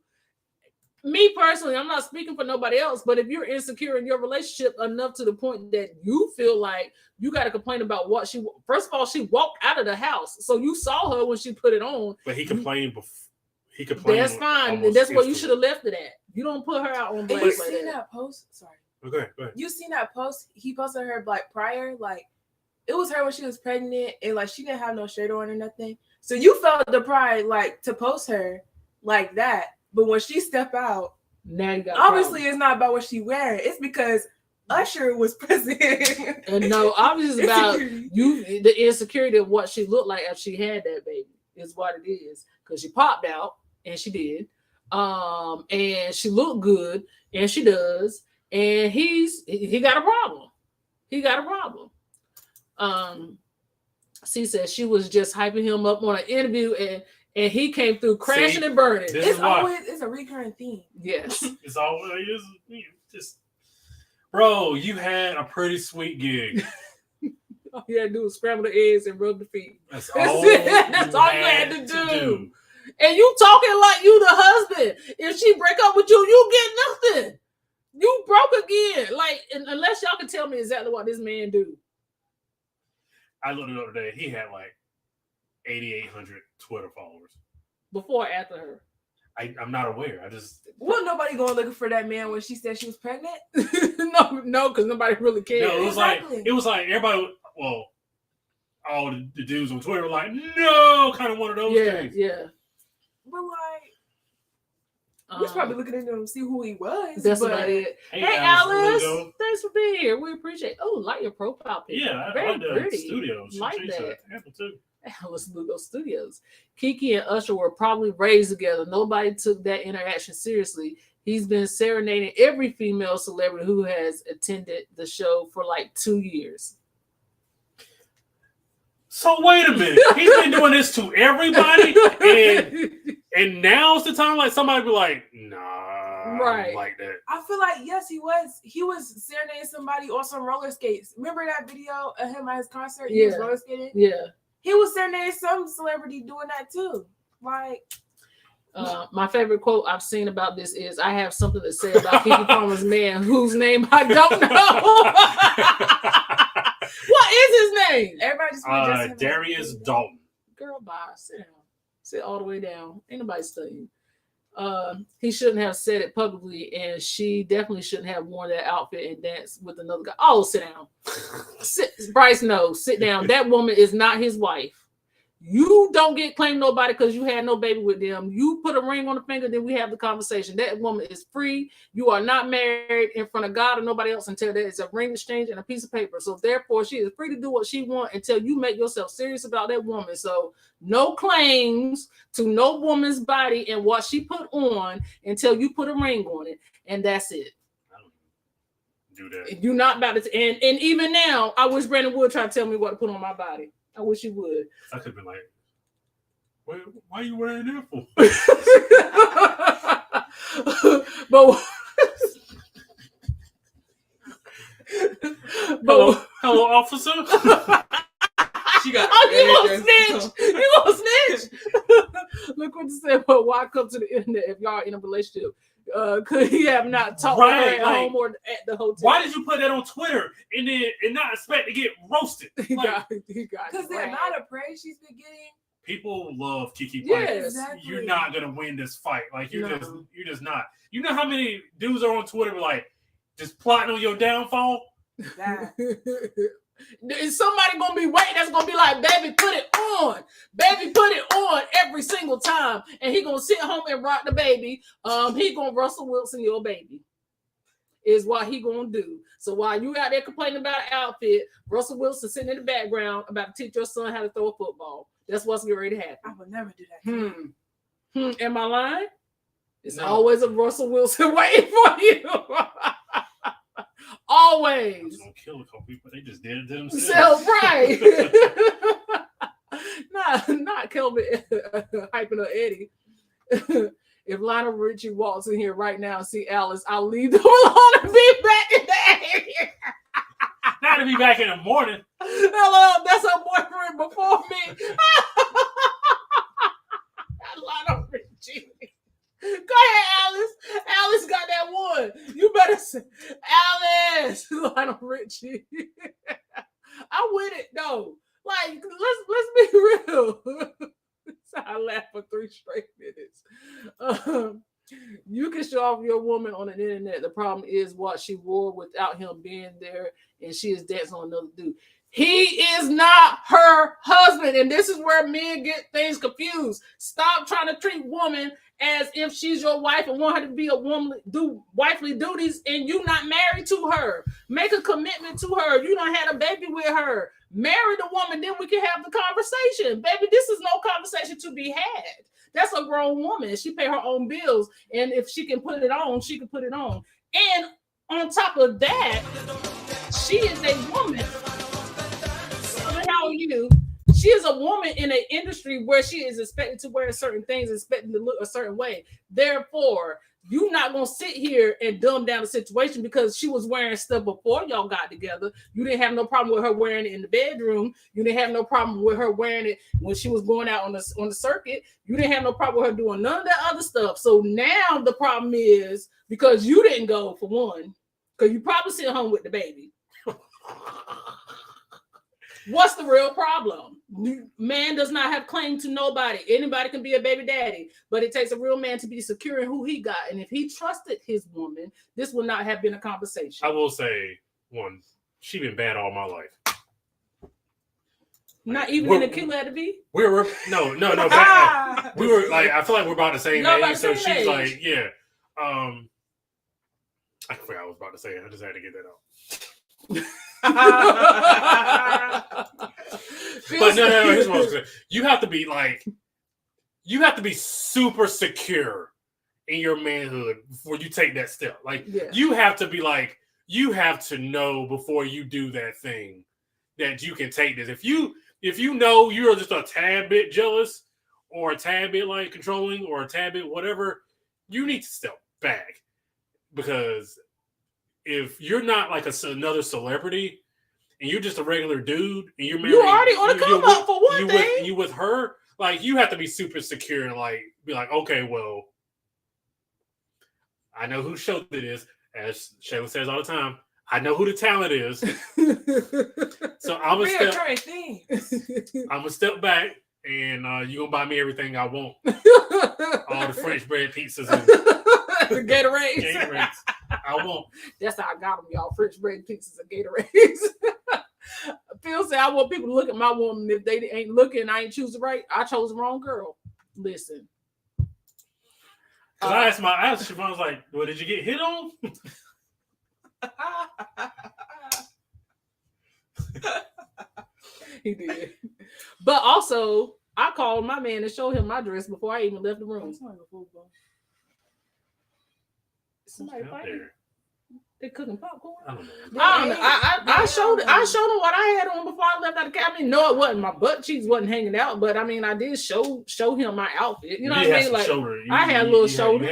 Me personally, I'm not speaking for nobody else, but if you're insecure in your relationship enough to the point that you feel like you got to complain about what first of all, she walked out of the house. So you saw her when she put it on. But he complained before. He complained. That's fine. That's what you should have left it at. You don't put her out on And blast you like seen that. that post? Sorry. Okay, go ahead. You seen that post? He posted her like prior, like it was her when she was pregnant, and like she didn't have no shirt on or nothing. So you felt the pride like to post her like that. But when she step out, Now you got obviously it's not about what she wearing. It's because Usher was present. and no, obviously it's about Insecurity. you. The insecurity of what she looked like after she had that baby is what it is. Because she popped out, and she did, and she looked good, and she does, and he got a problem. He got a problem. She said she was just hyping him up on an interview, and he came through crashing and burning. It's always a recurring theme. Yes. It's always just, bro, you had a pretty sweet gig. All you had to do was scramble the eggs and rub the feet. That's That's all. it. That's all you had to do. And you talking like you the husband. If she break up with you, you get nothing. You broke again. Like, unless y'all can tell me exactly what this man do. I looked it up today. He had like 8,800 Twitter followers. Before or after her? I'm not aware. I just Wasn't nobody going looking for that man when she said she was pregnant? no, because nobody really cared. no. Exactly. It was like everybody. Well, all the dudes on Twitter were like, no, kind of one of those things. Yeah. But like, we was probably looking into him to see who he was. That's but about it. Hey, Alice, Alice, thanks for being here. We appreciate. Oh, like your profile picture. yeah, I very like the pretty. studio. She Like changed that. the handle too. Alice Lugo Studios. Kiki and Usher were probably raised together. Nobody took that interaction seriously. He's been serenading every female celebrity who has attended the show for like 2 years. So wait a minute. He's been doing this to everybody, and now's the time like somebody be like, nah, I don't like that. I feel like yes, he was serenading somebody on some roller skates. Remember that video of him at his concert? He was roller skating. Yeah. He was serenading some celebrity doing that too. Like, my favorite quote I've seen about this is, "I have something to say about Keke Palmer's man whose name I don't know." What is his name? everybody just Darius Dalton. Girl, bye. Sit down. Sit all the way down. Ain't nobody studying. He shouldn't have said it publicly, and she definitely shouldn't have worn that outfit and danced with another guy. Oh, sit down. Bryce, no, sit down. That woman is not his wife. You don't get claimed nobody because you had no baby with them. You put a ring on the finger, then we have the conversation. That woman is free. You are not married in front of God or nobody else until there is a ring exchange and a piece of paper. So therefore, she is free to do what she wants until you make yourself serious about that woman. So no claims to no woman's body and what she put on until you put a ring on it. And that's it. I don't do that. You're not about to. And even now, I wish Brandon would try to tell me what to put on my body. I wish he would. I could have been like, why are you wearing that for? Hello, officer. she got. Oh, you gonna snitch? You gonna snitch? Look what you said. But why come to the internet if y'all in a relationship? Could he have not talked to her at home or at the hotel? Why did you put that on Twitter and not expect to get roasted? He got Because the amount of praise she's been getting. People love Keke Palmer. Palmer. Yes, exactly. You're not gonna win this fight. Like you're just not. You know how many dudes are on Twitter like just plotting on your downfall? That. Is somebody gonna be waiting that's gonna be like, baby, put it on. Baby, put it on every single time. And he gonna sit home and rock the baby. He gonna Russell Wilson your baby. Is what he gonna do. So while you out there complaining about an outfit, Russell Wilson sitting in the background about to teach your son how to throw a football. That's what's getting ready to happen. I would never do that. Am I lying? It's No. always a Russell Wilson waiting for you. Always. I was gonna kill a couple people. They just did it to themselves. So right. not Kelvin hyping up Eddie. If Lionel Richie walks in here right now and see Alice, I'll leave them alone and be back in the area. Not to be back in the morning. Hello, that's her boyfriend before me. Lionel Richie. Go ahead, Alice. Alice got that one. You better say, Alice. Lionel Richie. I'm with it though. Like, let's be real. I laughed for 3 straight minutes. You can show off your woman on the internet. The problem is what she wore without him being there, and she is dancing on another dude. He is not her husband, and this is where men get things confused. Stop trying to treat woman as if she's your wife and want her to be a woman, do wifely duties, and you not married to her. Make a commitment to her. You done had a baby with her. Marry the woman, then we can have the conversation. Baby, this is no conversation to be had. That's a grown woman. She pay her own bills, and if she can put it on, she can put it on. And on top of that, she is a woman. You, she is a woman in an industry where she is expected to wear certain things, expected to look a certain way. Therefore, you're not gonna sit here and dumb down the situation because she was wearing stuff before y'all got together. You didn't have no problem with her wearing it in the bedroom. You didn't have no problem with her wearing it when she was going out on the circuit. You didn't have no problem with her doing none of that other stuff. So now the problem is because you didn't go, for one, because you probably sit home with the baby. What's the real problem? Man does not have claim to nobody. Anybody can be a baby daddy, but it takes a real man to be secure in who he got. And if he trusted his woman, this would not have been a conversation. I will say, one, she been bad all my life. Not even in a killer at the B? No. Bad, we were like, I feel like we're about the same age. So she's age. Like, yeah. I forgot what I was about to say. I just had to get that out. But no. Here's what I was saying. You have to be super secure in your manhood before you take that step. Like, you have to be like, you have to know before you do that thing that you can take this. If you know you're just a tad bit jealous or a tad bit like controlling or a tad bit whatever, you need to step back, because if you're not like another celebrity and you're just a regular dude and you're married, you already on the come up for one thing. You with her, like, you have to be super secure and like be like, okay, well, I know whose show it is, as Shayla says all the time. I know who the talent is, so I'm gonna step back and you're gonna buy me everything I want. All the French bread pizzas and the Gatorades. I won't. That's how I got them, y'all. French bread pizzas and Gatorades. Phil said, I want people to look at my woman. If they ain't looking, I ain't choosing right. I chose the wrong girl. Listen. I asked Siobhan, I was like, well, did you get hit on? He did. But also, I called my man to show him my dress before I even left the room. Somebody fighting? They cooking popcorn. I showed him what I had on before I left out of the cabin. No, it wasn't. My butt cheeks wasn't hanging out, but I mean, I did show him my outfit. You know what I mean? Like, I had a little shoulder.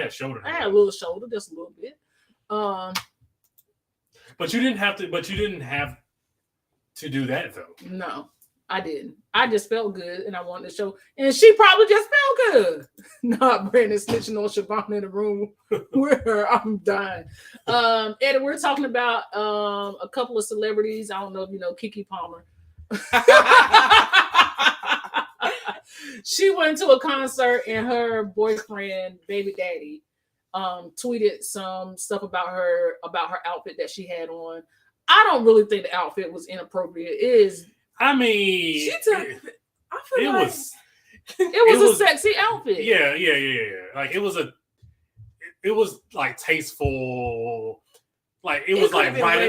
I had a little shoulder, just a little bit. But you didn't have to. But you didn't have to do that though. No, I didn't. I just felt good, and I wanted to show. And she probably just felt good. Not Brandon snitching on Siobhan in the room with her. I'm dying. Eddie, we're talking about a couple of celebrities. I don't know if you know Keke Palmer. She went to a concert, and her boyfriend, baby daddy, tweeted some stuff about her outfit that she had on. I don't really think the outfit was inappropriate. It was a sexy outfit. Yeah. Like, it was like tasteful. Like, it was like right.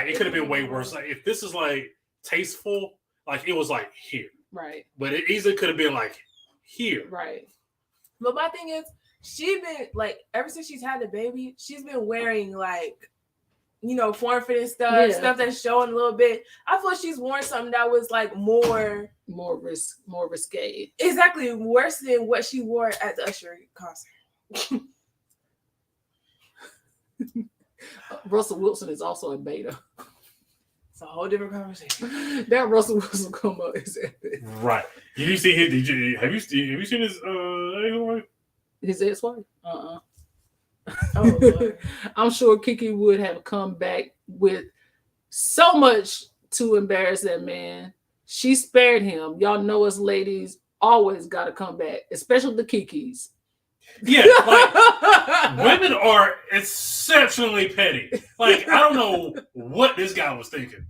It could have been way worse. Like, if this is like tasteful, like, it was like here. Right. But it easily could have been like here. Right. But my thing is, she been like, ever since she's had the baby, she's been wearing like, you know, form-fitting stuff that's showing a little bit. I feel she's worn something that was like more risque. Exactly, worse than what she wore at the Usher concert. Russell Wilson is also a beta. It's a whole different conversation. That Russell Wilson come up is epic. Right. Did you see his? Have you seen his ex-wife? His ex-wife? Oh, Lord. I'm sure Keke would have come back with so much to embarrass that man. She spared him. Y'all know us ladies always got to come back, especially the Kekes. Yeah, like women are exceptionally petty. Like I don't know what this guy was thinking.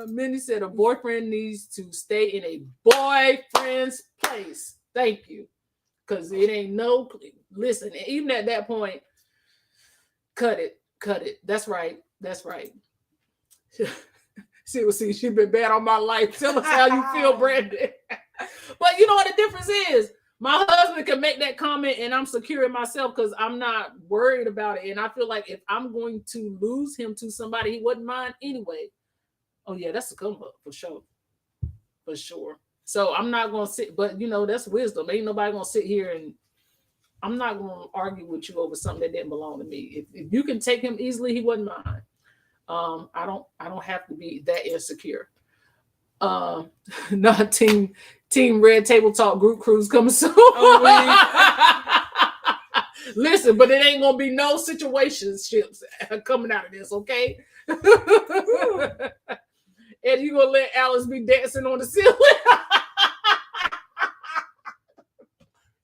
Minnie said a boyfriend needs to stay in a boyfriend's place. Thank you. Because it ain't no, listen, even at that point, cut it. That's right. See, she's been bad on my life. Tell us how you feel, Brandon. But you know what the difference is? My husband can make that comment and I'm secure in myself because I'm not worried about it. And I feel like if I'm going to lose him to somebody, he wouldn't mind anyway. Oh, yeah, that's a come up for sure. For sure. So I'm not going to sit, but that's wisdom. Ain't nobody going to sit here and I'm not going to argue with you over something that didn't belong to me. If you can take him easily, he wouldn't mind. I don't have to be that insecure. Not team Red Table Talk group cruise coming soon. Listen, but it ain't gonna be no situationships coming out of this, okay? And you gonna let Alice be dancing on the ceiling?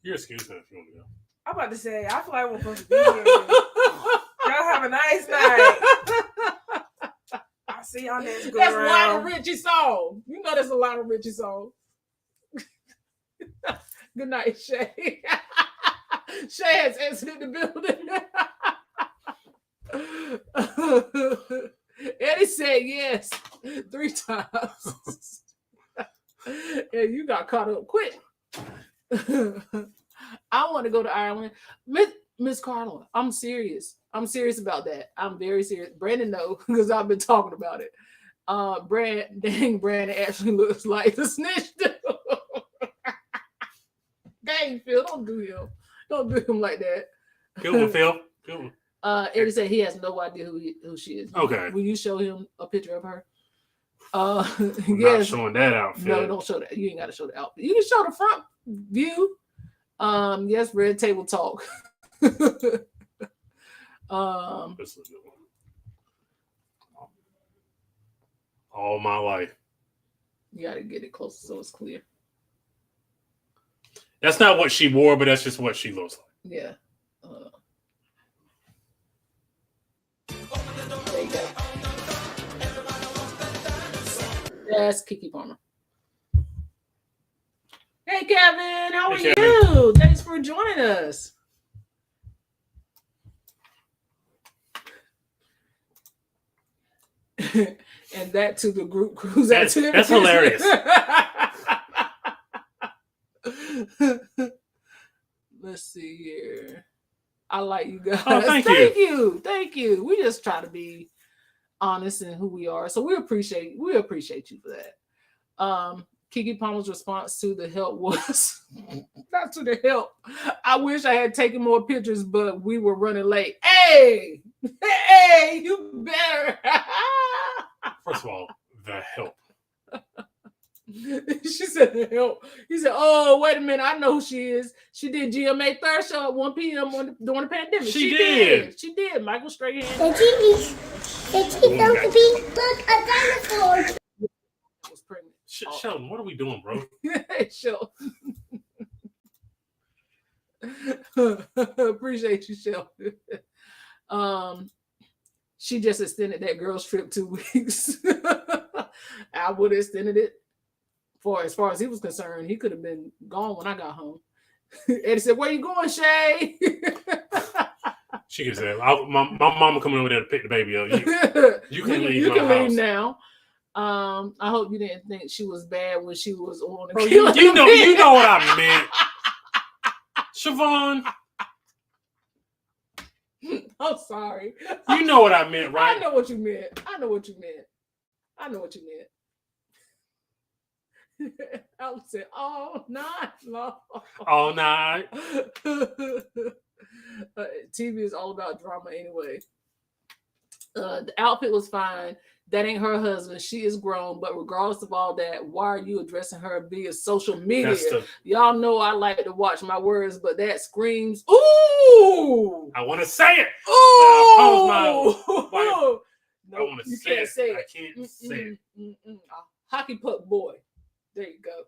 You're excused if you want to go. I'm about to say, I feel like we're supposed to be here. Y'all have a nice night. I see y'all next go That's around. Lionel Richie song. You know that's a Lionel Richie song. Good night, Shay. Shay has exited the building. Eddie said yes 3 times. And you got caught up quick. I want to go to Ireland. Miss Carla, I'm serious. I'm serious about that. I'm very serious. Brandon knows because I've been talking about it. Brandon actually looks like the snitch dude. Dang, Phil, don't do him. Don't do him like that. Good one, Phil. Good one. Eddie said he has no idea who she is. Okay. Will you show him a picture of her? I'm yes. not showing that outfit. No, don't show that. You ain't got to show the outfit. You can show the front view. Yes, Red Table Talk. This is a good one. All my life. You got to get it closer so it's clear. That's not what she wore, but that's just what she looks like. Yeah. There you go. That's Kiki Palmer. Hey, Kevin. How are you? Thanks for joining us. And that to the group cruise activity. That's hilarious. Let's see here. I like you guys. Oh, thank you. We just try to be honest in who we are. So we appreciate you for that. Kiki Palmer's response to the help was not to the help. I wish I had taken more pictures, but we were running late. Hey, you better. First of all, the help. She said the help. He said, "Oh, wait a minute. I know who she is. She did GMA third show at 1 p.m. during the pandemic. She did. She did. Michael Strahan. The TV don't be like a dinosaur. Was pregnant. Sheldon, what are we doing, bro? Sheldon. Appreciate you, Sheldon. She just extended that girl's trip 2 weeks. I would have extended it for as far as he was concerned. He could have been gone when I got home. Eddie said, "Where you going, Shay?" She could say, my mama coming over there to pick the baby up. You can leave. You can leave now. I hope you didn't think she was bad when she was on the you know what I meant. Siobhan. I'm sorry. You know what I meant, right? I know what you meant. I said, all night long. All night. TV is all about drama anyway. The outfit was fine. That ain't her husband. She is grown. But regardless of all that, why are you addressing her via social media? Y'all know I like to watch my words, but that screams, ooh! I want to say it. Ooh! I want to say it. I can't say it. Hockey puck boy. There you go.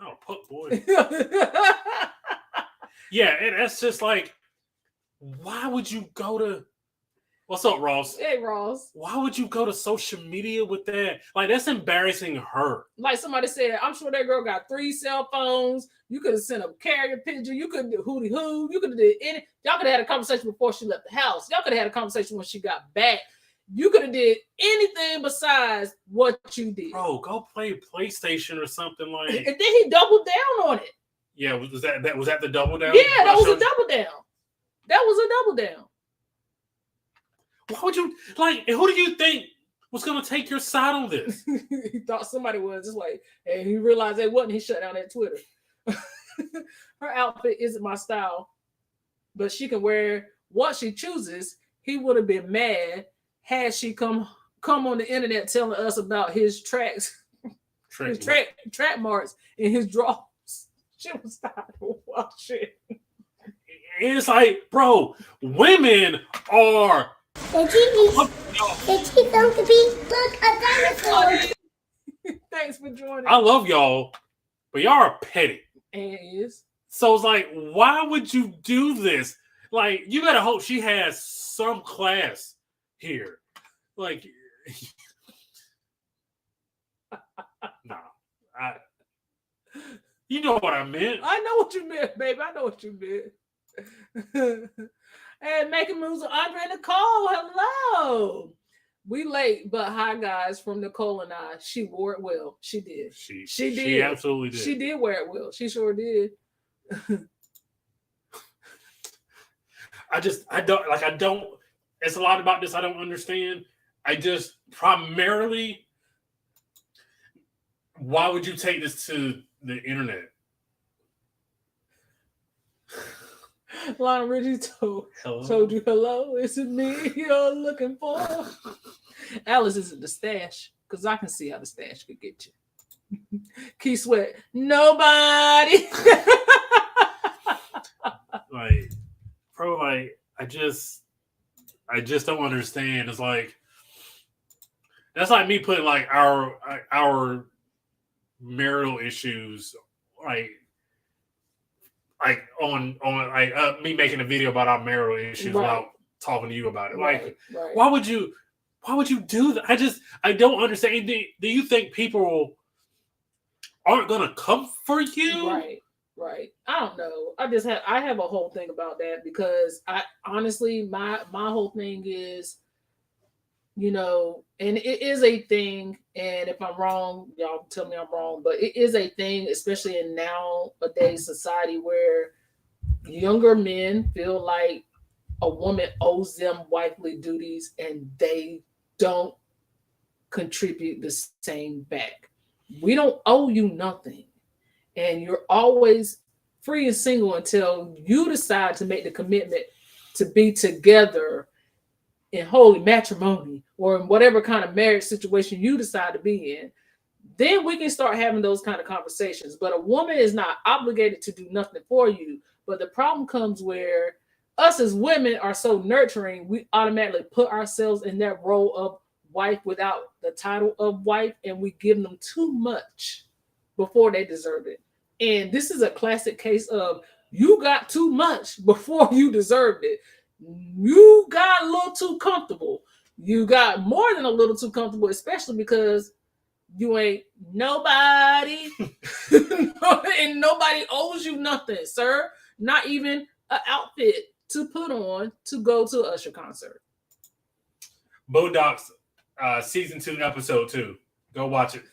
Oh, puck boy. Yeah, and that's just like, why would you go to? What's up, Ross? Hey, Ross. Why would you go to social media with that? Like, that's embarrassing her. Like somebody said, I'm sure that girl got 3 cell phones. You could have sent a carrier pigeon. You could do hootie hoo. You could have did any. Y'all could have had a conversation before she left the house. Y'all could have had a conversation when she got back. You could have did anything besides what you did. Bro, go play PlayStation or something like. And then he doubled down on it. Yeah, was that the double down? Yeah, that was a double down. That was a double down. Why would you like? And who do you think was gonna take your side on this? He thought somebody was just like, and he realized they wasn't. He shut down that Twitter. Her outfit isn't my style, but she can wear what she chooses. He would have been mad had she come on the internet telling us about his track marks in his drawers. She was tired of watching. It's like, bro, women are. The teeth don't be look a dinosaur. Thanks for joining. I love y'all, but y'all are petty. And it is. So it's like, why would you do this? Like, you better hope she has some class here. Like, nah. You know what I meant. I know what you meant, baby. I know what you meant. And making moves with Andre and Nicole. Hello. We late, but hi guys from Nicole and I. She wore it well. She did. She did. She absolutely did. She did wear it well. She sure did. I don't. It's a lot about this I don't understand. I just primarily, why would you take this to the internet? Lionel Richie told you hello. Is it me you're looking for? Alice isn't the stash because I can see how the stash could get you. Keith Sweat, nobody. Like, bro, like I just don't understand. It's like that's like me putting like our marital issues like on me making a video about our marital issues without talking to you about it. Like, why would you do that? I don't understand. Do you think people aren't gonna come for you? Right. I don't know. I have a whole thing about that because I honestly my whole thing is, you know, and it is a thing, and if I'm wrong, y'all tell me I'm wrong, but it is a thing, especially in nowadays society where younger men feel like a woman owes them wifely duties and they don't contribute the same back. We don't owe you nothing. And you're always free and single until you decide to make the commitment to be together in holy matrimony or in whatever kind of marriage situation you decide to be in. Then we can start having those kind of conversations. But a woman is not obligated to do nothing for you. But the problem comes where us as women are so nurturing, we automatically put ourselves in that role of wife without the title of wife, and we give them too much before they deserve it. And this is a classic case of you got too much before you deserved it. You got a little too comfortable. You got more than a little too comfortable, especially because you ain't nobody and nobody owes you nothing, sir. Not even an outfit to put on to go to an Usher concert. Boondocks season 2, episode 2. Go watch it.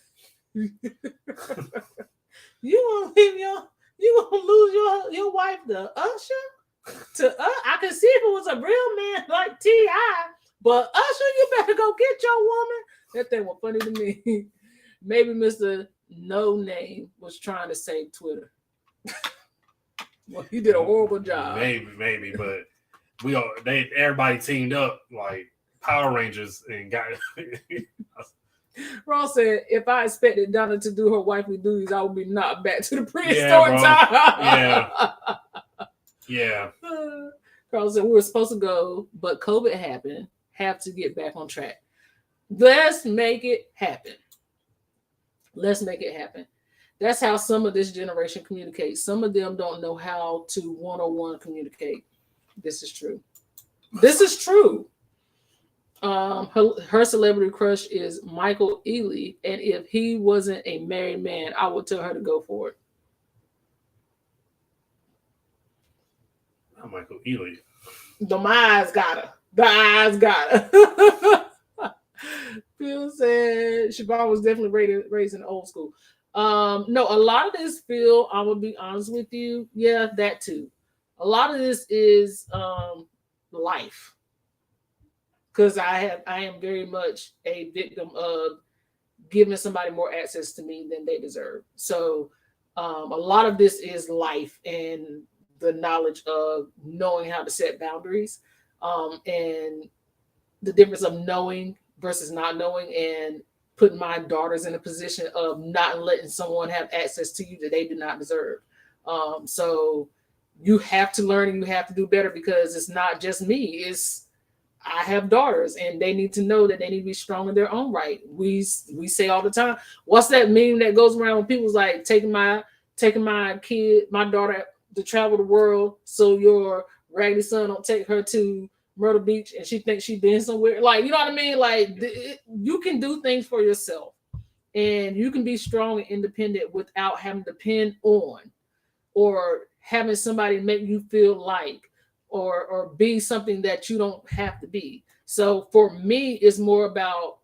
You gonna lose your wife to Usher? I can see if it was a real man like T.I., but Usher, you better go get your woman. That thing was funny to me. Maybe Mr. No Name was trying to save Twitter. Well, he did a horrible job. Maybe, but everybody teamed up like Power Rangers and got it. Ross said, if I expected Donna to do her wifely duties, I would be knocked back to the prehistoric time. Yeah. Carl said, we were supposed to go, but COVID happened. Have to get back on track. Let's make it happen. That's how some of this generation communicates. Some of them don't know how to one-on-one communicate. This is true. This is true. Her celebrity crush is Michael Ealy, and if he wasn't a married man, I would tell her to go for it. Not Michael Ealy. The eyes got her. The eyes got her. Phil said Siobhan was definitely raised in old school. No, a lot of this, Phil, I will be honest with you. Yeah, that too. A lot of this is life. Because I am very much a victim of giving somebody more access to me than they deserve. So a lot of this is life and the knowledge of knowing how to set boundaries, and the difference of knowing versus not knowing, and putting my daughters in a position of not letting someone have access to you that they do not deserve. So you have to learn and you have to do better, because it's not just me. I have daughters, and they need to know that they need to be strong in their own right. We say all the time, what's that meme that goes around when people's like taking my daughter to travel the world so your raggedy son don't take her to Myrtle Beach and she thinks she's been somewhere. Like, you know what I mean? Like, you can do things for yourself, and you can be strong and independent without having to depend on or having somebody make you feel like or be something that you don't have to be. So for me, it's more about,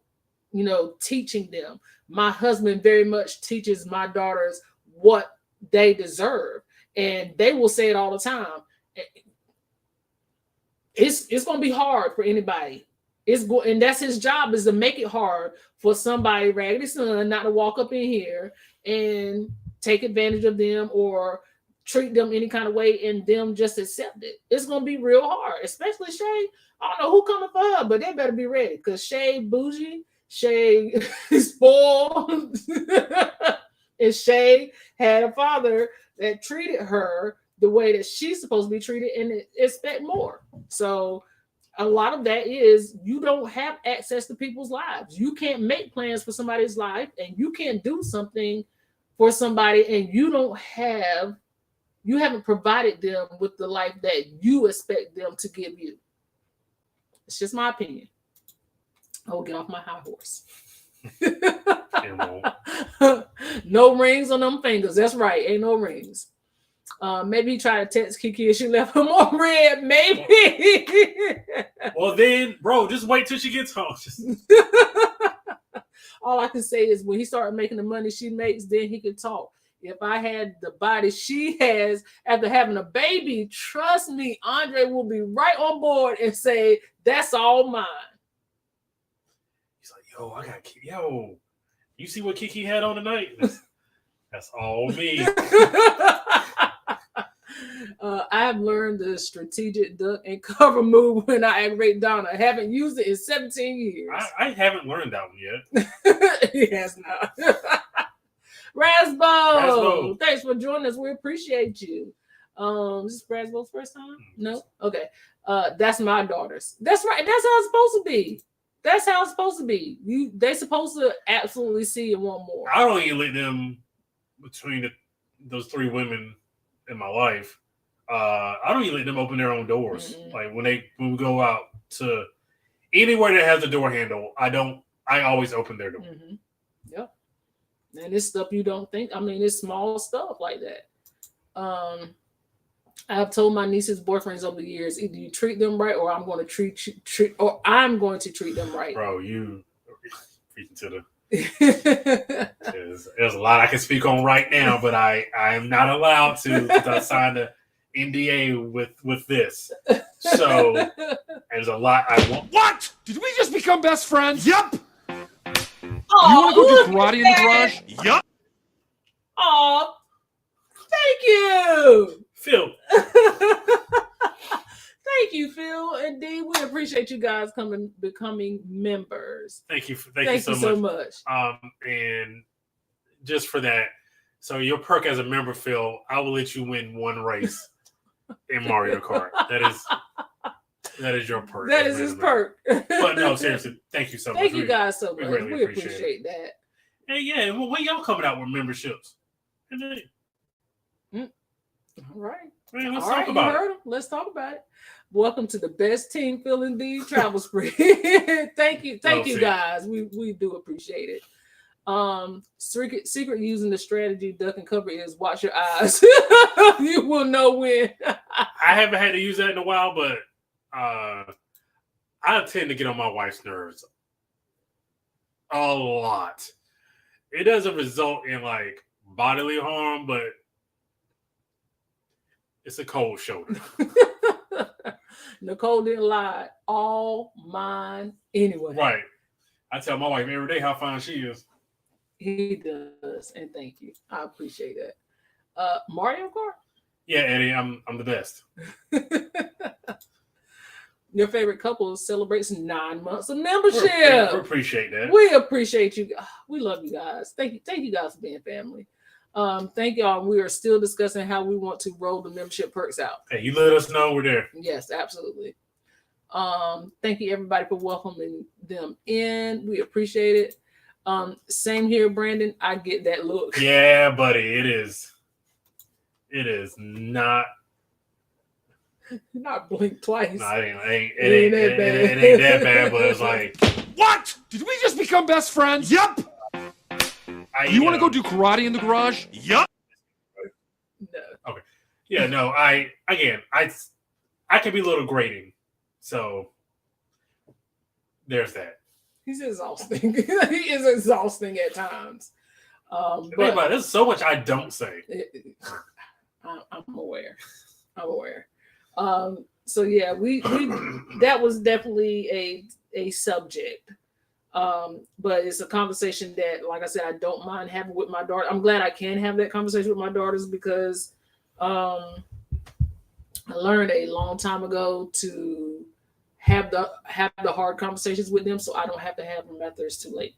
teaching them. My husband very much teaches my daughters what they deserve, and they will say it all the time. It's going to be hard for anybody. And that's his job, is to make it hard for somebody, raggedy son, not to walk up in here and take advantage of them or treat them any kind of way and them just accept it. It's going to be real hard, especially Shay. I don't know who coming for her, but they better be ready, because Shay bougie, Shay spoiled, and Shay had a father that treated her the way that she's supposed to be treated and expect more. So a lot of that is, you don't have access to people's lives. You can't make plans for somebody's life, and you can't do something for somebody, and you haven't provided them with the life that you expect them to give you. It's just my opinion. I will get off my high horse. No rings on them fingers. That's right. Ain't no rings. Maybe he tried to text Kiki and she left him more red. Maybe. Well, then, bro, just wait till she gets home. All I can say is, when he started making the money she makes, then he can talk. If I had the body she has after having a baby, trust me, Andre will be right on board and say, that's all mine. He's like, you see what Kiki had on tonight? That's all me. I have learned the strategic duck and cover move when I aggravate Donna. I haven't used it in 17 years. I haven't learned that one yet. He has not. Rasbo, thanks for joining us. We appreciate you. Is this Rasbo's first time? No? Okay. That's my daughters. That's right. That's how it's supposed to be. That's how it's supposed to be. They supposed to absolutely see and want more. I don't even let them, between those three women in my life, I don't even let them open their own doors. Mm-hmm. Like when we go out to anywhere that has a door handle, I always open their door. Mm-hmm. Yep. And it's stuff you don't think. I mean, it's small stuff like that. I've told my nieces' boyfriends over the years, either you treat them right, or I'm going to treat them right. Bro, you preaching to the. There's a lot I can speak on right now, but I am not allowed to sign the NDA with this. So there's a lot I want. What? Did we just become best friends? Yup. Oh, you want to go do karate in the garage? Yup. Oh, thank you, Phil. Thank you, Phil. Indeed, we appreciate you guys becoming members. Thank you so much. And just for that, so your perk as a member, Phil, I will let you win one race in Mario Kart. That is your perk. That is his perk. But no, seriously, thank you so much. Thank you guys so much. Really we appreciate that. Hey, yeah, when y'all coming out with memberships? Indeed. All right. Man, let's All talk right, about you it. heard him. Let's talk about it. Welcome to the best team Phil Indeed travel spree. Thank you guys. We do appreciate it. Secret using the strategy duck and cover is watch your eyes. You will know when. I haven't had to use that in a while, but I tend to get on my wife's nerves a lot. It doesn't result in like bodily harm, but it's a cold shoulder. Nicole didn't lie. All mine anyway. Right. I tell my wife every day how fine she is. He does, and thank you. I appreciate that. Mario Kart? Yeah, Eddie, I'm the best. Your favorite couple celebrates 9 months of membership. We appreciate that. We appreciate you. We love you guys. Thank you guys for being family. Thank y'all. We are still discussing how we want to roll the membership perks out. Hey, you let us know we're there. Yes, absolutely. Thank you everybody for welcoming them in. We appreciate it. Same here, Brandon. I get that look. Yeah, buddy, it is not. Not blink twice. No, it ain't that bad, but it's like, What? Did we just become best friends? Yup. You want to go do karate in the garage? Yup. No. Okay. Yeah, no, I can be a little grating. So there's that. He's exhausting. He is exhausting at times. Think about it, there's so much I don't say. I'm aware. So yeah, we that was definitely a subject. But it's a conversation that, like I said, I don't mind having with my daughter. I'm glad I can have that conversation with my daughters because I learned a long time ago to have the hard conversations with them, so I don't have to have them after it's too late.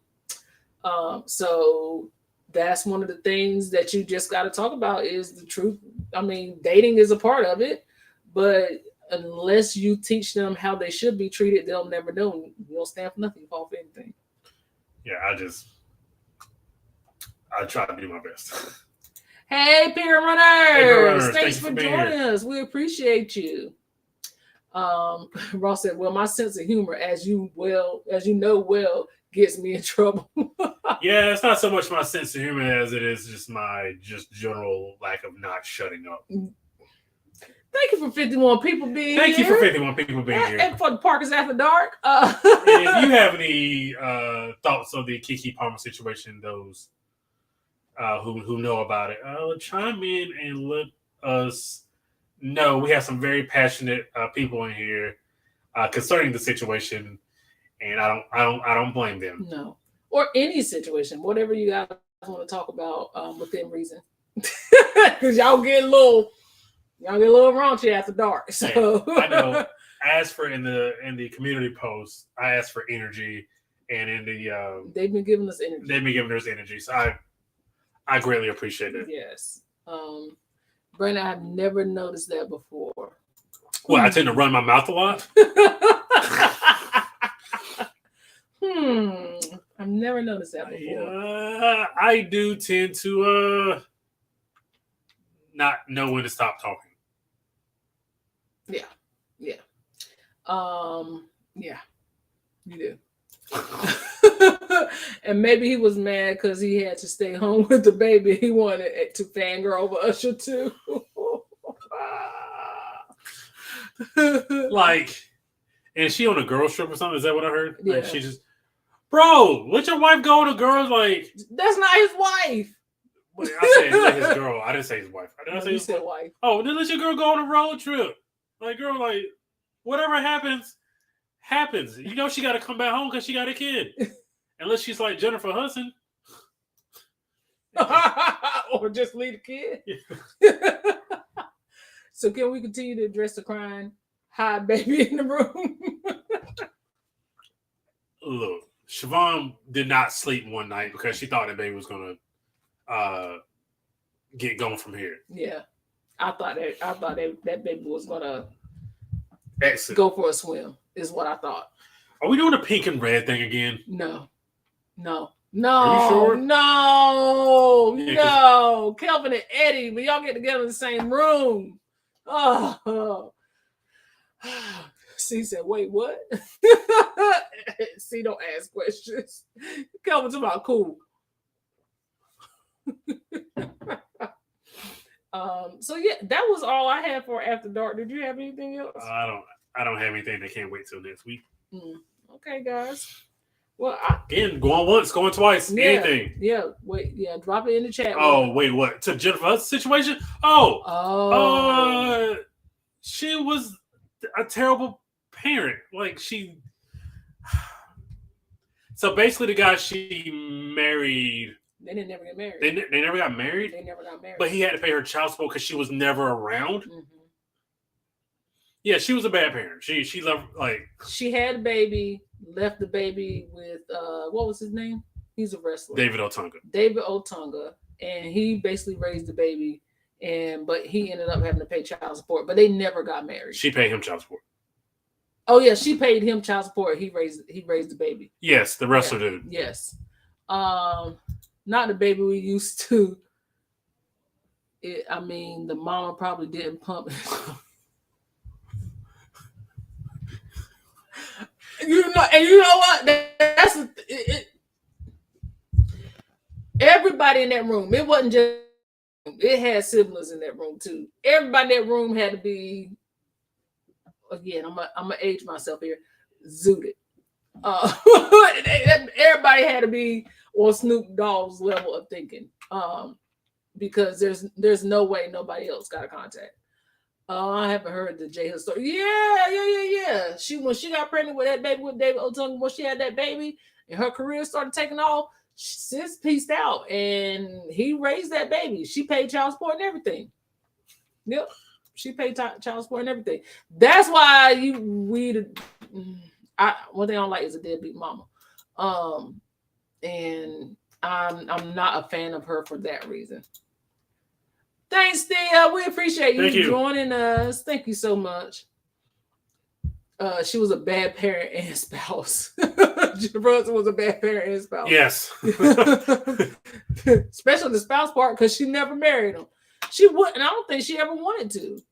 So that's one of the things that you just got to talk about is the truth. I mean, dating is a part of it, but unless you teach them how they should be treated, they'll never know. You don't stand for nothing, you fall for anything. Yeah, I try to do my best. Hey, Peer Runners! Thanks Thanks for for being joining here. us. We appreciate you. Ross said, well, my sense of humor, as you know, gets me in trouble. Yeah, it's not so much my sense of humor as it is just my general lack of not shutting up. Thank you for 51 people being Thank here. you for 51 people being here. And for the Parkers After Dark. And if you have any thoughts of the Kiki Palmer situation, those who know about it, chime in and let us know. We have some very passionate people in here concerning the situation, and I don't blame them. No, or any situation, whatever you guys want to talk about within reason, because y'all get a little raunchy after dark. So I know. I asked for in the community post, I asked for energy, and in the they've been giving us energy. They've been giving us energy, so I greatly appreciate it. Yes, Brandon, I've never noticed that before. Well, I tend to run my mouth a lot. I've never noticed that before. I do tend to not know when to stop talking. Yeah. Yeah, you do. And maybe he was mad because he had to stay home with the baby. He wanted to fangirl over Usher too. Like, and she on a girls trip or something? Is that what I heard? Yeah. Like she just, bro, let your wife go on a girls like. That's not his wife. I said let his girl. I didn't say his wife. Did I say You his said wife? wife. Oh, then let your girl go on a road trip. Like, girl, like whatever happens. You know she got to come back home because she got a kid. Unless she's like Jennifer Hudson. Or just leave the kid. So can we continue to address the crying hide baby in the room? Look, Siobhan did not sleep one night because she thought that baby was gonna get going from here. Yeah, I thought that baby was gonna Exit. go for a swim. Is what I thought. Are we doing a pink and red thing again? No. No, Are you sure? No. Kelvin and Eddie, but y'all get together in the same room. Oh. C said, wait, what? C don't ask questions. Kelvin's about cool. So yeah, that was all I had for After Dark. Did you have anything else? I don't have anything. They can't wait till next week. Okay, guys. Well, again, going once, going twice, anything. Yeah, wait, yeah, drop it in the chat. Oh, wait, what? To Jennifer Hudson's situation? She was a terrible parent. Like so basically the guy she married. They didn't never get married. They never got married? They never got married. But he had to pay her child support because she was never around. Mm-hmm. Yeah, she was a bad parent. She loved, like... She had a baby, left the baby with, what was his name? He's a wrestler. David Otunga. And he basically raised the baby, but he ended up having to pay child support. But they never got married. She paid him child support. Oh, yeah, she paid him child support. He raised the baby. Yes, the wrestler dude. Yes. Not the baby we used to. The mama probably didn't pump it. You know what? That's everybody in that room. It wasn't just. It had siblings in that room too. Everybody in that room had to be. Again, I'm gonna age myself here. Zooted. Everybody had to be on Snoop Dogg's level of thinking, because there's no way nobody else got a contact. I haven't heard the J Hood story. Yeah. When she got pregnant with that baby with David Otunga, when she had that baby and her career started taking off, sis pieced out and he raised that baby. She paid child support and everything. Yep, she paid child support and everything. That's why one thing I don't like is a deadbeat mama. And I'm not a fan of her for that reason. Thanks, Thea. We appreciate you joining us. Thank you so much. She was a bad parent and spouse. Jennifer was a bad parent and spouse. Yes. Especially the spouse part, because she never married him. She wouldn't. I don't think she ever wanted to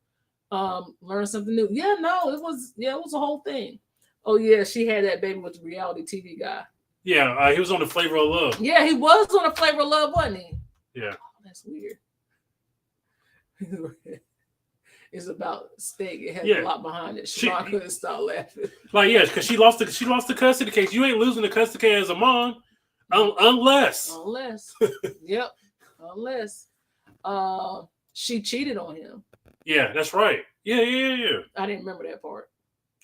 learn something new. Yeah, no, it was a whole thing. Oh yeah, she had that baby with the reality TV guy. Yeah, he was on the Flavor of Love. Yeah, he was on the Flavor of Love, wasn't he? Yeah. Oh, that's weird. It's about steak. It has a lot behind it. Siobhan couldn't stop laughing. Like, yeah, because she lost the custody case. You ain't losing the custody case as a mom, unless. Yep. Unless she cheated on him. Yeah, that's right. Yeah. I didn't remember that part.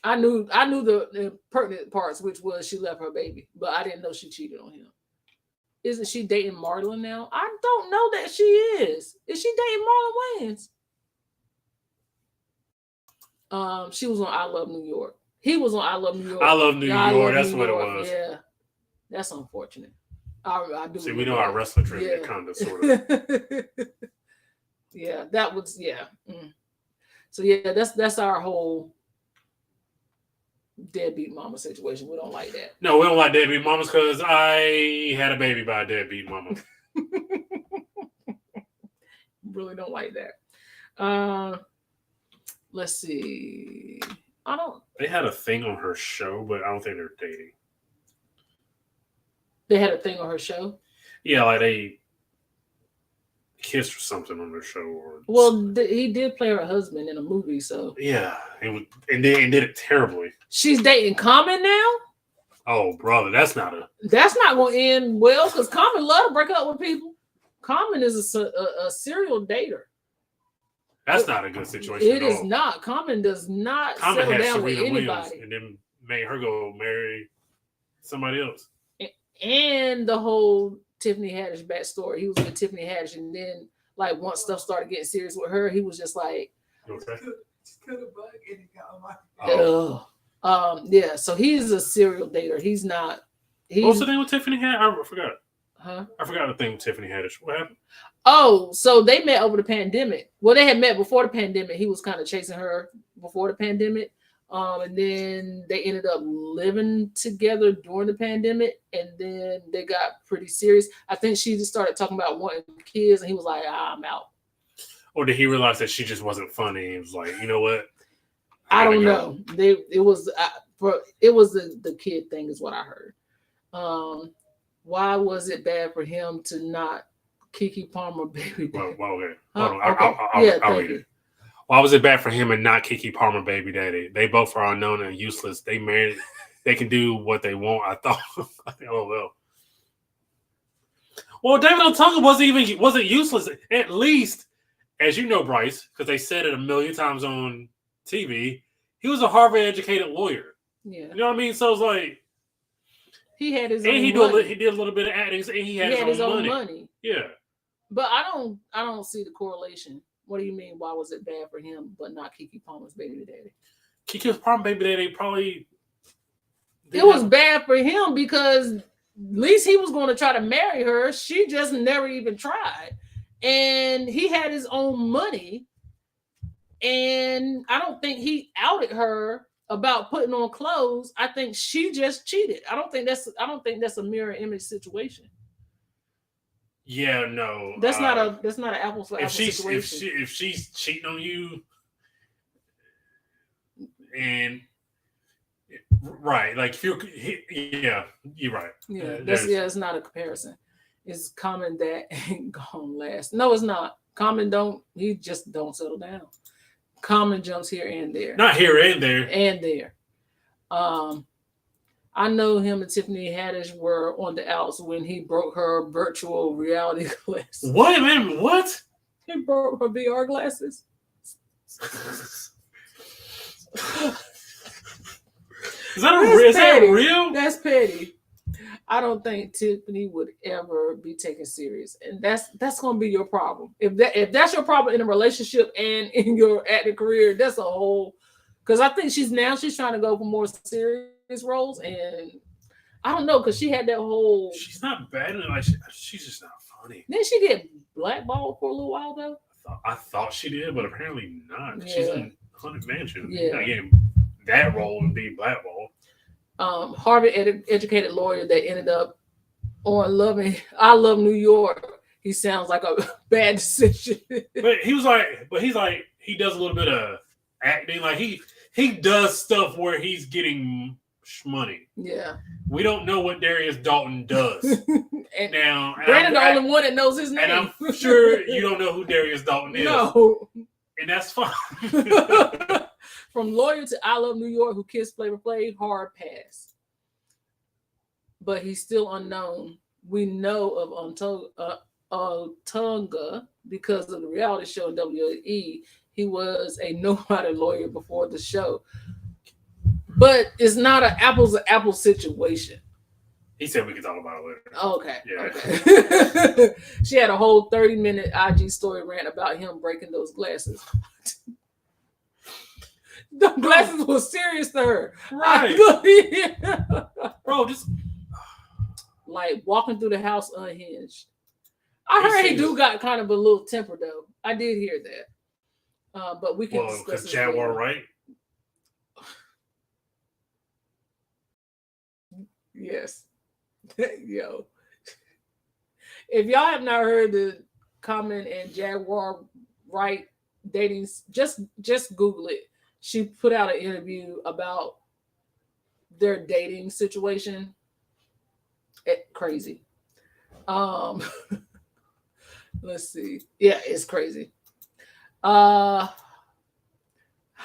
I knew the pertinent parts, which was she left her baby, but I didn't know she cheated on him. Isn't she dating Marlon now? I don't know that she is. Is she dating Marlon Wayans? She was on I Love New York. He was on I Love New York. I Love New York. That's what it was. Yeah, that's unfortunate. I do. See, we know our wrestler trivia kind of sort of. Yeah, that was So yeah, that's our whole deadbeat mama situation. We don't like that. No, we don't like deadbeat mamas because I had a baby by a deadbeat mama. Really don't like that. Let's see. They had a thing on her show, but I don't think they're dating. They had a thing on her show? Yeah, like they kissed or something on their show. He did play her husband in a movie, so yeah, and did it terribly. She's dating Common now. Oh, brother, that's not going to end well because Common love to break up with people. Common is a serial dater. That's not a good situation. It is not. Common does not settle down with anybody. Williams and then made her go marry somebody else. And the whole Tiffany Haddish backstory. He was with Tiffany Haddish, and then like once stuff started getting serious with her, he was just like, yeah. So he's a serial dater. He's not. What's the thing with Tiffany Haddish? I forgot. Huh? I forgot the thing with Tiffany Haddish. What happened? Oh, so they met over the pandemic. Well, they had met before the pandemic. He was kind of chasing her before the pandemic. And then they ended up living together during the pandemic, and then they got pretty serious. I think she just started talking about wanting kids, and he was like, I'm out. Or did he realize that she just wasn't funny? He was like, you know what? I don't know. It was the kid thing is what I heard. Why was it bad for him to not Keke Palmer baby daddy? Well, okay. Hold on. I'll read it. Why was it bad for him and not Keke Palmer baby daddy? They both are unknown and useless. They married. They can do what they want. I thought. Oh well. Well, David Otunga wasn't useless. At least, as you know, Bryce, because they said it a million times on TV, he was a Harvard-educated lawyer. Yeah. You know what I mean? So it's like he had his and own he money. did a little bit of acting, and he had his own money. Yeah. But I don't see the correlation. What do you mean? Why was it bad for him, but not Keke Palmer's baby daddy? Keke Palmer's baby daddy probably. It was bad for him because at least he was going to try to marry her. She just never even tried, and he had his own money. And I don't think he outed her about putting on clothes. I think she just cheated. I don't think that's a mirror image situation. Yeah, no. That's not an apples for apples situation. If she's cheating on you, and right, like if you're right. Yeah, it's not a comparison. It's Common that ain't gonna last. No, it's not. Common he just don't settle down. Common jumps here and there. Not here and there. And there. I know him and Tiffany Haddish were on the outs when he broke her virtual reality glasses. What, man? What? He broke her VR glasses. Is that real? That's petty. I don't think Tiffany would ever be taken serious, and that's going to be your problem. If that's your problem in a relationship and in your acting career, that's a whole. Because I think she's trying to go for more serious roles, and I don't know because she had that whole. She's not bad, like she's just not funny. Didn't she get blackballed for a little while though? I thought she did, but apparently not. Yeah. She's in Haunted Mansion. Yeah, again, that role would be blackballed. Harvard educated lawyer that ended up on I Love New York. He sounds like a bad decision. But he's like, he does a little bit of acting. Like he does stuff where he's getting money. Yeah. We don't know what Darius Dalton does. And now Brandon the only one that knows his name. And I'm sure you don't know who Darius Dalton is. No. And that's fine. From lawyer to I Love New York, who kissed Flavor Flav, hard pass. But he's still unknown. We know of Otunga because of the reality show in WWE. He was a nobody lawyer before the show. But it's not an apples to apples situation. He said we could talk about it later. Okay. Yeah. Okay. She had a whole 30-minute IG story rant about him breaking those glasses. The glasses were serious to her. Right. Bro, just like walking through the house unhinged. I heard he got kind of a little temper though. I did hear that. But we can discuss it. Jaguar, right? Yes. Yo. If y'all have not heard the Common and Jaguar Wright dating, just Google it. She put out an interview about their dating situation. Crazy. Let's see. Yeah, it's crazy. I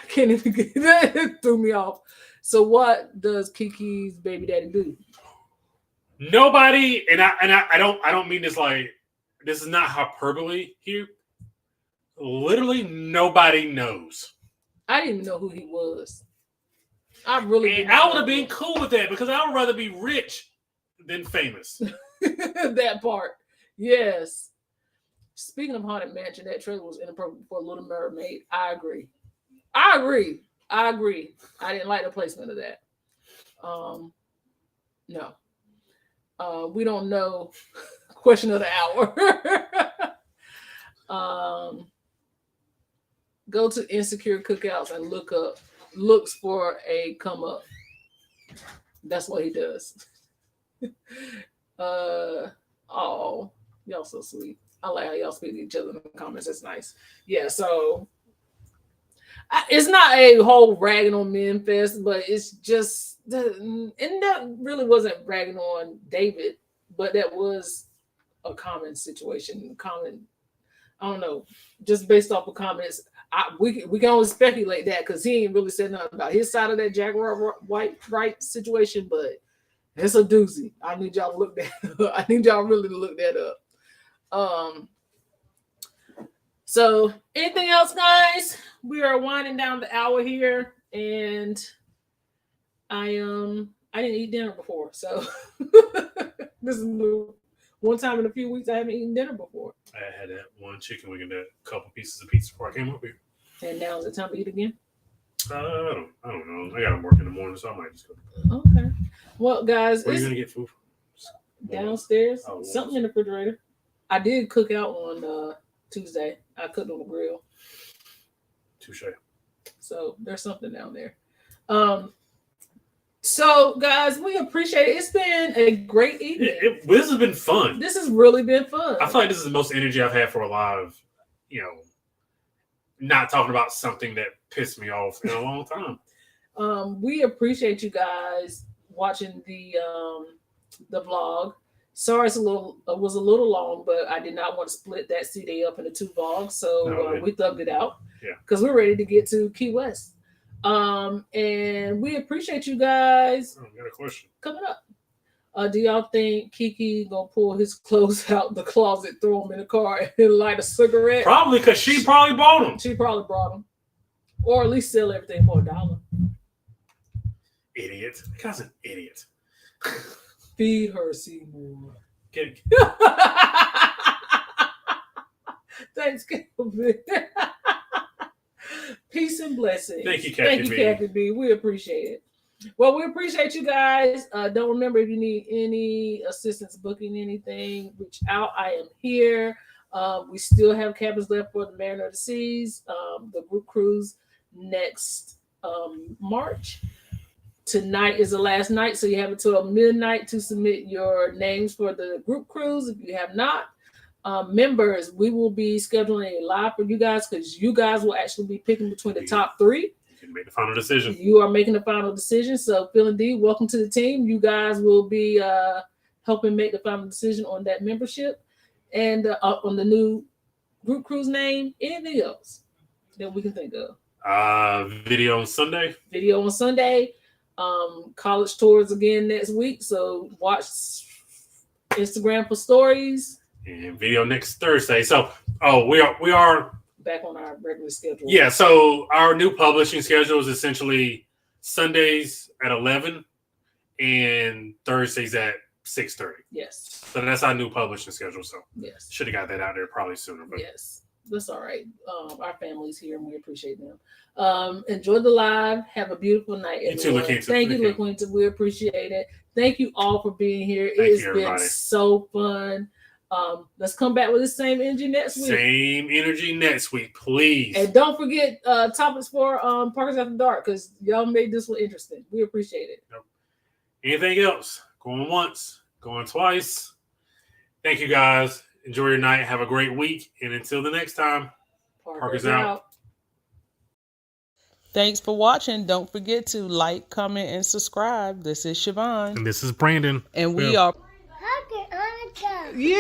can't even get that. It threw me off. So what does Keke's baby daddy do? Nobody, and I don't mean this like this is not hyperbole here. Literally nobody knows. I didn't even know who he was. I would have been cool with that because I would rather be rich than famous. That part. Yes. Speaking of Haunted Mansion, that trailer was inappropriate for Little Mermaid. I agree. I didn't like the placement of that. No. We don't know. Question of the hour. Go to Insecure Cookouts and look up looks for a come up. That's what he does. Oh, y'all so sweet. I like how y'all speak to each other in the comments. That's nice. Yeah, so it's not a whole ragging on men fest, but it's just and that really wasn't ragging on David, but that was a common situation. I don't know, just based off of comments. We can only speculate that because he ain't really said nothing about his side of that Jaguar right situation, but it's a doozy. I need y'all to look that up. I need y'all really to look that up. So anything else, guys? We are winding down the hour here, and I didn't eat dinner before, so this is new. One time in a few weeks I haven't eaten dinner before. I had that one chicken wing and a couple pieces of pizza before I came up here. And now is it time to eat again? I don't know. I got to work in the morning, so I might just go. Okay. Well, guys, where are you gonna get food from? Downstairs. Something in the refrigerator. I did cook out on Tuesday. I cooked on the grill. Touche. So there's something down there. So guys, we appreciate it. It's been a great evening. This has been fun. This has really been fun. I feel like this is the most energy I've had for a live, not talking about something that pissed me off in a long time. We appreciate you guys watching the vlog. Sorry, it was a little long, but I did not want to split that CD up into 2 vlogs, so we thugged it out. Yeah, because we're ready to get to Key West. And we appreciate you guys. I got a question coming up. Do y'all think Kiki gonna pull his clothes out the closet, throw them in the car, and light a cigarette? Probably, because she probably bought them. She probably brought them, or at least sell everything for $1. Idiot. The guy's an idiot. Feed her, Seymour. Thanks, Kelvin. Peace and blessings. Thank you, Kathy B. We appreciate it. Well, we appreciate you guys. Don't remember, if you need any assistance booking anything, reach out. I am here. We still have cabins left for the Mariner of the Seas, the group cruise next March. Tonight is the last night, so you have until midnight to submit your names for the group cruise. If you have not, members, we will be scheduling a live for you guys, because you guys will actually be picking between the top 3. You can make the final decision. You are making the final decision. So Phil and D, welcome to the team. You guys will be helping make the final decision on that membership and on the new group cruise name. Anything else that we can think of? Video on Sunday. College tours again next week, so watch Instagram for stories. And video next Thursday. So, we are back on our regular schedule. Yeah, so our new publishing schedule is essentially Sundays at 11 and Thursdays at 6:30. Yes. So that's our new publishing schedule. So yes, should have got that out there probably sooner. But yes, that's all right. Our family's here and we appreciate them. Enjoy the live. Have a beautiful night. You too, LaQuinta. Thank you, LaQuinta. We appreciate it. Thank you all for being here. It's been so fun. Let's come back with the same energy next week. Same energy next week, please. And don't forget topics for Parkers After Dark, because y'all made this one interesting. We appreciate it. Yep. Anything else? Going once, going twice. Thank you guys. Enjoy your night. Have a great week. And until the next time, Parkers out. Thanks for watching. Don't forget to like, comment, and subscribe. This is Siobhan. And this is Brandon. And we are Parker on the go. Yeah.